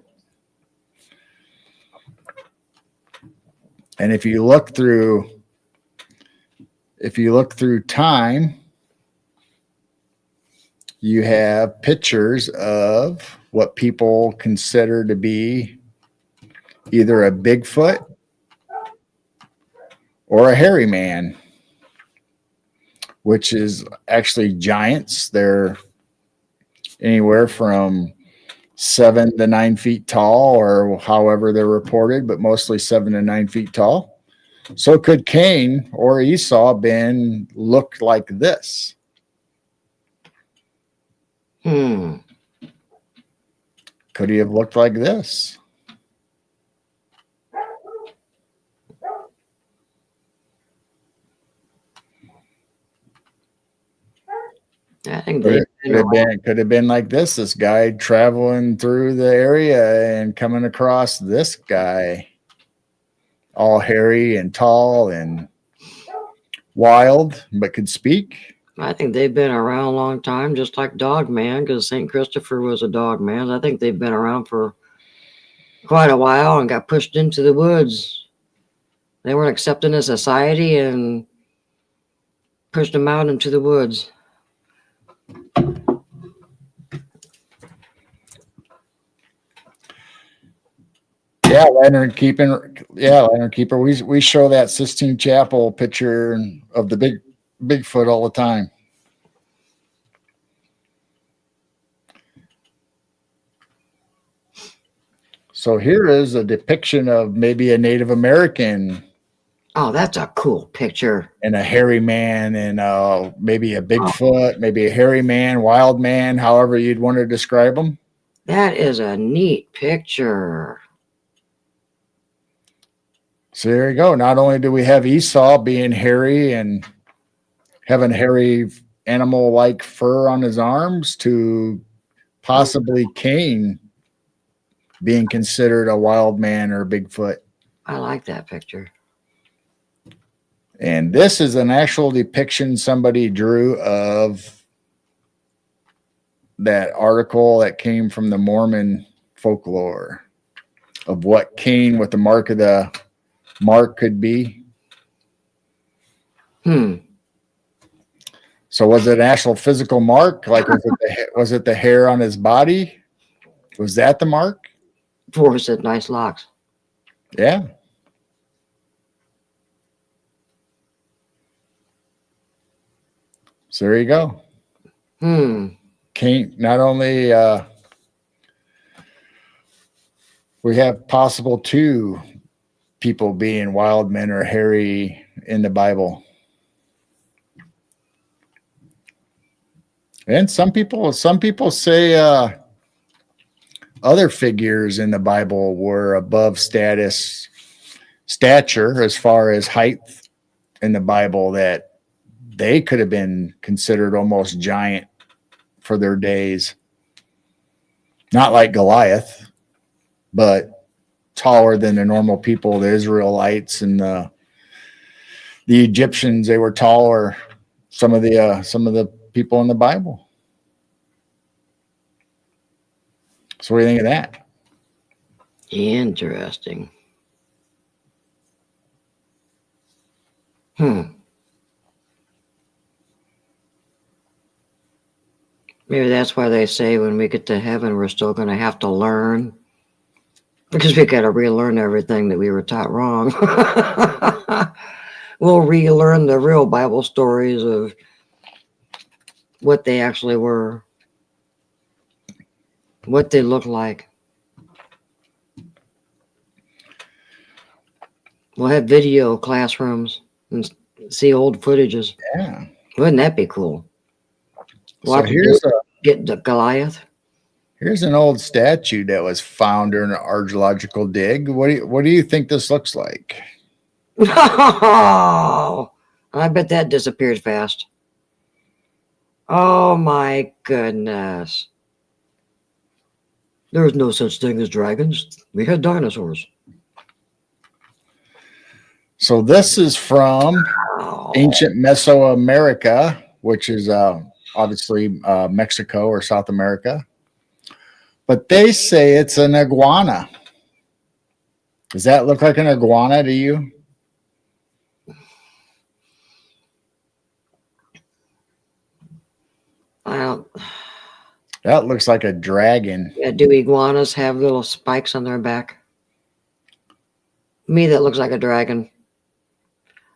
And if you look through time, you have pictures of what people consider to be either a Bigfoot or a hairy man, which is actually giants. They're anywhere from 7 to 9 feet tall, or however they're reported, but mostly 7 to 9 feet tall. So could Cain or Esau been looked like this? Could he have looked like this? I think could have been like this. This guy traveling through the area and coming across this guy, all hairy and tall and wild, but could speak. I think they've been around a long time, just like Dog Man, because St. Christopher was a dog man. I think they've been around for quite a while and got pushed into the woods. They weren't accepted in society and pushed them out into the woods. Yeah, Lantern Keeper. We show that Sistine Chapel picture of the Bigfoot all the time. So here is a depiction of maybe a Native American. Oh, that's a cool picture. And a hairy man, and maybe a Bigfoot, maybe a hairy man, wild man, however you'd want to describe them. That is a neat picture. So there you go. Not only do we have Esau being hairy and having hairy animal-like fur on his arms, to possibly Cain being considered a wild man or a Bigfoot. I like that picture. And this is an actual depiction somebody drew of that article that came from the Mormon folklore of what Cain with the mark could be. So was it an actual physical mark? Like was it the hair on his body? Was that the mark? Four said nice locks. Yeah. So there you go. Cain, not only we have possible 2 people being wild men or hairy in the Bible. And some people say other figures in the Bible were above stature as far as height in the Bible, that they could have been considered almost giant for their days. Not like Goliath, but taller than the normal people, the Israelites and the Egyptians. They were taller. Some of the people in the Bible. So what do you think of that? Interesting. Maybe that's why they say when we get to heaven, we're still going to have to learn, because we got to relearn everything that we were taught wrong. We'll relearn the real Bible stories of what they actually were, what they looked like. We'll have video classrooms and see old footages. Yeah. Wouldn't that be cool? So Get the Goliath. Here's an old statue that was found during an archaeological dig. What do you think this looks like? Oh, I bet that disappeared fast. Oh my goodness. There's no such thing as dragons. We had dinosaurs. So this is from ancient Mesoamerica, which is obviously Mexico or South America. But they say it's an iguana. Does that look like an iguana to you? That looks like a dragon. Yeah, do iguanas have little spikes on their back? To me, that looks like a dragon.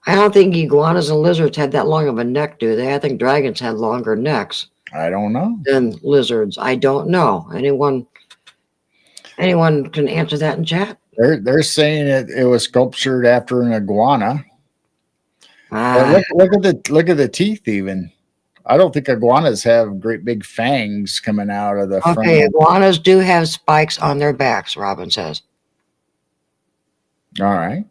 I don't think iguanas and lizards had that long of a neck, do they? I think dragons had longer necks. I don't know. Than lizards. I don't know. Anyone can answer that in chat? They're saying it was sculptured after an iguana. Look at the teeth even. I don't think iguanas have great big fangs coming out of the front. Okay, iguanas do have spikes on their backs, Robin says. All right.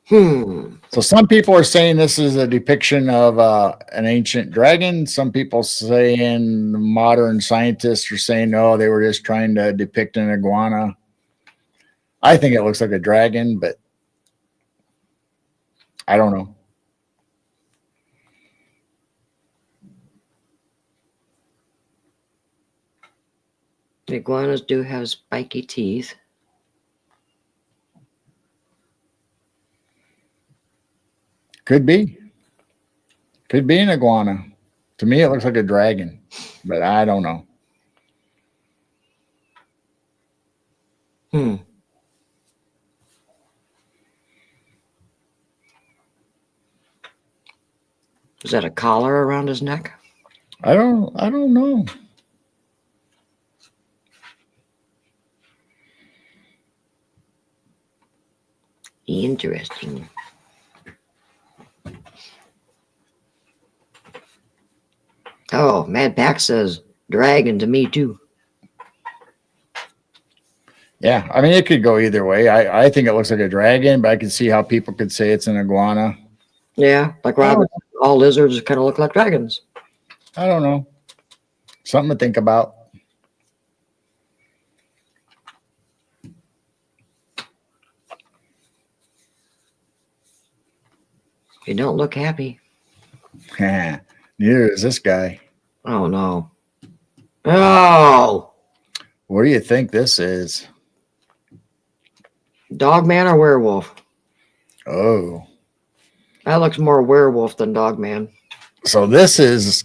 So some people are saying this is a depiction of an ancient dragon. Some people saying, modern scientists are saying, no, they were just trying to depict an iguana. I think it looks like a dragon, but I don't know. Iguanas do have spiky teeth. Could be an iguana. To me, it looks like a dragon, but I don't know. Is that a collar around his neck? I don't know. Interesting. Oh, Mad Pack says dragon to me too. Yeah, I mean, it could go either way. I think it looks like a dragon, but I can see how people could say it's an iguana. Yeah, like Robin, all lizards kind of look like dragons. I don't know. Something to think about. You don't look happy. Neither is this guy. Oh, no. Oh! What do you think this is? Dogman or werewolf? Oh. That looks more werewolf than Dogman. So this is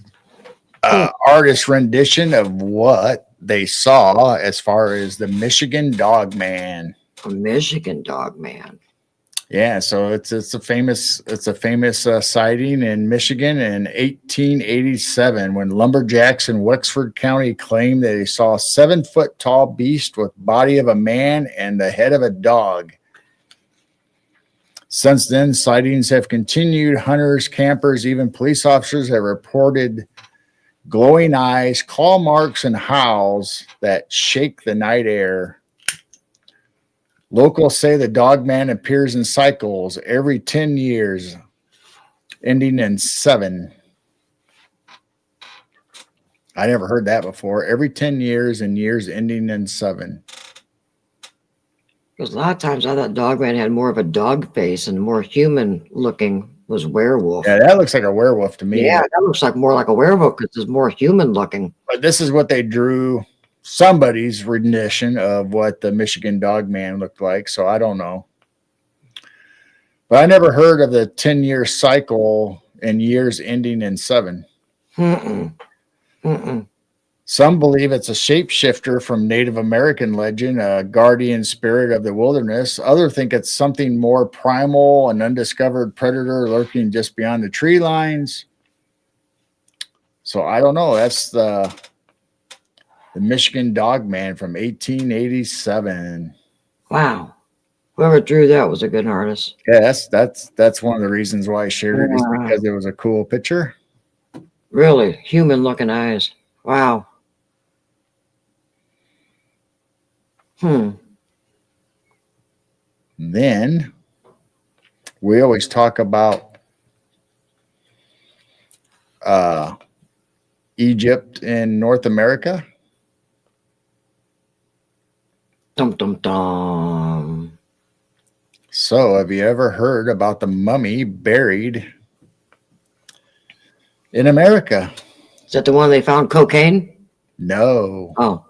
artist rendition of what they saw as far as the Michigan Dogman. A Michigan Dogman. Yeah, so it's a famous sighting in Michigan in 1887 when lumberjacks in Wexford County claimed that they saw a 7-foot tall beast with body of a man and the head of a dog. Since then, sightings have continued. Hunters, campers, even police officers have reported glowing eyes, claw marks, and howls that shake the night air. Locals say the dogman appears in cycles every 10 years, ending in 7. I never heard that before. Every 10 years and years ending in 7. Because a lot of times I thought Dogman had more of a dog face and more human looking was werewolf. Yeah, that looks like a werewolf to me. Yeah, that looks like more like a werewolf because it's more human looking. But this is what they drew somebody's rendition of what the Michigan Dogman looked like. So I don't know. But I never heard of the 10-year cycle and years ending in 7. Mm-mm. Mm-mm. Some believe it's a shapeshifter from Native American legend, a guardian spirit of the wilderness. Others think it's something more primal, an undiscovered predator lurking just beyond the tree lines. So I don't know. That's the Michigan Dogman from 1887. Wow. Whoever drew that was a good artist. Yeah, that's one of the reasons why I shared it, is Yeah. because it was a cool picture. Really human looking eyes. Wow. Then we always talk about Egypt in North America. Dum dum dum. So, have you ever heard about the mummy buried in America? Is that the one they found cocaine? No. Oh.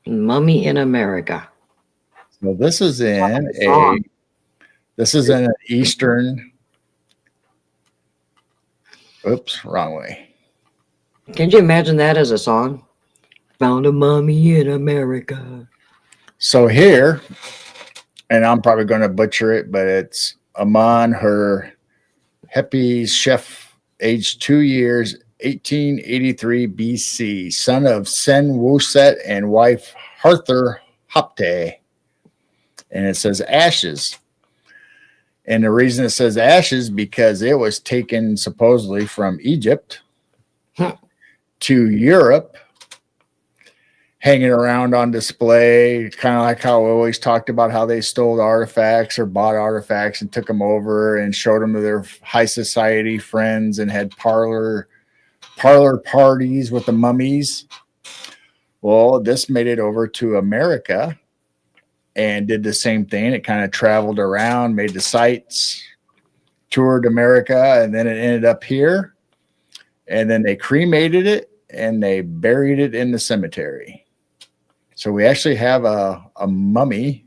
Mummy in America. So this is in Song. an Eastern. Oops, wrong way. Can you imagine that as a song? Found a mummy in America. So here, and I'm probably going to butcher it, but it's Amon her Hepi's chef, aged 2 years, 1883 BC, son of Sen Wuset and wife Harther Hopte. And it says ashes. And the reason it says ashes because it was taken supposedly from Egypt to Europe, hanging around on display, kind of like how we always talked about how they stole artifacts or bought artifacts and took them over and showed them to their high society friends and had parlor parties with the mummies. Well, this made it over to America and did the same thing. It kind of traveled around, made the sites, toured America, and then it ended up here. And then they cremated it and they buried it in the cemetery. So we actually have a mummy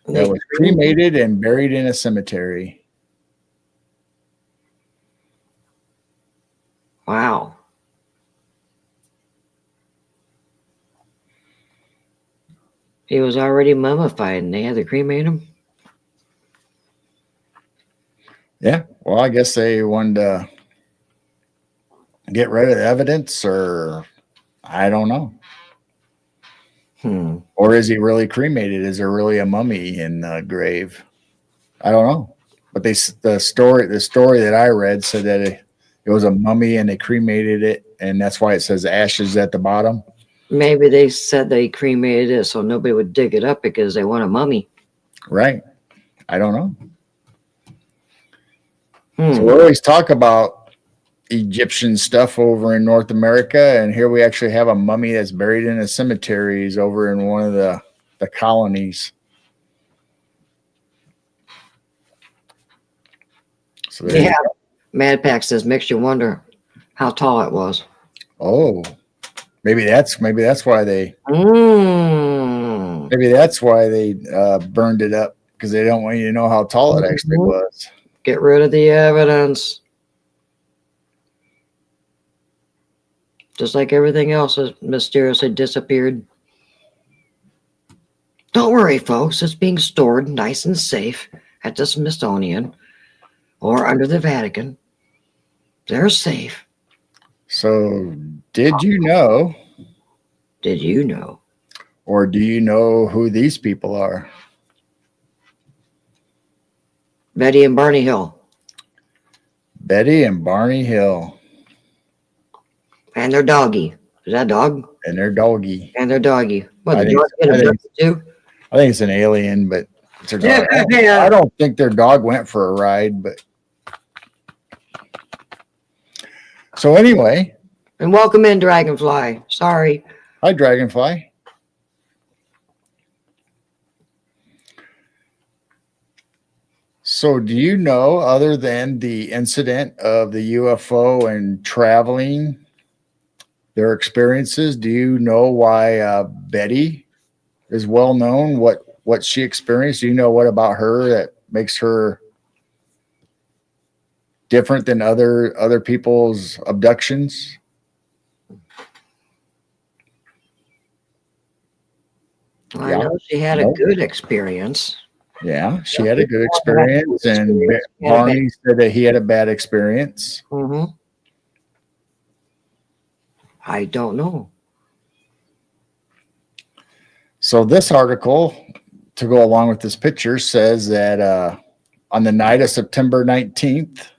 that was cremated and buried in a cemetery. Wow. He was already mummified and they had to cremate him? Yeah. Well, I guess they wanted to get rid of the evidence, or I don't know. Or is he really cremated? Is there really a mummy in the grave? I don't know. But the story that I read said that it was a mummy and they cremated it, and that's why it says ashes at the bottom. Maybe they said they cremated it so nobody would dig it up because they want a mummy. Right. I don't know. So we always talk about Egyptian stuff over in North America, and here we actually have a mummy that's buried in a cemetery over in one of the colonies. So yeah. Mad Pack says makes you wonder how tall it was. Oh, maybe that's why they burned it up, because they don't want you to know how tall it actually was. Get rid of the evidence. Just like everything else has mysteriously disappeared. Don't worry, folks. It's being stored nice and safe at the Smithsonian or under the Vatican. They're safe. So, did you know, Did you know? or do you know who these people are? Betty and Barney Hill Betty and Barney Hill and their doggy. Is that dog? and their doggy. And their doggy. What, I the think dog get I think- abducted too? I think it's an alien, but it's their dog. Yeah. I don't think their dog went for a ride, but so anyway, And welcome in, Dragonfly. Sorry. hi Dragonfly. So do you know, other than the incident of the UFO and traveling, their experiences, do you know why Betty is well known? What she experienced? Do you know what about her that makes her different than other people's abductions? I Yeah. know she had a Nope. good experience. Yeah, she had a good experience, and Barney said that he had a bad experience. Mm-hmm. I don't know. So this article, to go along with this picture, says that on the night of September 19th,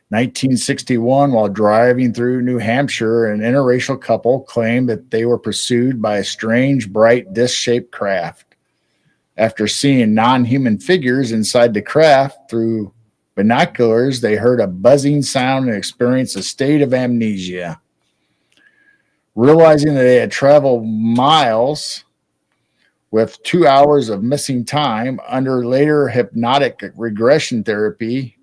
1961, while driving through New Hampshire, an interracial couple claimed that they were pursued by a strange, bright, disc-shaped craft. After seeing non-human figures inside the craft through binoculars, they heard a buzzing sound and experienced a state of amnesia. Realizing that they had traveled miles with 2 hours of missing time under later hypnotic regression therapy,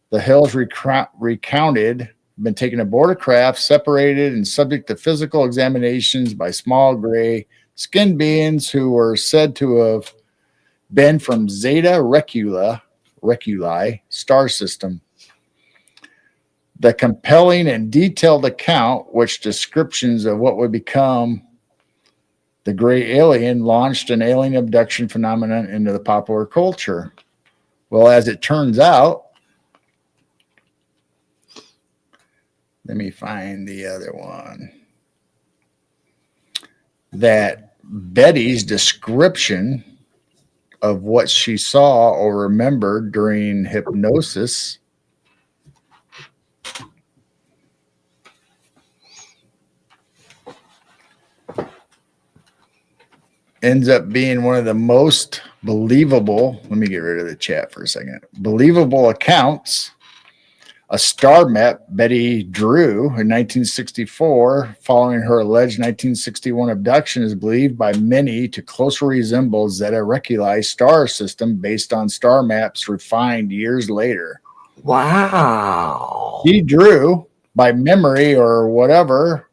the Hills recounted been taken aboard a craft, separated, and subject to physical examinations by small gray skinned beings who were said to have been from Zeta Reculi star system. The compelling and detailed account, which descriptions of what would become the gray alien, launched an alien abduction phenomenon into the popular culture. Well, as it turns out, let me find the other one. That Betty's description of what she saw or remembered during hypnosis ends up being one of the most believable. Let me get rid of the chat for a second. Believable accounts. A star map Betty drew in 1964 following her alleged 1961 abduction is believed by many to closely resemble Zeta Reculi star system based on star maps refined years later. Wow. He drew by memory or whatever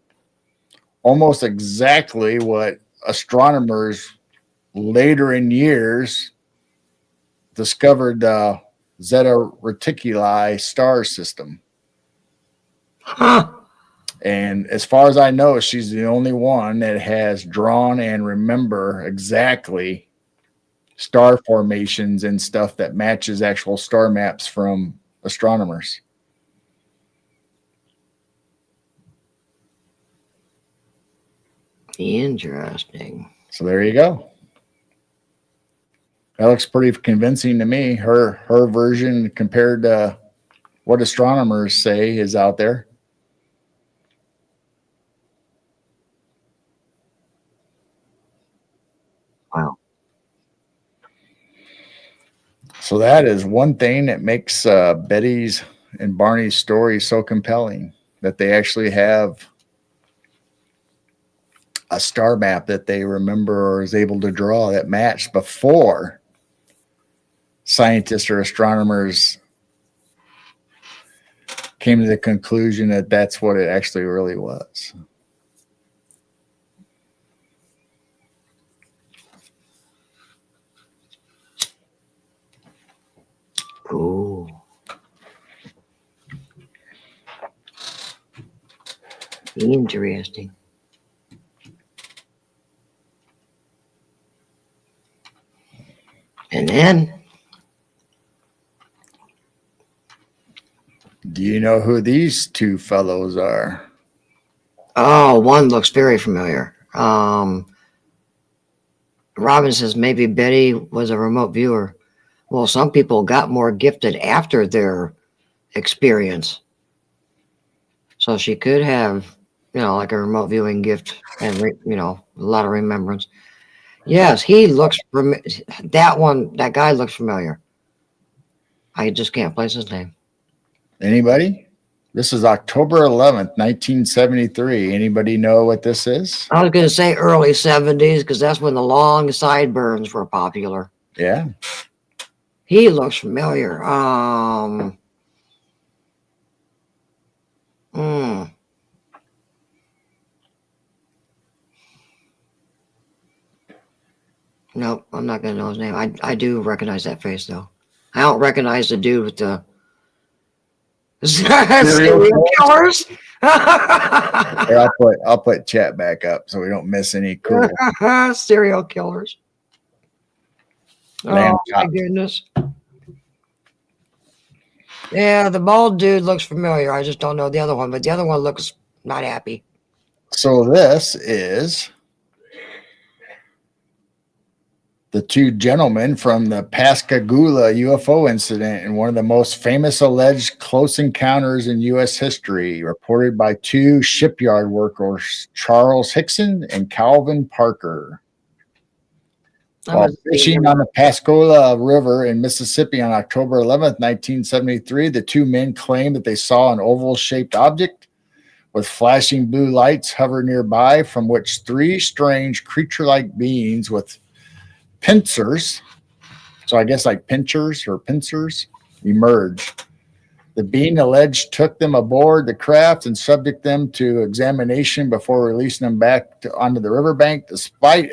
almost exactly what astronomers later in years discovered the Zeta Reticuli star system. Huh. And as far as I know, she's the only one that has drawn and remember exactly star formations and stuff that matches actual star maps from astronomers. Interesting. So there you go. That looks pretty convincing to me. Her version compared to what astronomers say is out there. Wow. So that is one thing that makes Betty's and Barney's story so compelling, that they actually have a star map that they remember or is able to draw that matched before scientists or astronomers came to the conclusion that that's what it actually really was. Cool. Interesting. And then, Do you know who these two fellows are? oh, one looks very familiar. Robin says maybe Betty was a remote viewer. Well, some people got more gifted after their experience. So she could have, like a remote viewing gift and, a lot of remembrance. Yes, he looks, that guy looks familiar. I just can't place his name. Anybody? This is October 11th, 1973. Anybody know what this is? I was going to say early 70s because that's when the long sideburns were popular. Yeah. He looks familiar. Nope, I'm not going to know his name. I do recognize that face, though. I don't recognize the dude with the serial killers. Here, I'll put chat back up so we don't miss any cool serial killers. lamb Oh my chops. goodness. Yeah, the bald dude looks familiar. I just don't know the other one, but the other one looks not happy. So this is the two gentlemen from the Pascagoula UFO incident and one of the most famous alleged close encounters in U.S. history, reported by two shipyard workers, Charles Hickson and Calvin Parker. While fishing on the Pascagoula River in Mississippi on October 11th, 1973, the two men claimed that they saw an oval-shaped object with flashing blue lights hover nearby, from which three strange creature-like beings with pincers, so I guess like pinchers or pincers, emerged. The being alleged took them aboard the craft and subject them to examination before releasing them back onto the riverbank. Despite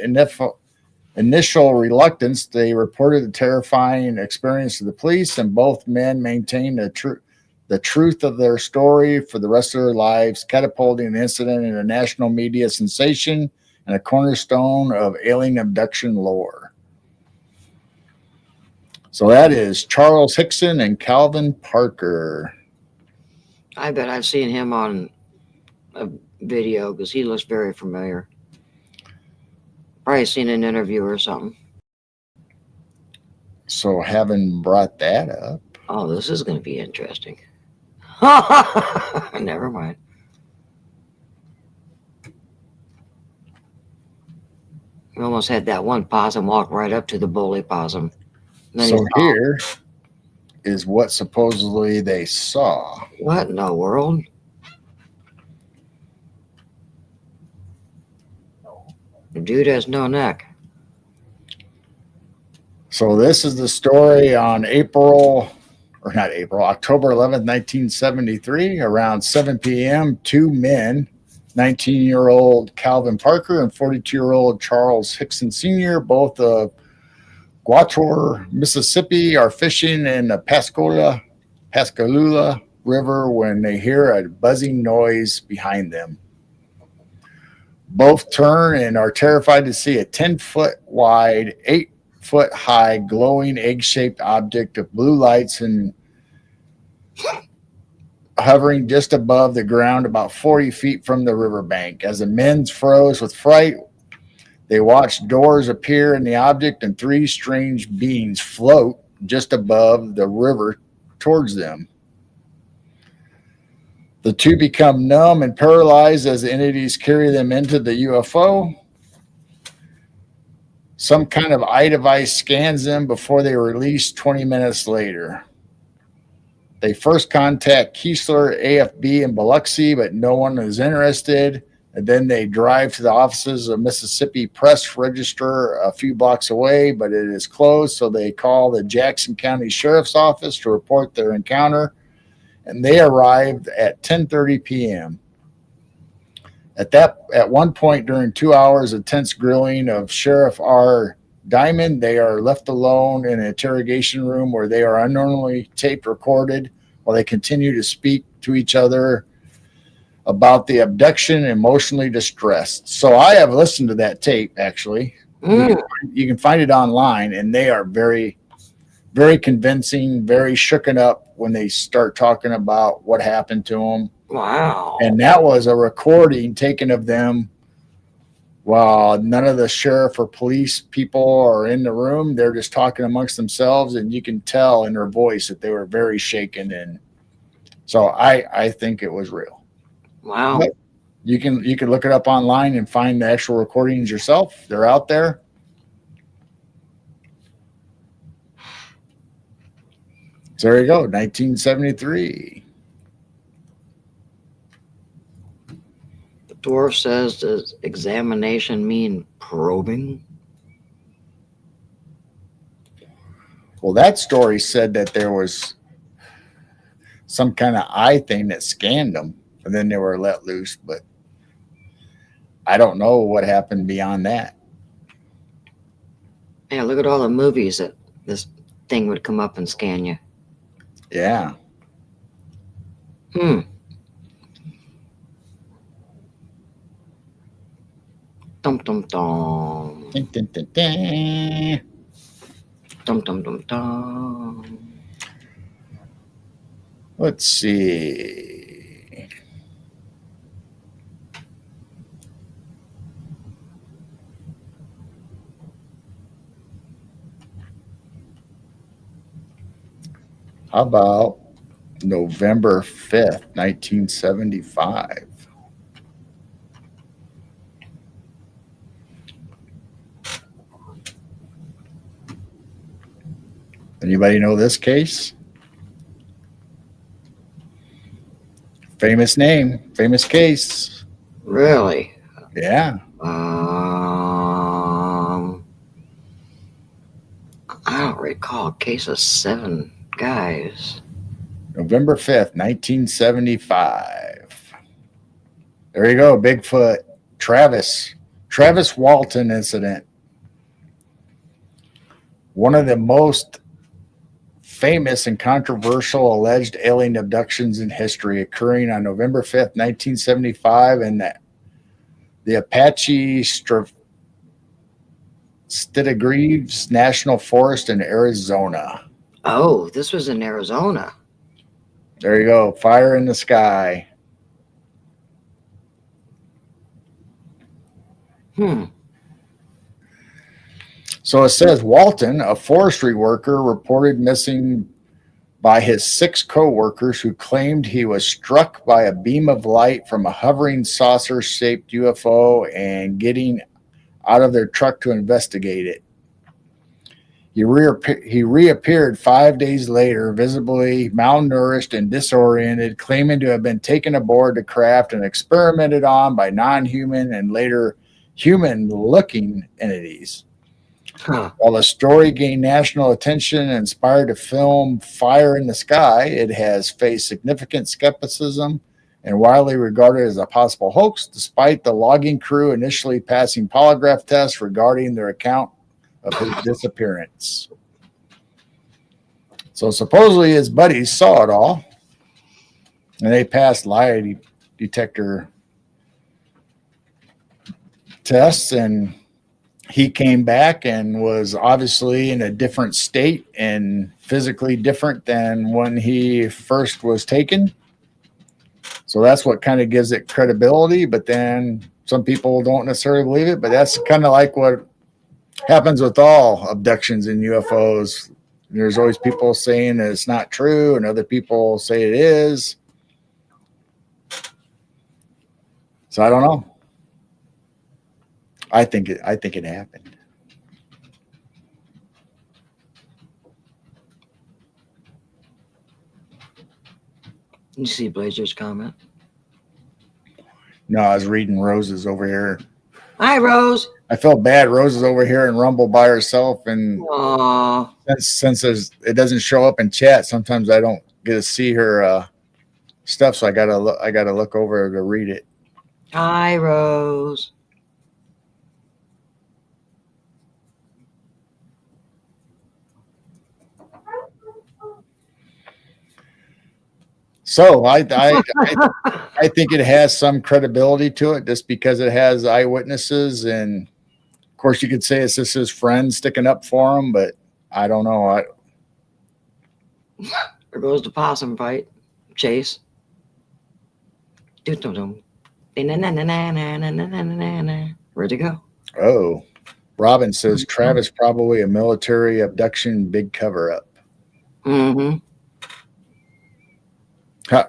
initial reluctance, they reported the terrifying experience to the police, and both men maintained the truth of their story for the rest of their lives, catapulting the incident into national media sensation and a cornerstone of alien abduction lore. So that is Charles Hickson and Calvin Parker. I bet I've seen him on a video because he looks very familiar. Probably seen an interview or something. So having brought that up. Oh, this is going to be interesting. Never mind. We almost had that one possum walk right up to the bully possum. So here is what supposedly they saw. What in the world? The dude has no neck. So this is the story on October 11th, 1973, around 7 p.m. Two men, 19-year-old Calvin Parker and 42-year-old Charles Hickson Sr., both of Guator, Mississippi, are fishing in the Pascagoula River when they hear a buzzing noise behind them. Both turn and are terrified to see a 10-foot wide, 8-foot high, glowing egg-shaped object of blue lights and hovering just above the ground about 40 feet from the riverbank. As the men froze with fright, they watched doors appear in the object and three strange beings float just above the river towards them. The two become numb and paralyzed as the entities carry them into the UFO. Some kind of eye device scans them before they are released 20 minutes later. They first contact Keesler, AFB, and Biloxi, but no one is interested. And then they drive to the offices of Mississippi Press Register a few blocks away, but it is closed. So they call the Jackson County Sheriff's Office to report their encounter. And they arrived at 10:30 p.m. At one point during 2 hours of tense grilling of Sheriff R. Diamond, they are left alone in an interrogation room where they are unknowingly tape recorded while they continue to speak to each other about the abduction, emotionally distressed. So I have listened to that tape, actually. Mm. You can find it online, and they are very, very convincing, very shooken up when they start talking about what happened to them. Wow. And that was a recording taken of them while none of the sheriff or police people are in the room. They're just talking amongst themselves, and you can tell in their voice that they were very shaken. And so I think it was real. Wow. But you can look it up online and find the actual recordings yourself. They're out there. So there you go, 1973. The dwarf says, does examination mean probing? Well, that story said that there was some kind of eye thing that scanned them, and then they were let loose. But I don't know what happened beyond that. Yeah, look at all the movies that this thing would come up and scan you. Yeah. Hmm. Dum dum dum. Dun, dun, dun, dun. Dum dum dum dum. Let's see. How about November 5th, 1975? Anybody know this case? Famous name, famous case. Really? Yeah. I don't recall a case of 7 guys. November 5th, 1975. There you go, Bigfoot. Travis Walton incident. One of the most famous and controversial alleged alien abductions in history, occurring on November 5th, 1975 in the Apache Stittigreaves National Forest in Arizona. Oh, this was in Arizona. There you go. Fire in the sky. So it says Walton, a forestry worker, reported missing by his 6 co-workers who claimed he was struck by a beam of light from a hovering saucer-shaped UFO and getting out of their truck to investigate it. He reappeared 5 days later, visibly malnourished and disoriented, claiming to have been taken aboard the craft and experimented on by non-human and later human-looking entities. Huh. While the story gained national attention and inspired the film Fire in the Sky, it has faced significant skepticism and widely regarded as a possible hoax, despite the logging crew initially passing polygraph tests regarding their account of his disappearance. So supposedly his buddies saw it all, and they passed lie detector tests, and he came back and was obviously in a different state and physically different than when he first was taken. So that's what kind of gives it credibility. But then some people don't necessarily believe it. But that's kind of like what happens with all abductions and UFOs. There's always people saying that it's not true, and other people say it is. So I don't know. I think it happened. You see Blazer's comment? No, I was reading Rose's over here. Hi, Rose. I felt bad. Rose is over here in Rumble by herself, and Aww. since it doesn't show up in chat, sometimes I don't get to see her stuff. So I gotta look over to read it. Hi, Rose. So I think it has some credibility to it, just because it has eyewitnesses, and Of course, you could say it's just his friend sticking up for him, but I don't know. There goes the possum fight. Chase. Doo-doo-doo. Where'd it go? Oh, Robin says Travis probably a military abduction, big cover up. Mm-hmm.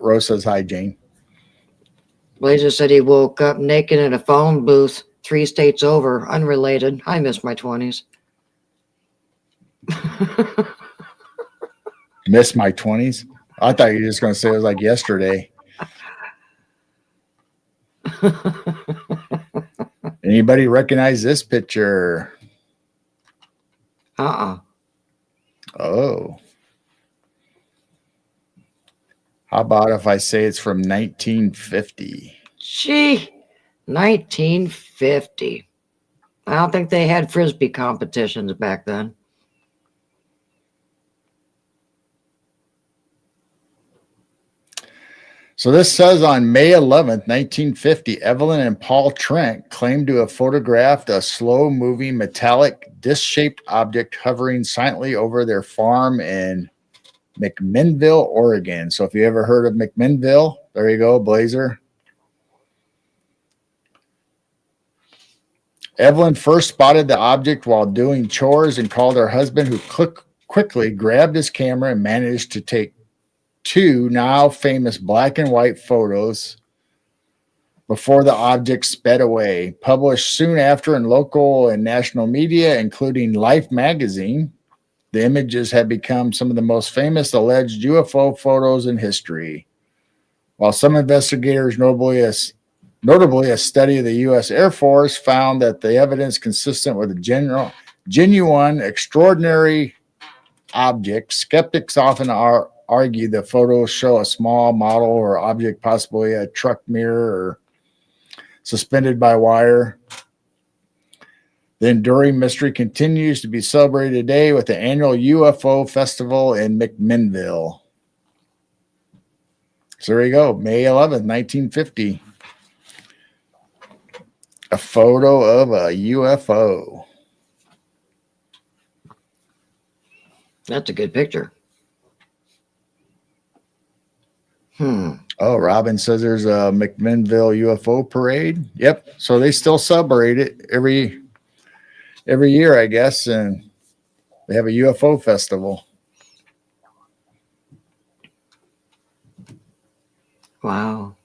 Rose says hi, Jane. Blazer said he woke up naked in a phone booth 3 states over, unrelated. I miss my 20s. Miss my 20s. I thought you were just going to say it was like yesterday. Anybody recognize this picture? Uh-uh. Oh. How about if I say it's from 1950? Gee, 1950. I don't think they had Frisbee competitions back then. So this says on May 11th, 1950, Evelyn and Paul Trent claimed to have photographed a slow-moving metallic disc-shaped object hovering silently over their farm in McMinnville, Oregon. So if you ever heard of McMinnville, there you go, Blazer. Evelyn first spotted the object while doing chores and called her husband, who quickly grabbed his camera and managed to take 2 now famous black and white photos before the object sped away. Published soon after in local and national media, including Life magazine, the images have become some of the most famous alleged UFO photos in history. While some investigators, notably a study of the U.S. Air Force, found that the evidence consistent with a genuine, extraordinary object, skeptics often argue the photos show a small model or object, possibly a truck mirror or suspended by wire. The enduring mystery continues to be celebrated today with the annual UFO festival in McMinnville. So there you go, May 11th, 1950. A photo of a UFO. That's a good picture. Oh, Robin says there's a McMinnville UFO parade. Yep. So they still celebrate it every year, I guess, and they have a UFO festival. Wow.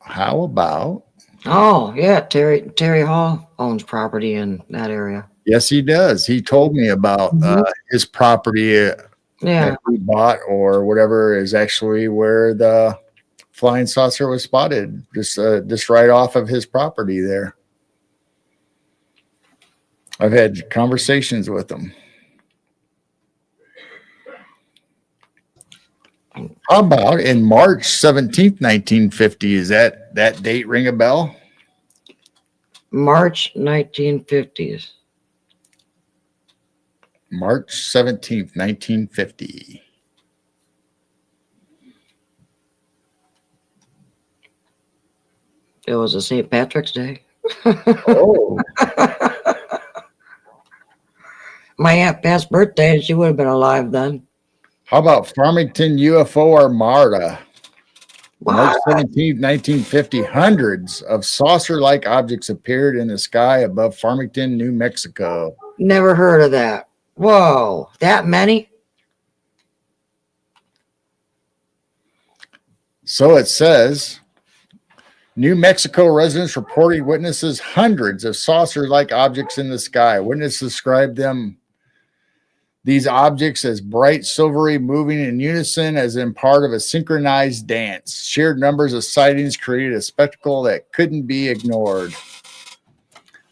How about? Oh, yeah. Terry Hall owns property in that area. Yes, he does. He told me about his property that he bought or whatever is actually where the flying saucer was spotted, just right off of his property there. I've had conversations with him. How about in March 17th, 1950? Is that date ring a bell? March 1950s. March 17th, 1950. It was a St. Patrick's Day. Oh. My Aunt Pat's birthday, and she would have been alive then. How about Farmington UFO Armada? March Wow. 17th, 1950, hundreds of saucer-like objects appeared in the sky above Farmington, New Mexico. Never heard of that. Whoa, that many? So it says, New Mexico residents reported witnesses hundreds of saucer-like objects in the sky. Witnesses described these objects as bright, silvery, moving in unison as in part of a synchronized dance. Sheer numbers of sightings created a spectacle that couldn't be ignored.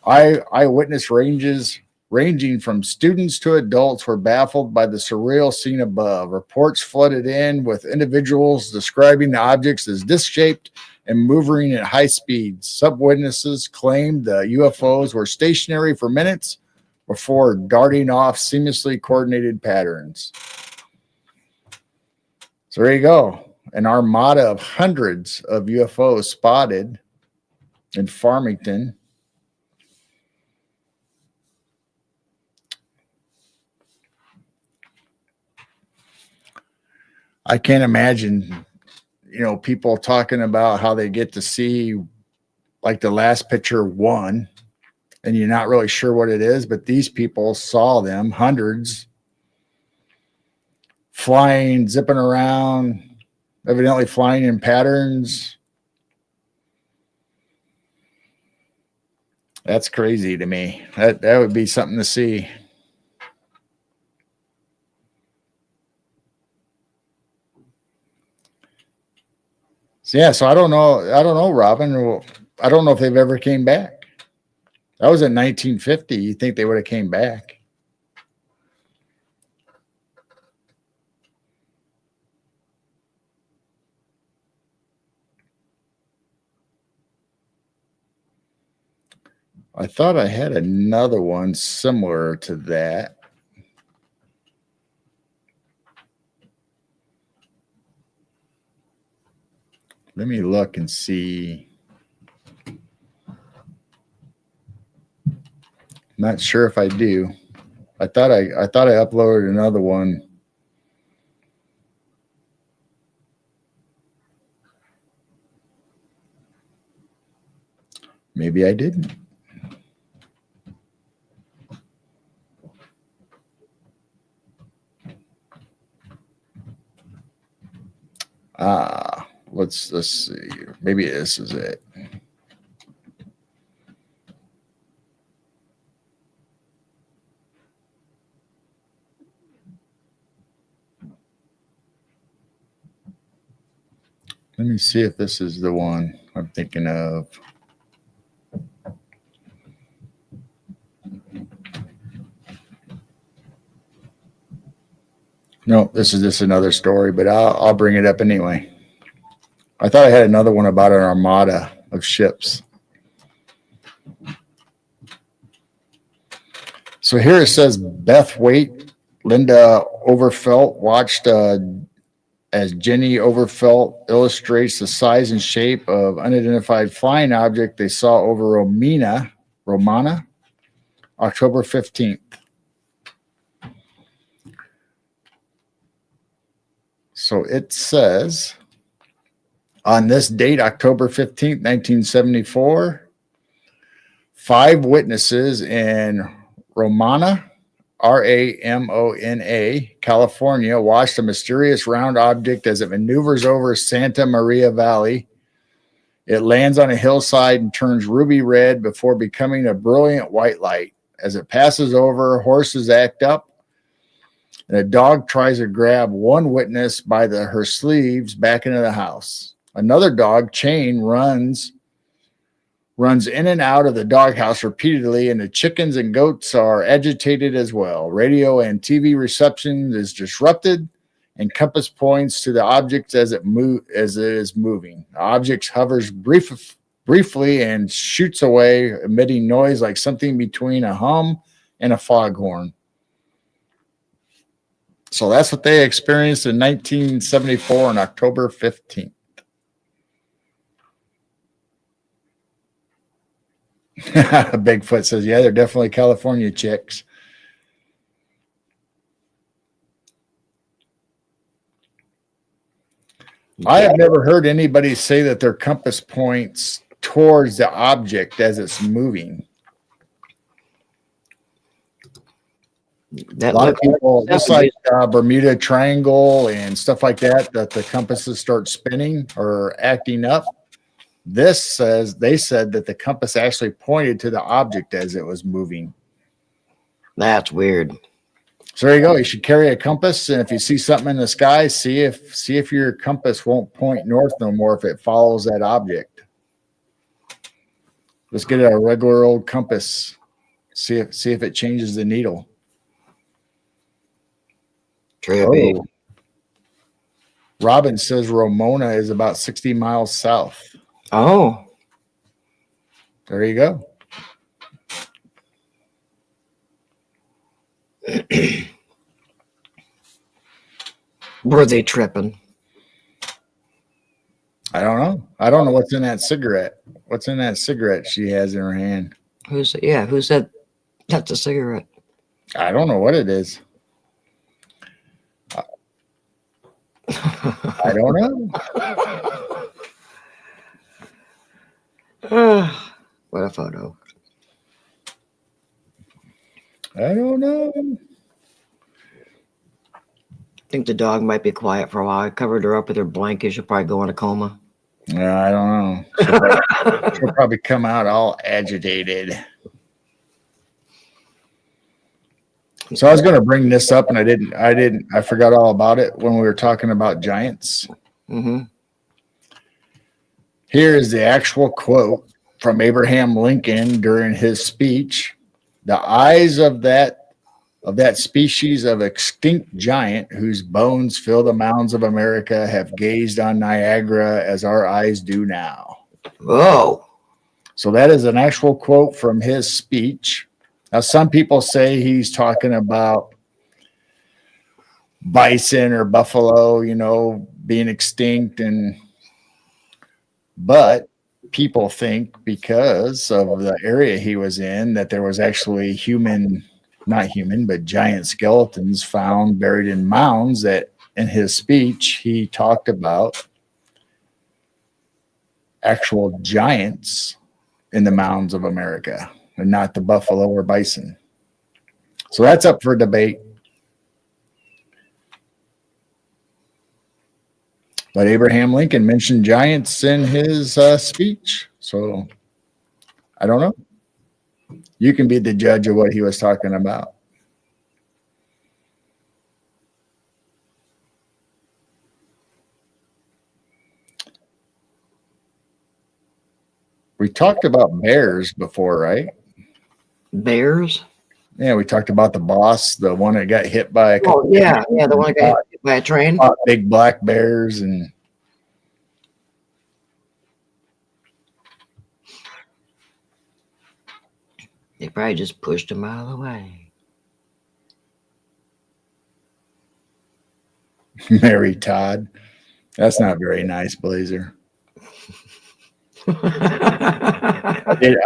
Eyewitness ranging from students to adults were baffled by the surreal scene above. Reports flooded in with individuals describing the objects as disc-shaped and moving at high speeds. Some witnesses claimed the UFOs were stationary for minutes before darting off seamlessly coordinated patterns. So there you go. an armada of hundreds of UFOs spotted in Farmington. I can't imagine, people talking about how they get to see like the last picture one, and you're not really sure what it is, but these people saw them, hundreds, flying, zipping around, evidently flying in patterns. That's crazy to me. That would be something to see. So, yeah, so I don't know, Robin. I don't know if they've ever came back. That was in 1950. You think they would have came back? I thought I had another one similar to that. Let me look and see. Not sure if I do. I thought I uploaded another one. Maybe I didn't. Let's see. Maybe this is it. Let me see if this is the one I'm thinking of. No, this is just another story, but I'll bring it up anyway. I thought I had another one about an armada of ships. So here it says Beth Waite, Linda Overfelt watched as Jenny Overfelt illustrates the size and shape of unidentified flying object they saw over Romana, October 15th. So it says, on this date, October 15th, 1974, 5 witnesses in Ramona, Ramona, California, watched a mysterious round object as it maneuvers over Santa Maria Valley. It lands on a hillside and turns ruby red before becoming a brilliant white light. As it passes over, horses act up, and a dog tries to grab one witness by her sleeves back into the house. Another dog, Chain, runs in and out of the doghouse repeatedly, and the chickens and goats are agitated as well. Radio and TV reception is disrupted, and compass points to the object as it is moving. The object hovers briefly and shoots away, emitting noise like something between a hum and a foghorn. So that's what they experienced in 1974 on October 15th. Bigfoot says, yeah, they're definitely California chicks. I have never heard anybody say that their compass points towards the object as it's moving. A lot of people, just like Bermuda Triangle and stuff like that, that the compasses start spinning or acting up. They said that the compass actually pointed to the object as it was moving. That's weird. So there you go. You should carry a compass, and if you see something in the sky, see if your compass won't point north no more if it follows that object. Just get a regular old compass. See if it changes the needle. Trippy. Oh. Robin says Ramona is about 60 miles south. Oh. There you go. Were they tripping? I don't know. I don't know what's in that cigarette. What's in that cigarette she has in her hand? Who said that's a cigarette? I don't know what it is. I don't know. What a photo. I don't know. I think the dog might be quiet for a while. I covered her up with her blanket. She'll probably go in a coma. Yeah, I don't know. She'll probably come out all agitated. So I was going to bring this up, and I didn't. I forgot all about it when we were talking about giants. Mm-hmm. Here is the actual quote from Abraham Lincoln during his speech. The eyes of that species of extinct giant whose bones fill the mounds of America have gazed on Niagara as our eyes do now. Oh. So that is an actual quote from his speech. Now, some people say he's talking about bison or buffalo, being extinct, but people think because of the area he was in that there was actually not human, but giant skeletons found buried in mounds, that in his speech he talked about actual giants in the mounds of America and not the buffalo or bison. So that's up for debate. But Abraham Lincoln mentioned giants in his speech. So I don't know. You can be the judge of what he was talking about. We talked about bears before, right? Bears? Yeah, we talked about the boss, the one that got hit by a Oh, yeah, the one that got hit by a train. Big black bears, and they probably just pushed him out of the way. Mary Todd. That's not very nice, Blazer.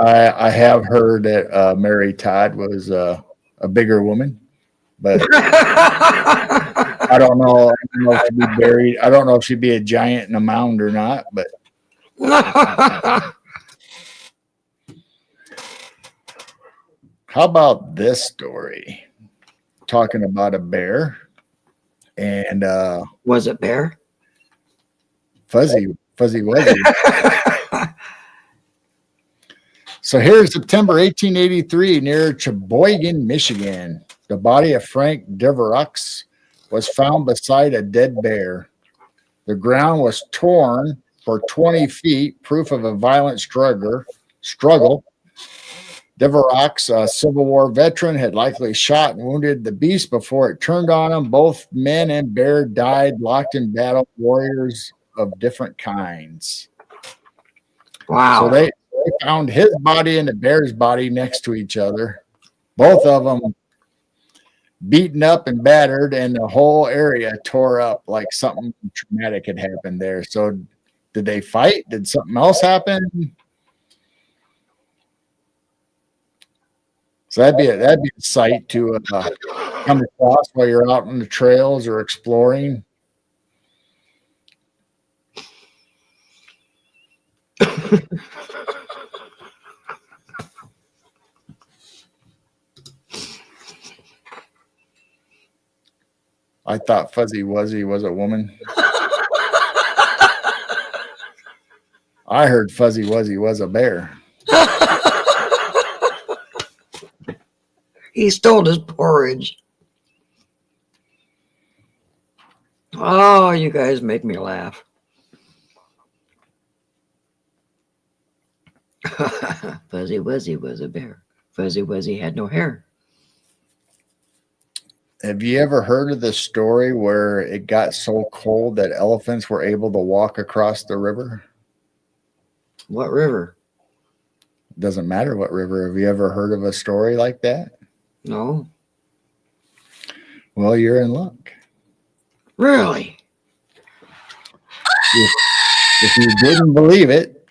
I have heard that Mary Todd was a bigger woman, but I don't know. If she'd be buried. I don't know if she'd be a giant in a mound or not. But how about this story? Talking about a bear, and was it bear? Fuzzy Wuzzy. So here's September 1883 near Sheboygan, Michigan. The body of Frank Devereaux was found beside a dead bear. The ground was torn for 20 feet, proof of a violent struggle. Devereaux, a Civil War veteran, had likely shot and wounded the beast before it turned on him. Both men and bear died locked in battle, warriors of different kinds. Wow. So they found his body and the bear's body next to each other, both of them beaten up and battered, and the whole area tore up like something traumatic had happened there. So did they fight? Did something else happen? So that'd be a sight to come across while you're out on the trails or exploring. I thought Fuzzy Wuzzy was a woman. I heard Fuzzy Wuzzy was a bear. He stole his porridge. Oh, you guys make me laugh. Fuzzy Wuzzy was a bear. Fuzzy Wuzzy had no hair. Have you ever heard of the story where it got so cold that elephants were able to walk across the river? What river? Doesn't matter what river. Have you ever heard of a story like that? No. Well, you're in luck. Really? If you didn't believe it,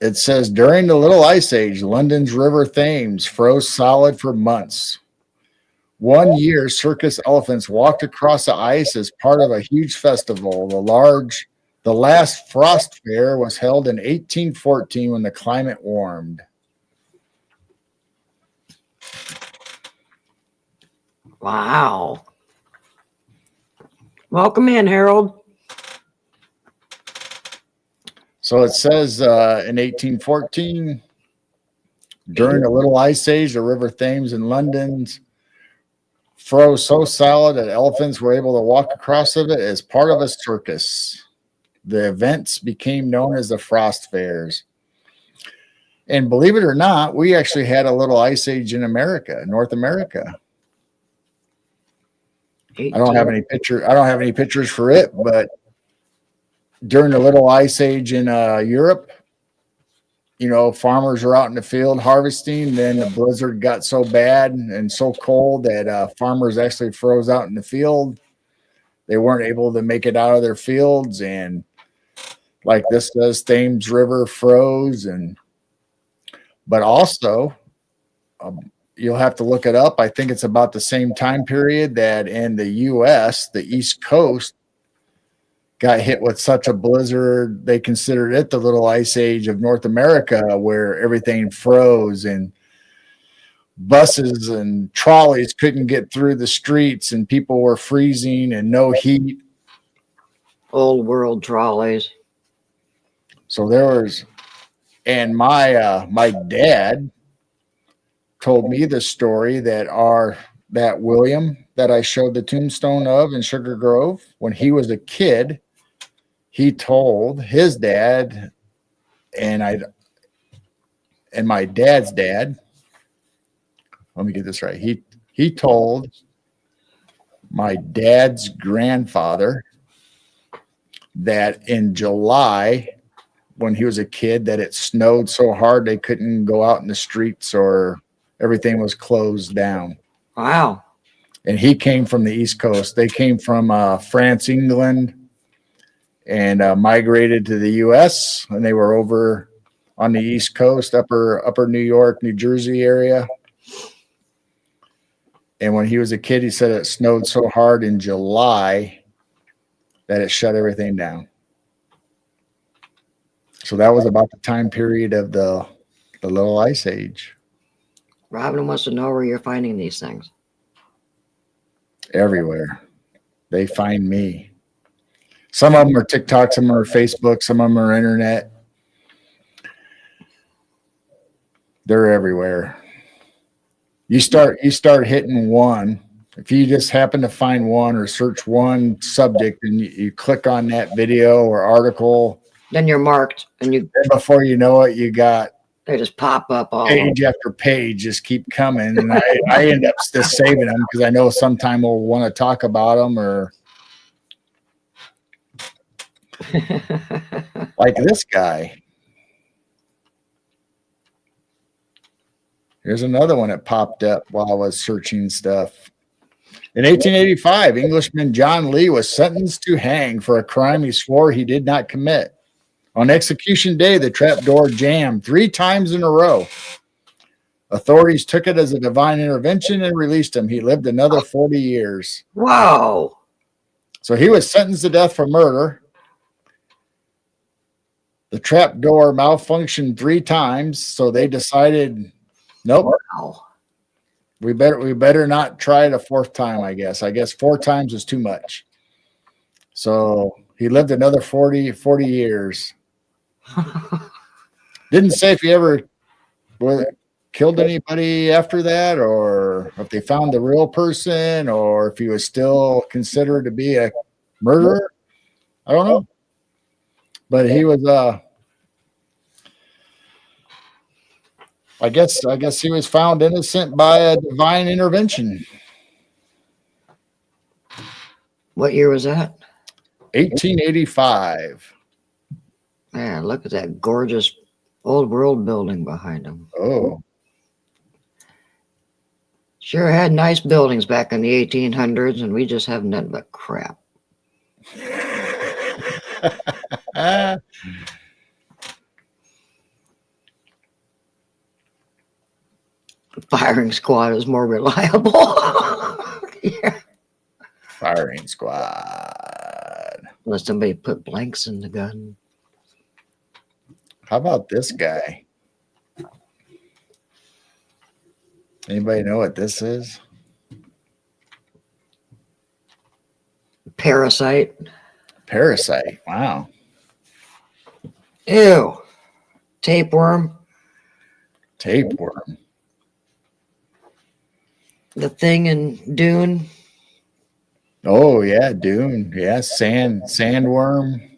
it says during the Little Ice Age, London's River Thames froze solid for months. One year, circus elephants walked across the ice as part of a huge festival. The last frost fair was held in 1814 when the climate warmed. Wow. Welcome in, Harold. So it says in 1814, during the Little Ice Age, the River Thames in London's froze so solid that elephants were able to walk across of it as part of a circus. The events became known as the Frost Fairs. And believe it or not, we actually had a little ice age in America, North America. I don't have any pictures for it, but during the little ice age in Europe, you know, farmers were out in the field harvesting. Then the blizzard got so bad and so cold that farmers actually froze out in the field. They weren't able to make it out of their fields. And like this says, Thames River froze. But also, you'll have to look it up. I think it's about the same time period that in the U.S., the East Coast got hit with such a blizzard. They considered it the little ice age of North America, where everything froze and buses and trolleys couldn't get through the streets and people were freezing and no heat. Old world trolleys. So there was, and my dad told me the story that William that I showed the tombstone of in Sugar Grove, when he was a kid, he told his dad and my dad's dad. Let me get this right. He told my dad's grandfather that in July, when he was a kid, that it snowed so hard they couldn't go out in the streets or everything was closed down. Wow. And he came from the East Coast. They came from France, England, and migrated to the U.S. And they were over on the East Coast, upper New York, New Jersey area. And when he was a kid, he said it snowed so hard in July that it shut everything down. So that was about the time period of the Little Ice Age. Robin wants to know where you're finding these things. Everywhere. They find me. Some of them are TikTok, some of them are Facebook, some of them are internet. They're everywhere. You start hitting one. If you just happen to find one or search one subject and you click on that video or article, then you're marked, and before you know it, you got they just pop up all page after page, just keep coming. And I end up just saving them because I know sometime we'll want to talk about them, or like this guy. Here's another one that popped up while I was searching stuff. In 1885, Englishman John Lee was sentenced to hang for a crime he swore he did not commit. On execution day, the trapdoor jammed 3 times in a row. Authorities took it as a divine intervention and released him. He lived another 40 years. Wow. So he was sentenced to death for murder. The trapdoor malfunctioned 3 times, so they decided, nope. Wow. We better not try it a 4th time, I guess. I guess 4 times is too much. So he lived another 40 years. Didn't say if he ever killed anybody after that, or if they found the real person, or if he was still considered to be a murderer. I don't know. But he was I guess he was found innocent by a divine intervention. What year was that? 1885. Man, look at that gorgeous old world building behind him. Oh. Sure had nice buildings back in the 1800s, and we just have nothing but crap. Firing squad is more reliable. Yeah. Firing squad. Unless somebody put blanks in the gun. How about this guy? Anybody know what this is? Parasite. Parasite. Wow. Ew. Tapeworm. Tapeworm. The thing in Dune. Oh yeah, Dune. Yeah, sandworm.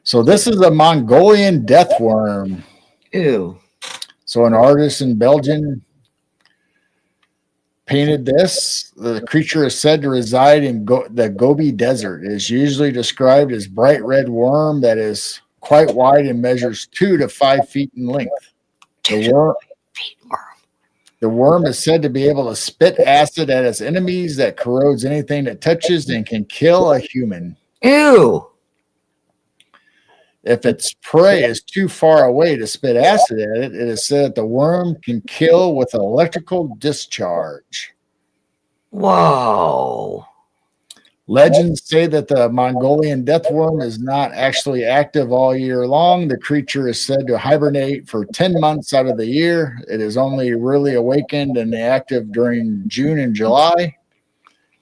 So this is a Mongolian death worm. Ew. So an artist in Belgium painted this. The creature is said to reside in the Gobi Desert. It is usually described as bright red worm that is quite wide and measures 2 to 5 feet in length. The worm is said to be able to spit acid at its enemies that corrodes anything that touches and can kill a human. Ew. If its prey is too far away to spit acid at it, it is said that the worm can kill with an electrical discharge. Whoa. Legends say that the Mongolian death worm is not actually active all year long. The creature is said to hibernate for 10 months out of the year. It is only really awakened and active during June and July.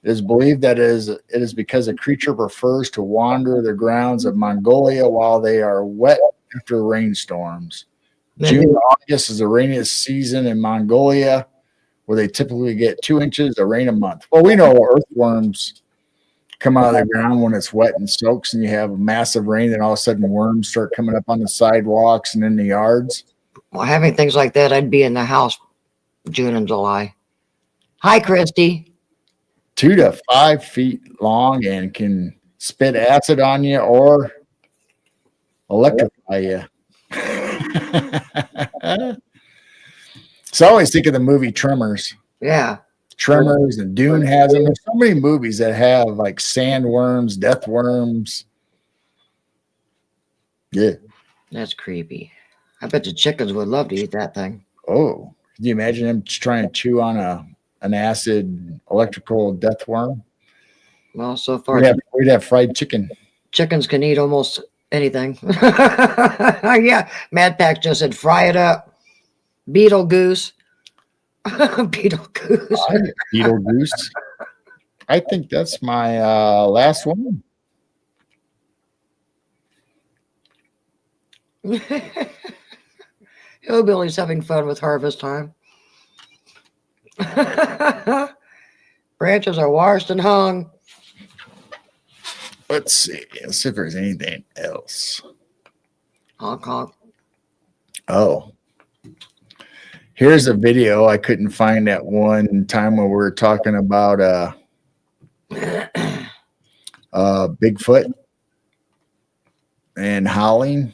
It is believed that it is because the creature prefers to wander the grounds of Mongolia while they are wet after rainstorms. June and August is the rainiest season in Mongolia, where they typically get 2 inches of rain a month. Well, we know earthworms come out of the ground when it's wet and soaks, and you have massive rain, and all of a sudden worms start coming up on the sidewalks and in the yards. Well, having things like that, I'd be in the house June and July. Hi, Christy. 2 to 5 feet long and can spit acid on you or electrify you. So I always think of the movie Tremors. Yeah. Tremors and Dune has them. There's so many movies that have like sandworms, death worms. Yeah. That's creepy. I bet the chickens would love to eat that thing. Oh, can you imagine them trying to chew on an acid electrical death worm? Well, so far, We'd have fried chicken. chickens can eat almost anything. Yeah. Mad Pack just said fry it up. Beetle goose. Beetle goose. Beetle goose. I think that's my last one. Hillbilly's having fun with harvest time. Branches are washed and hung. Let's see. Let's see if there's anything else. Honk, honk. Oh. Here's a video I couldn't find at one time when we were talking about Bigfoot and howling.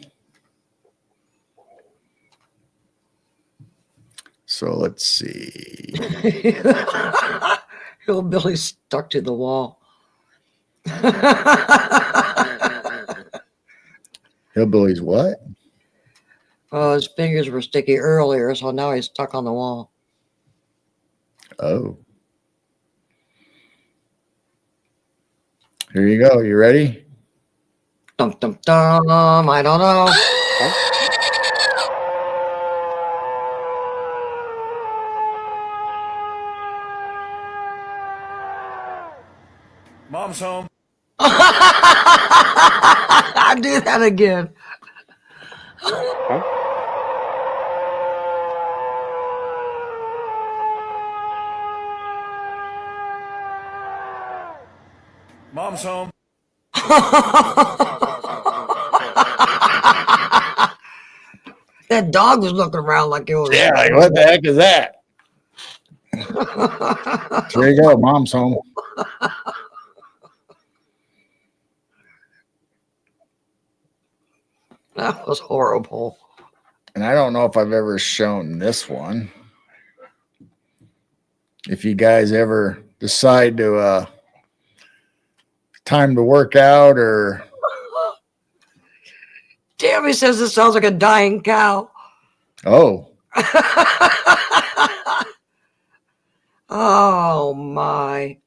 So let's see. Hillbilly's stuck to the wall. Hillbilly's what? Oh, his fingers were sticky earlier, so now he's stuck on the wall. Oh. Here you go. You ready? Dum dum dum. I don't know. Mom's home. I'll do that again. Mom's home. That dog was looking around like it was. Yeah, like what the heck is that? There you go. Mom's home. That was horrible. And I don't know if I've ever shown this one. If you guys ever decide to time to work out or Tammy says it sounds like a dying cow. oh, Oh my.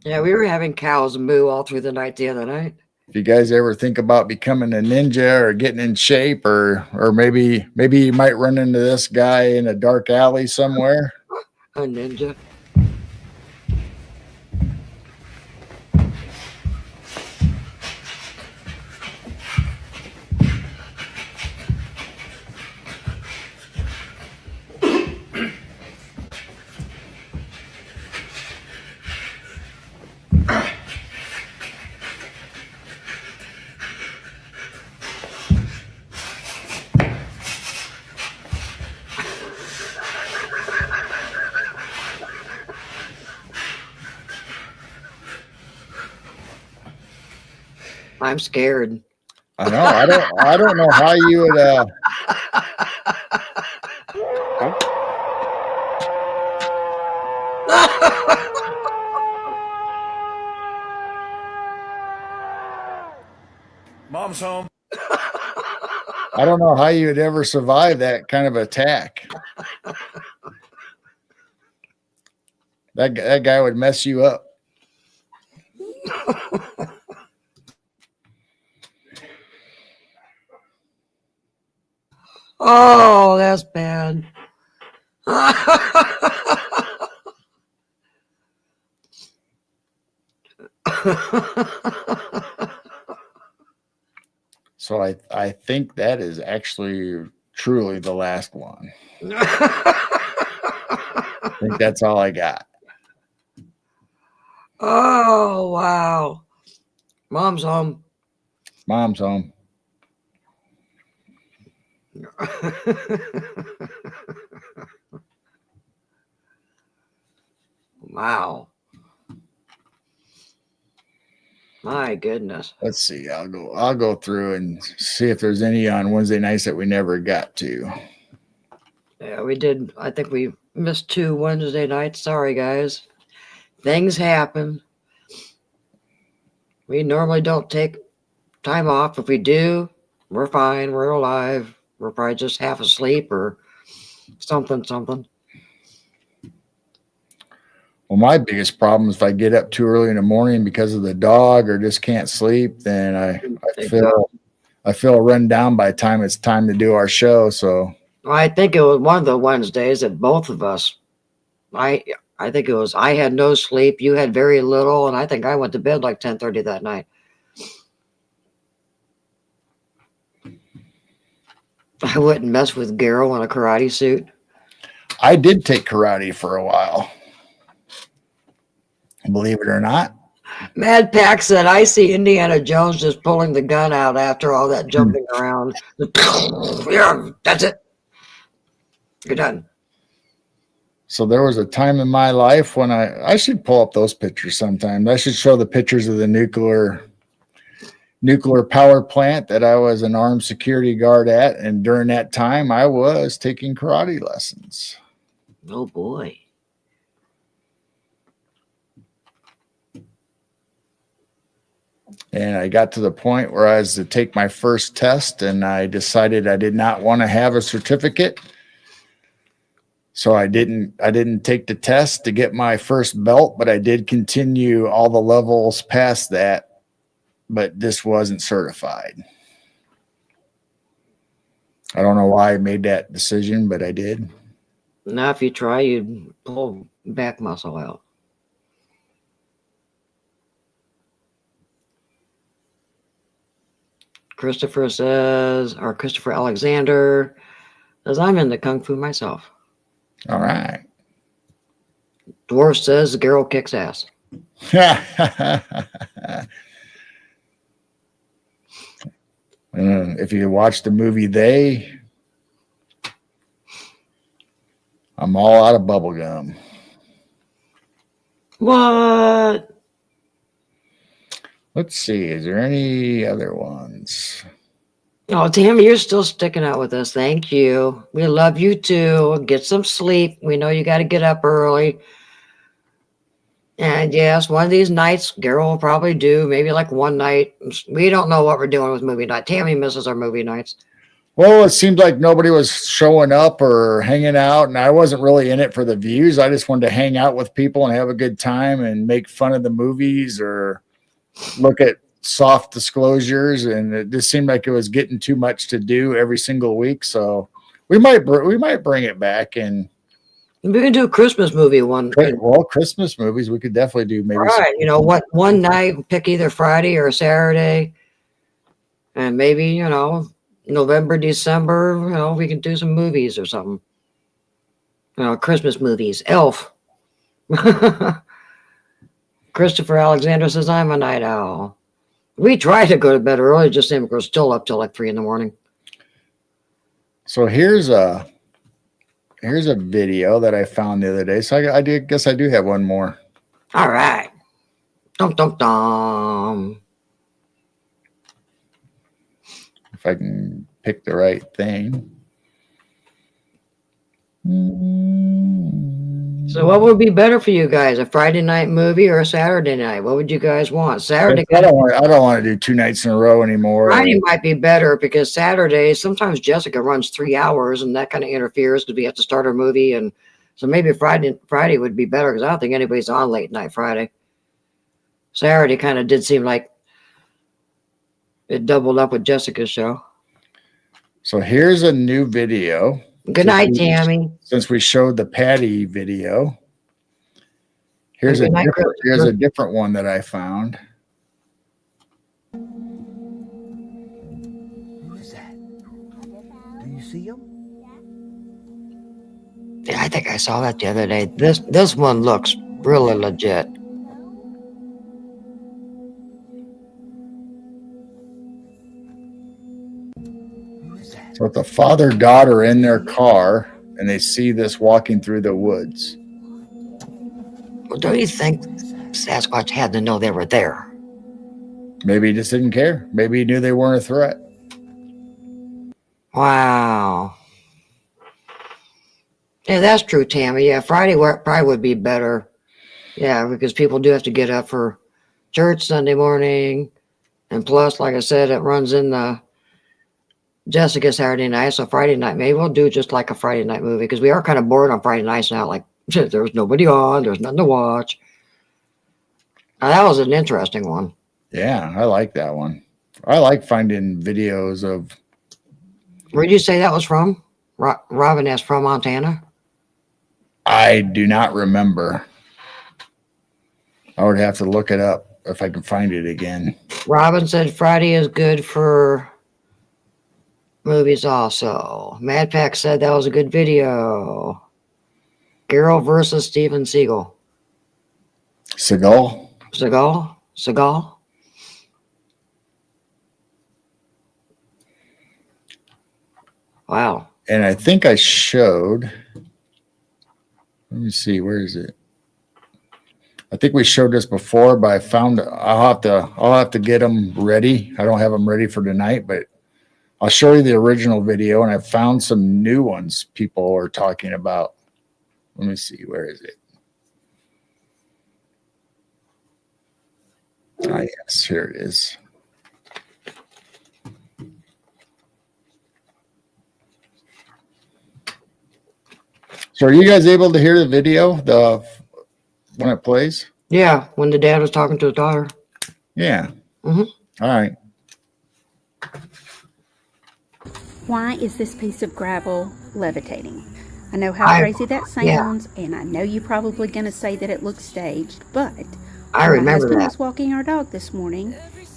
Yeah, we were having cows moo all through the night the other night. if you guys ever think about becoming a ninja or getting in shape or maybe you might run into this guy in a dark alley somewhere. A ninja. I'm scared. I know. I don't know how you would Mom's home. I don't know how you would ever survive that kind of attack. That guy would mess you up. Oh, that's bad. So I think that is actually truly the last one. I think that's all I got. Oh, wow. Mom's home. Mom's home. Wow. My goodness. Let's see. I'll go through and see if there's any on Wednesday nights that we never got to. Yeah, we did. I think we missed 2 Wednesday nights. Sorry, guys. Things happen. We normally don't take time off. If we do, we're fine. We're alive. We're probably just half asleep or something. Well, my biggest problem is if I get up too early in the morning because of the dog or just can't sleep, then I feel run down by the time it's time to do our show. So I think it was one of the Wednesdays that both of us, I think it was, I had no sleep, you had very little, and I think I went to bed like 10:30 that night. I wouldn't mess with Garrow in a karate suit. I did take karate for a while. Believe it or not. Mad Pack said, I see Indiana Jones just pulling the gun out after all that jumping around. Yeah, that's it. You're done. So there was a time in my life when I should pull up those pictures sometime. I should show the pictures of the nuclear power plant that I was an armed security guard at. And during that time, I was taking karate lessons. Oh, boy. And I got to the point where I was to take my first test, and I decided I did not want to have a certificate. So I didn't take the test to get my first belt, but I did continue all the levels past that, but this wasn't certified. I don't know why I made that decision, but I did. Now, if you try, you'd pull back muscle out. Christopher Alexander says, I'm into Kung Fu myself. All right. Dwarf says, Garrow kicks ass. If you watch the movie I'm all out of bubble gum. What? Let's see. Is there any other ones? Oh, Tammy, you're still sticking out with us. Thank you. We love you too. Get some sleep. We know you got to get up early. And yes, one of these nights, Carol will probably do maybe like one night. We don't know what we're doing with movie night. Tammy misses our movie nights. Well, it seemed like nobody was showing up or hanging out, and I wasn't really in it for the views. I just wanted to hang out with people and have a good time and make fun of the movies or look at soft disclosures. And it just seemed like it was getting too much to do every single week. So we might bring it back. And We can do a Christmas movie one. well, Christmas movies we could definitely do. Maybe Right. You know what? One night, pick either Friday or Saturday, and maybe November, December. We can do some movies or something. Christmas movies. Elf. Christopher Alexander says I'm a night owl. We try to go to bed early, just saying we're still up till like 3 a.m. So here's a video that I found the other day. So I guess I do have one more. All right. Dum dum dum. If I can pick the right thing. So what would be better for you guys, a Friday night movie or a Saturday night? What would you guys want? Saturday. I don't want to do 2 nights in a row anymore. Friday might be better because Saturday, sometimes Jessica runs 3 hours and that kind of interferes because we have to start our movie. And so maybe Friday would be better because I don't think anybody's on late night Friday. Saturday kind of did seem like it doubled up with Jessica's show. So here's a new video. Good night, Tammy. Since we showed the Patty video, here's a different one that I found. Who is that? Do you see him? Yeah, I think I saw that the other day. This one looks really legit. So it's a father-daughter in their car, and they see this walking through the woods. Well, don't you think Sasquatch had to know they were there? Maybe he just didn't care. Maybe he knew they weren't a threat. Wow. Yeah, that's true, Tammy. Yeah, Friday probably would be better. Yeah, because people do have to get up for church Sunday morning. And plus, like I said, it runs in the Jessica Saturday night. So Friday night, maybe we'll do just like a Friday night movie because we are kind of bored on Friday nights now. Like, there's nobody on. There's nothing to watch. Now, that was an interesting one. Yeah, I like that one. I like finding videos of. Where did you say that was from? Robin is from Montana? I do not remember. I would have to look it up if I can find it again. Robin said Friday is good for movies also. Mad Pack said that was a good video. Carol versus Steven Seagal. Seagal? Seagal? Wow. And I think I showed. Let me see. Where is it? I think we showed this before, but I found I'll have to get them ready. I don't have them ready for tonight, but I'll show you the original video, and I found some new ones people are talking about. Let me see. Where is it? Ah, yes, here it is. So are you guys able to hear the video, when it plays? Yeah, when the dad was talking to his daughter. Yeah. Mm-hmm. All right. Why is this piece of gravel levitating? I know how crazy that sounds, and I know you're probably going to say that it looks staged, but I remember my husband that. was walking our dog this morning.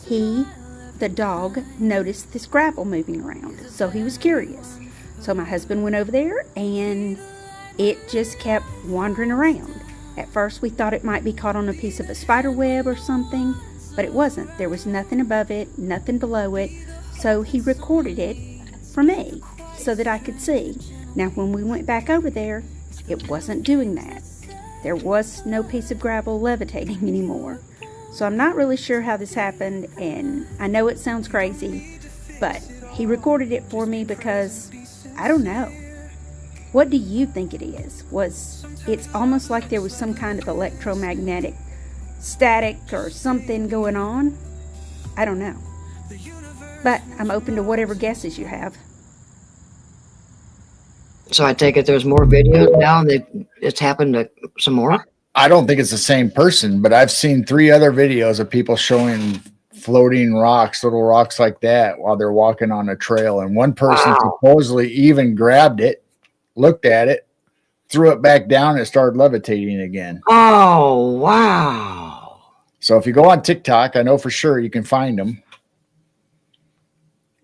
The dog, noticed this gravel moving around, so he was curious. So my husband went over there, and it just kept wandering around. At first, we thought it might be caught on a piece of a spider web or something, but it wasn't. There was nothing above it, nothing below it, so he recorded it for me so that I could see. Now, when we went back over there, it wasn't doing that. There was no piece of gravel levitating anymore. So I'm not really sure how this happened, and I know it sounds crazy, but he recorded it for me because I don't know. What do you think it is? It's almost like there was some kind of electromagnetic static or something going on. I don't know. But I'm open to whatever guesses you have. So I take it there's more videos now and it's happened to some more? I don't think it's the same person, but I've seen 3 other videos of people showing floating rocks, little rocks like that, while they're walking on a trail. And one person supposedly even grabbed it, looked at it, threw it back down, and it started levitating again. Oh, wow. So if you go on TikTok, I know for sure you can find them.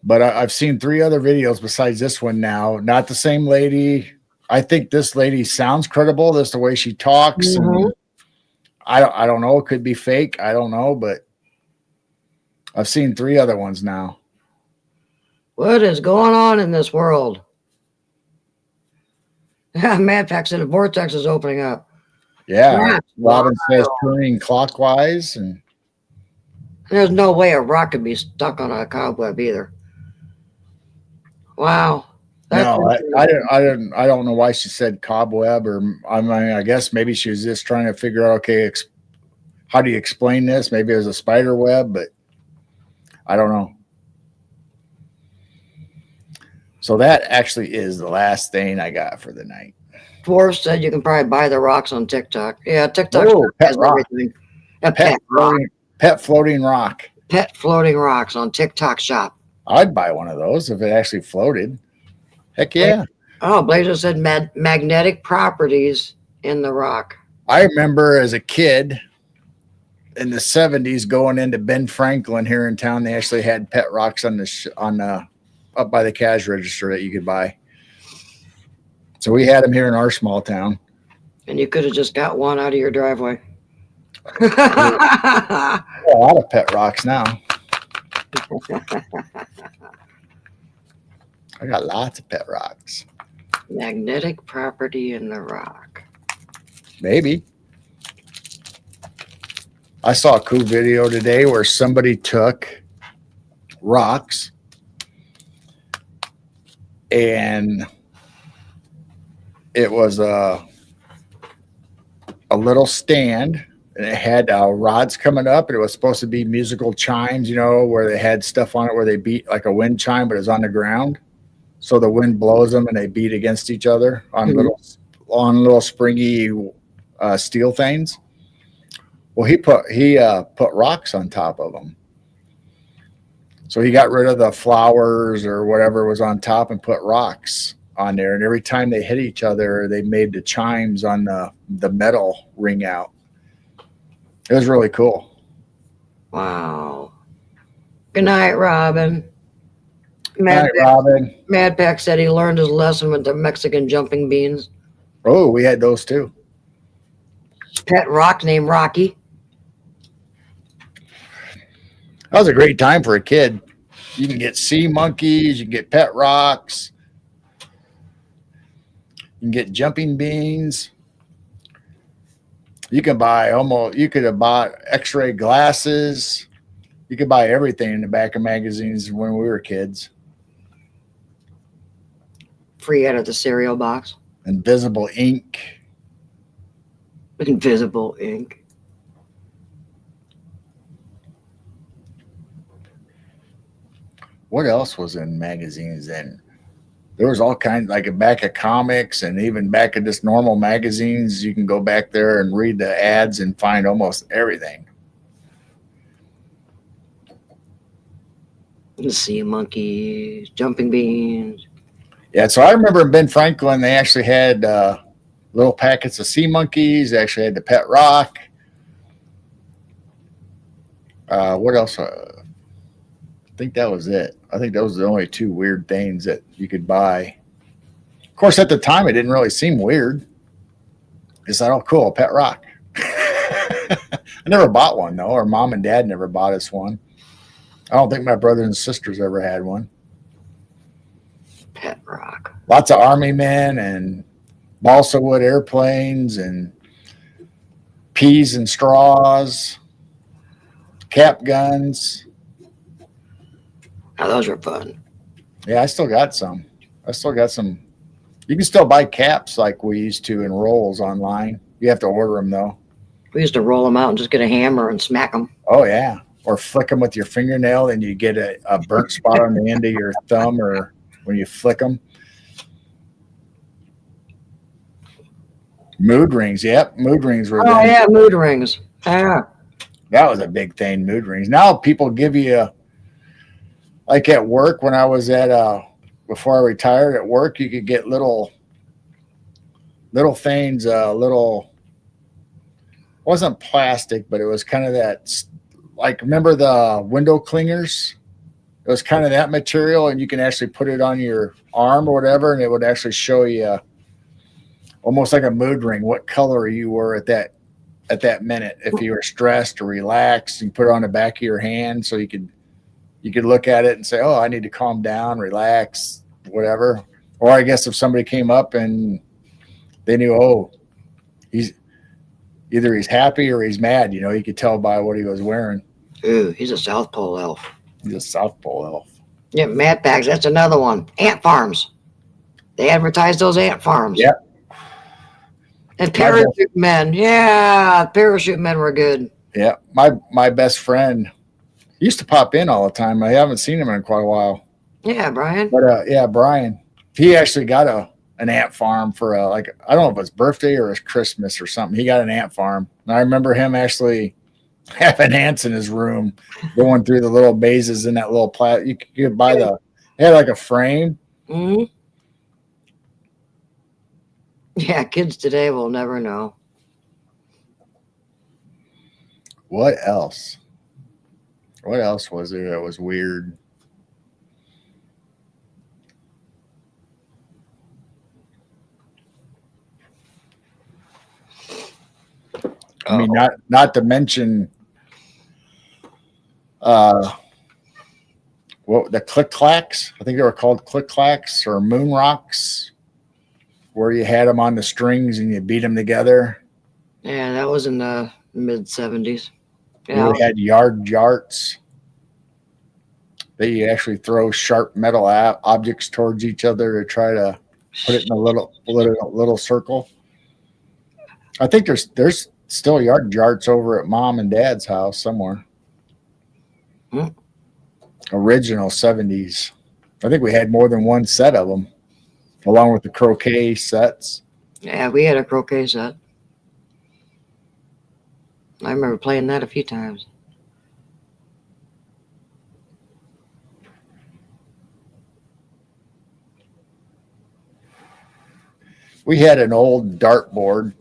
But I've seen 3 other videos besides this one now. Not the same lady. I think this lady sounds credible. That's the way she talks. Mhm. And I don't know. It could be fake. I don't know. But I've seen 3 other ones now. What is going on in this world? Mad Pack said a vortex is opening up. Yeah. Yeah. Robin Wow. says turning clockwise. And There's no way a rock could be stuck on a cobweb either. Wow. no, I don't know why she said cobweb, or I mean, I guess maybe she was just trying to figure out, okay, how do you explain this? Maybe it was a spider web, but I don't know. So that actually is the last thing I got for the night. Dwarf said you can probably buy the rocks on TikTok. Yeah, TikTok Oh, pet has rock. everything. A pet Floating rock. pet floating rocks on TikTok shop. I'd buy one of those if it actually floated. Heck yeah. Oh, Blazer said magnetic properties in the rock. I remember as a kid in the 70s going into Ben Franklin here in town. They actually had pet rocks on up by the cash register that you could buy. So we had them here in our small town. And you could have just got one out of your driveway. A lot of pet rocks now. I got lots of pet rocks. Magnetic property in the rock. Maybe. I saw a cool video today where somebody took rocks and it was a little stand and it had rods coming up, and it was supposed to be musical chimes, where they had stuff on it where they beat like a wind chime, but it was on the ground. So the wind blows them and they beat against each other on little springy steel things. Well, he put rocks on top of them. So he got rid of the flowers or whatever was on top and put rocks on there. And every time they hit each other, they made the chimes on the metal ring out. It was really cool. Wow. Good night, Robin. Robin. Mad Pack said he learned his lesson with the Mexican jumping beans. Oh, we had those too. Pet rock named Rocky. That was a great time for a kid. You can get sea monkeys, you can get pet rocks, you can get jumping beans. You could have bought x-ray glasses. You could buy everything in the back of magazines when we were kids. Free out of the cereal box. Invisible ink. Invisible ink. What else was in magazines then? There was all kinds, like a back of comics and even back of just normal magazines. You can go back there and read the ads and find almost everything. The sea monkeys, jumping beans. Yeah, so I remember in Ben Franklin, they actually had little packets of sea monkeys. They actually had the pet rock. What else? I think that was it. I think those were the only 2 weird things that you could buy. Of course, at the time, it didn't really seem weird. It's like, oh, cool, a pet rock. I never bought one, though. Our mom and dad never bought us one. I don't think my brothers and sisters ever had one. Pet rock. Lots of army men and balsa wood airplanes and peas and straws, cap guns. Now those are fun. Yeah, I still got some. You can still buy caps like we used to in rolls online. You have to order them, though. We used to roll them out and just get a hammer and smack them. Oh yeah. Or flick them with your fingernail, and you get a burnt spot on the end of your thumb, or when you flick them. Mood rings. Yep. Mood rings were Oh then. yeah, mood rings. Yeah. That was a big thing, mood rings. Now people give you, like at work, when I was before I retired at work, you could get little things, wasn't plastic, but it was kind of that, like, remember the window clingers? It was kind of that material, and you can actually put it on your arm or whatever, and it would actually show you almost like a mood ring what color you were at that minute. If you were stressed or relaxed, you put it on the back of your hand, so you could look at it and say, oh, I need to calm down, relax, whatever. Or I guess if somebody came up and they knew, oh, he's happy or he's mad, you could tell by what he was wearing. Ooh, he's a South Pole elf. He's a South Pole elf. Yeah, Mad Bags, that's another one. Ant farms. They advertise those ant farms. Yep. And parachute men. Yeah, parachute men were good. Yeah. My best friend used to pop in all the time. I haven't seen him in quite a while. Yeah, Brian. But yeah, Brian. He actually got an ant farm for I don't know if it was birthday or his Christmas or something. He got an ant farm. And I remember him actually having ants in his room, going through the little mazes in that little you could buy it had like a frame. Mm-hmm. Yeah, kids today will never know. What else? What else was there that was weird? I mean, not to mention what the click clacks. I think they were called click clacks or moon rocks, where you had them on the strings and you beat them together. Yeah, that was in the mid 70s. Yeah. We had yard jarts that you actually throw sharp metal objects towards each other to try to put it in a little circle. I think there's still yard jarts over at Mom and Dad's house somewhere. Original 70s. I think we had more than one set of them, along with the croquet sets. Yeah, we had a croquet set. I remember playing that a few times. We had an old dartboard.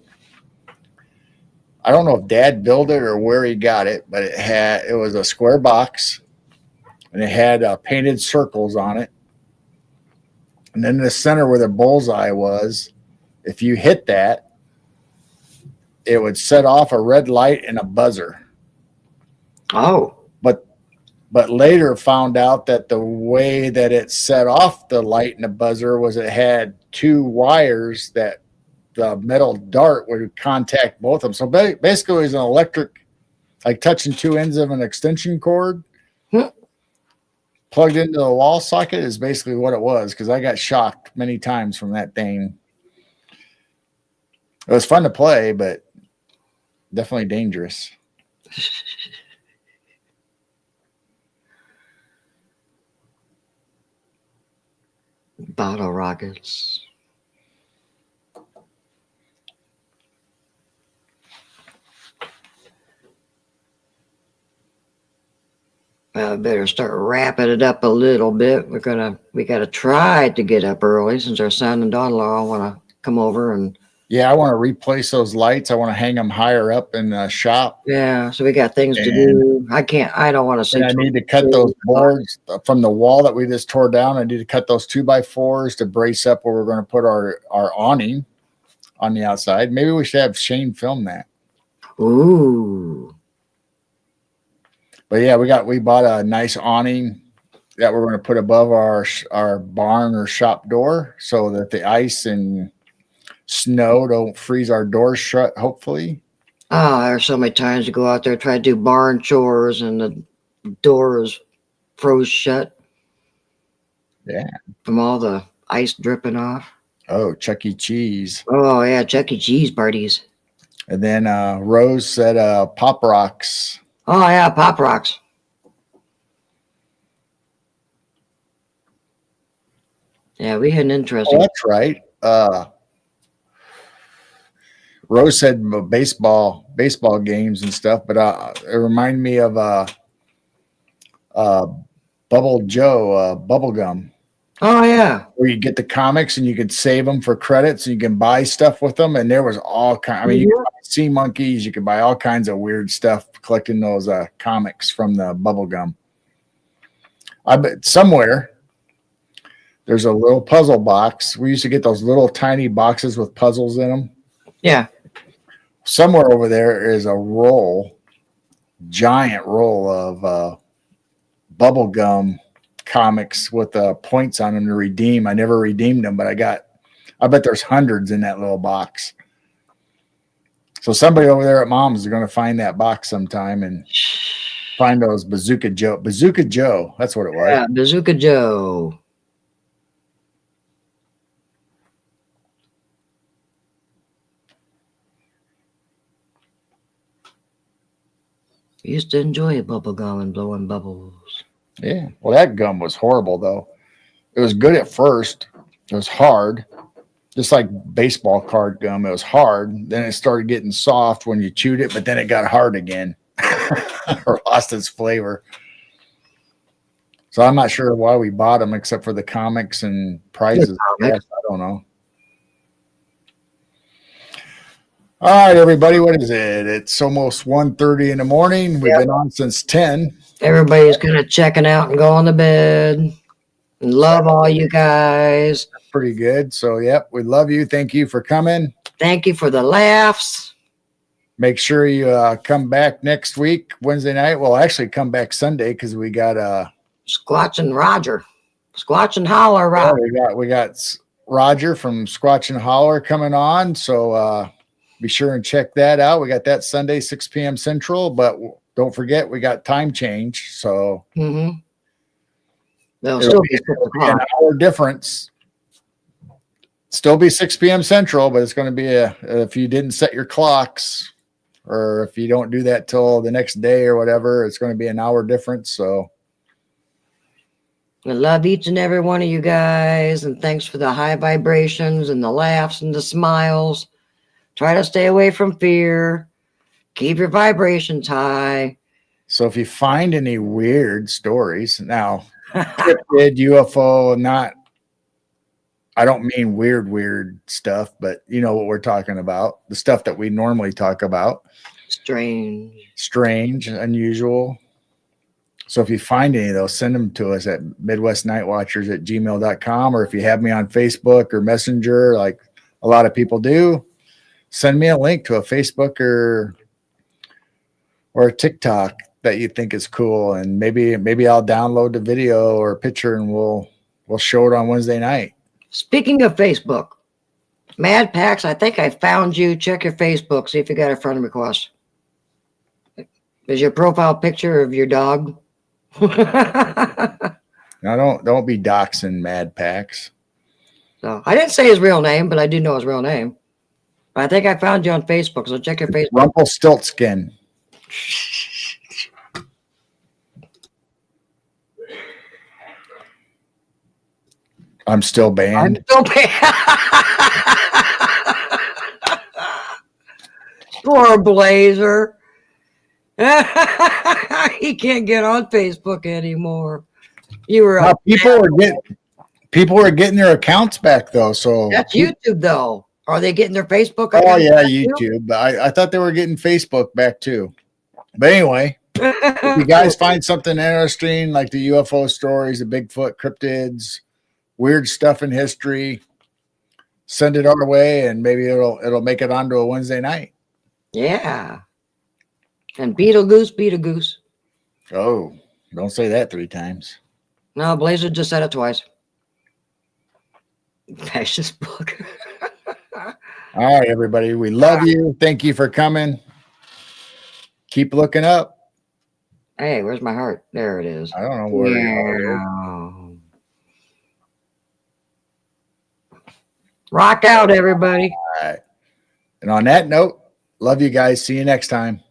I don't know if Dad built it or where he got it, but it was a square box, and it had painted circles on it. And then in the center where the bullseye was, if you hit that, it would set off a red light and a buzzer. Oh. But later found out that the way that it set off the light and the buzzer was it had two wires that the metal dart would contact both of them. So basically it was an electric, like touching two ends of an extension cord plugged into the wall socket is basically what it was, because I got shocked many times from that thing. It was fun to play, but definitely dangerous. Bottle rockets. Well, I better start wrapping it up a little bit. We gotta try to get up early since our son and daughter-in-law want to come over and. Yeah, I want to replace those lights. I want to hang them higher up in the shop. Yeah, so we got things to do. I don't want to see. And I need to cut those boards from the wall that we just tore down. I need to cut those 2x4s to brace up where we're going to put our awning on the outside. Maybe we should have Shane film that. Ooh. But yeah, we bought a nice awning that we're going to put above our barn or shop door so that the ice and snow don't freeze our doors shut, hopefully. Oh, there's so many times you go out there, try to do barn chores, and the door is froze shut. Yeah. From all the ice dripping off. Oh, Chuck E. Cheese. Oh, yeah, Chuck E. Cheese parties. And then Rose said Pop Rocks. Oh yeah, Pop Rocks. Yeah, we had an Oh, interesting. that's right. Rose said baseball games and stuff, but it reminded me of Bubble Joe, Bubble Gum, Oh yeah. where you get the comics and you can save them for credits and you can buy stuff with them. And there was all kind. I mean, you can buy sea monkeys, you can buy all kinds of weird stuff collecting those comics from the Bubble Gum. I bet somewhere there's a little puzzle box. We used to get those little tiny boxes with puzzles in them. Yeah. Somewhere over there is a giant roll of bubble gum comics with points on them to redeem. I never redeemed them, but I bet there's hundreds in that little box. So somebody over there at Mom's is going to find that box sometime and find those Bazooka Joe. That's what it was. Yeah, Bazooka Joe. We used to enjoy bubble gum and blowing bubbles. Yeah. Well, that gum was horrible, though. It was good at first. It was hard, just like baseball card gum. It was hard. Then it started getting soft when you chewed it, but then it got hard again or lost its flavor. So I'm not sure why we bought them except for the comics and prizes. I guess. I don't know. All right, everybody. What is it? It's almost 1:30 in the morning. We've been on since 10. Everybody's kind of checking out and going to bed. And love all you guys. Pretty good. So, yep, we love you. Thank you for coming. Thank you for the laughs. Make sure you come back next week, Wednesday night. Well, actually, come back Sunday because we got Squatch and Roger. Squatch and Holler Roger. we got Roger from Squatch and Holler coming on. So be sure and check that out. We got that Sunday, 6 p.m. Central. But don't forget, we got time change. So They'll still be 6 an o'clock. hour difference. Still be 6 p.m. Central, but it's going to be if you didn't set your clocks or if you don't do that till the next day or whatever, it's going to be an hour difference. So I love each and every one of you guys, and thanks for the high vibrations and the laughs and the smiles. Try to stay away from fear. Keep your vibrations high. So if you find any weird stories, now cryptid, UFO, I don't mean weird stuff, but you know what we're talking about. The stuff that we normally talk about. Strange, unusual. So if you find any of those, send them to us at midwestnightwatchers@gmail.com, or if you have me on Facebook or Messenger, like a lot of people do, send me a link to a Facebook or a TikTok that you think is cool, and maybe I'll download the video or picture and we'll show it on Wednesday night. Speaking of Facebook, Mad Pax, I think I found you. Check your Facebook, see if you got a friend request. Is your profile picture of your dog? Now don't be doxing Mad Pax. So I didn't say his real name, but I do know his real name. But I think I found you on Facebook, so check your Facebook. Rumpelstiltskin. I'm still banned. Poor Blazer. He can't get on Facebook anymore. You were people were getting their accounts back though. So that's YouTube though. Are they getting their Facebook? Oh yeah, YouTube. I thought they were getting Facebook back too. But anyway, if you guys find something interesting like the UFO stories, the Bigfoot, cryptids, weird stuff in history, send it our way, and maybe it'll make it onto a Wednesday night. Yeah. And Beetlegoose. Oh, don't say that 3 times. No, Blazer just said it twice. That's just book. All right, everybody. We love you. Thank you for coming. Keep looking up. Hey, where's my heart? There it is. I don't know where you are. Rock out, everybody. All right. And on that note, Love you guys. See you next time.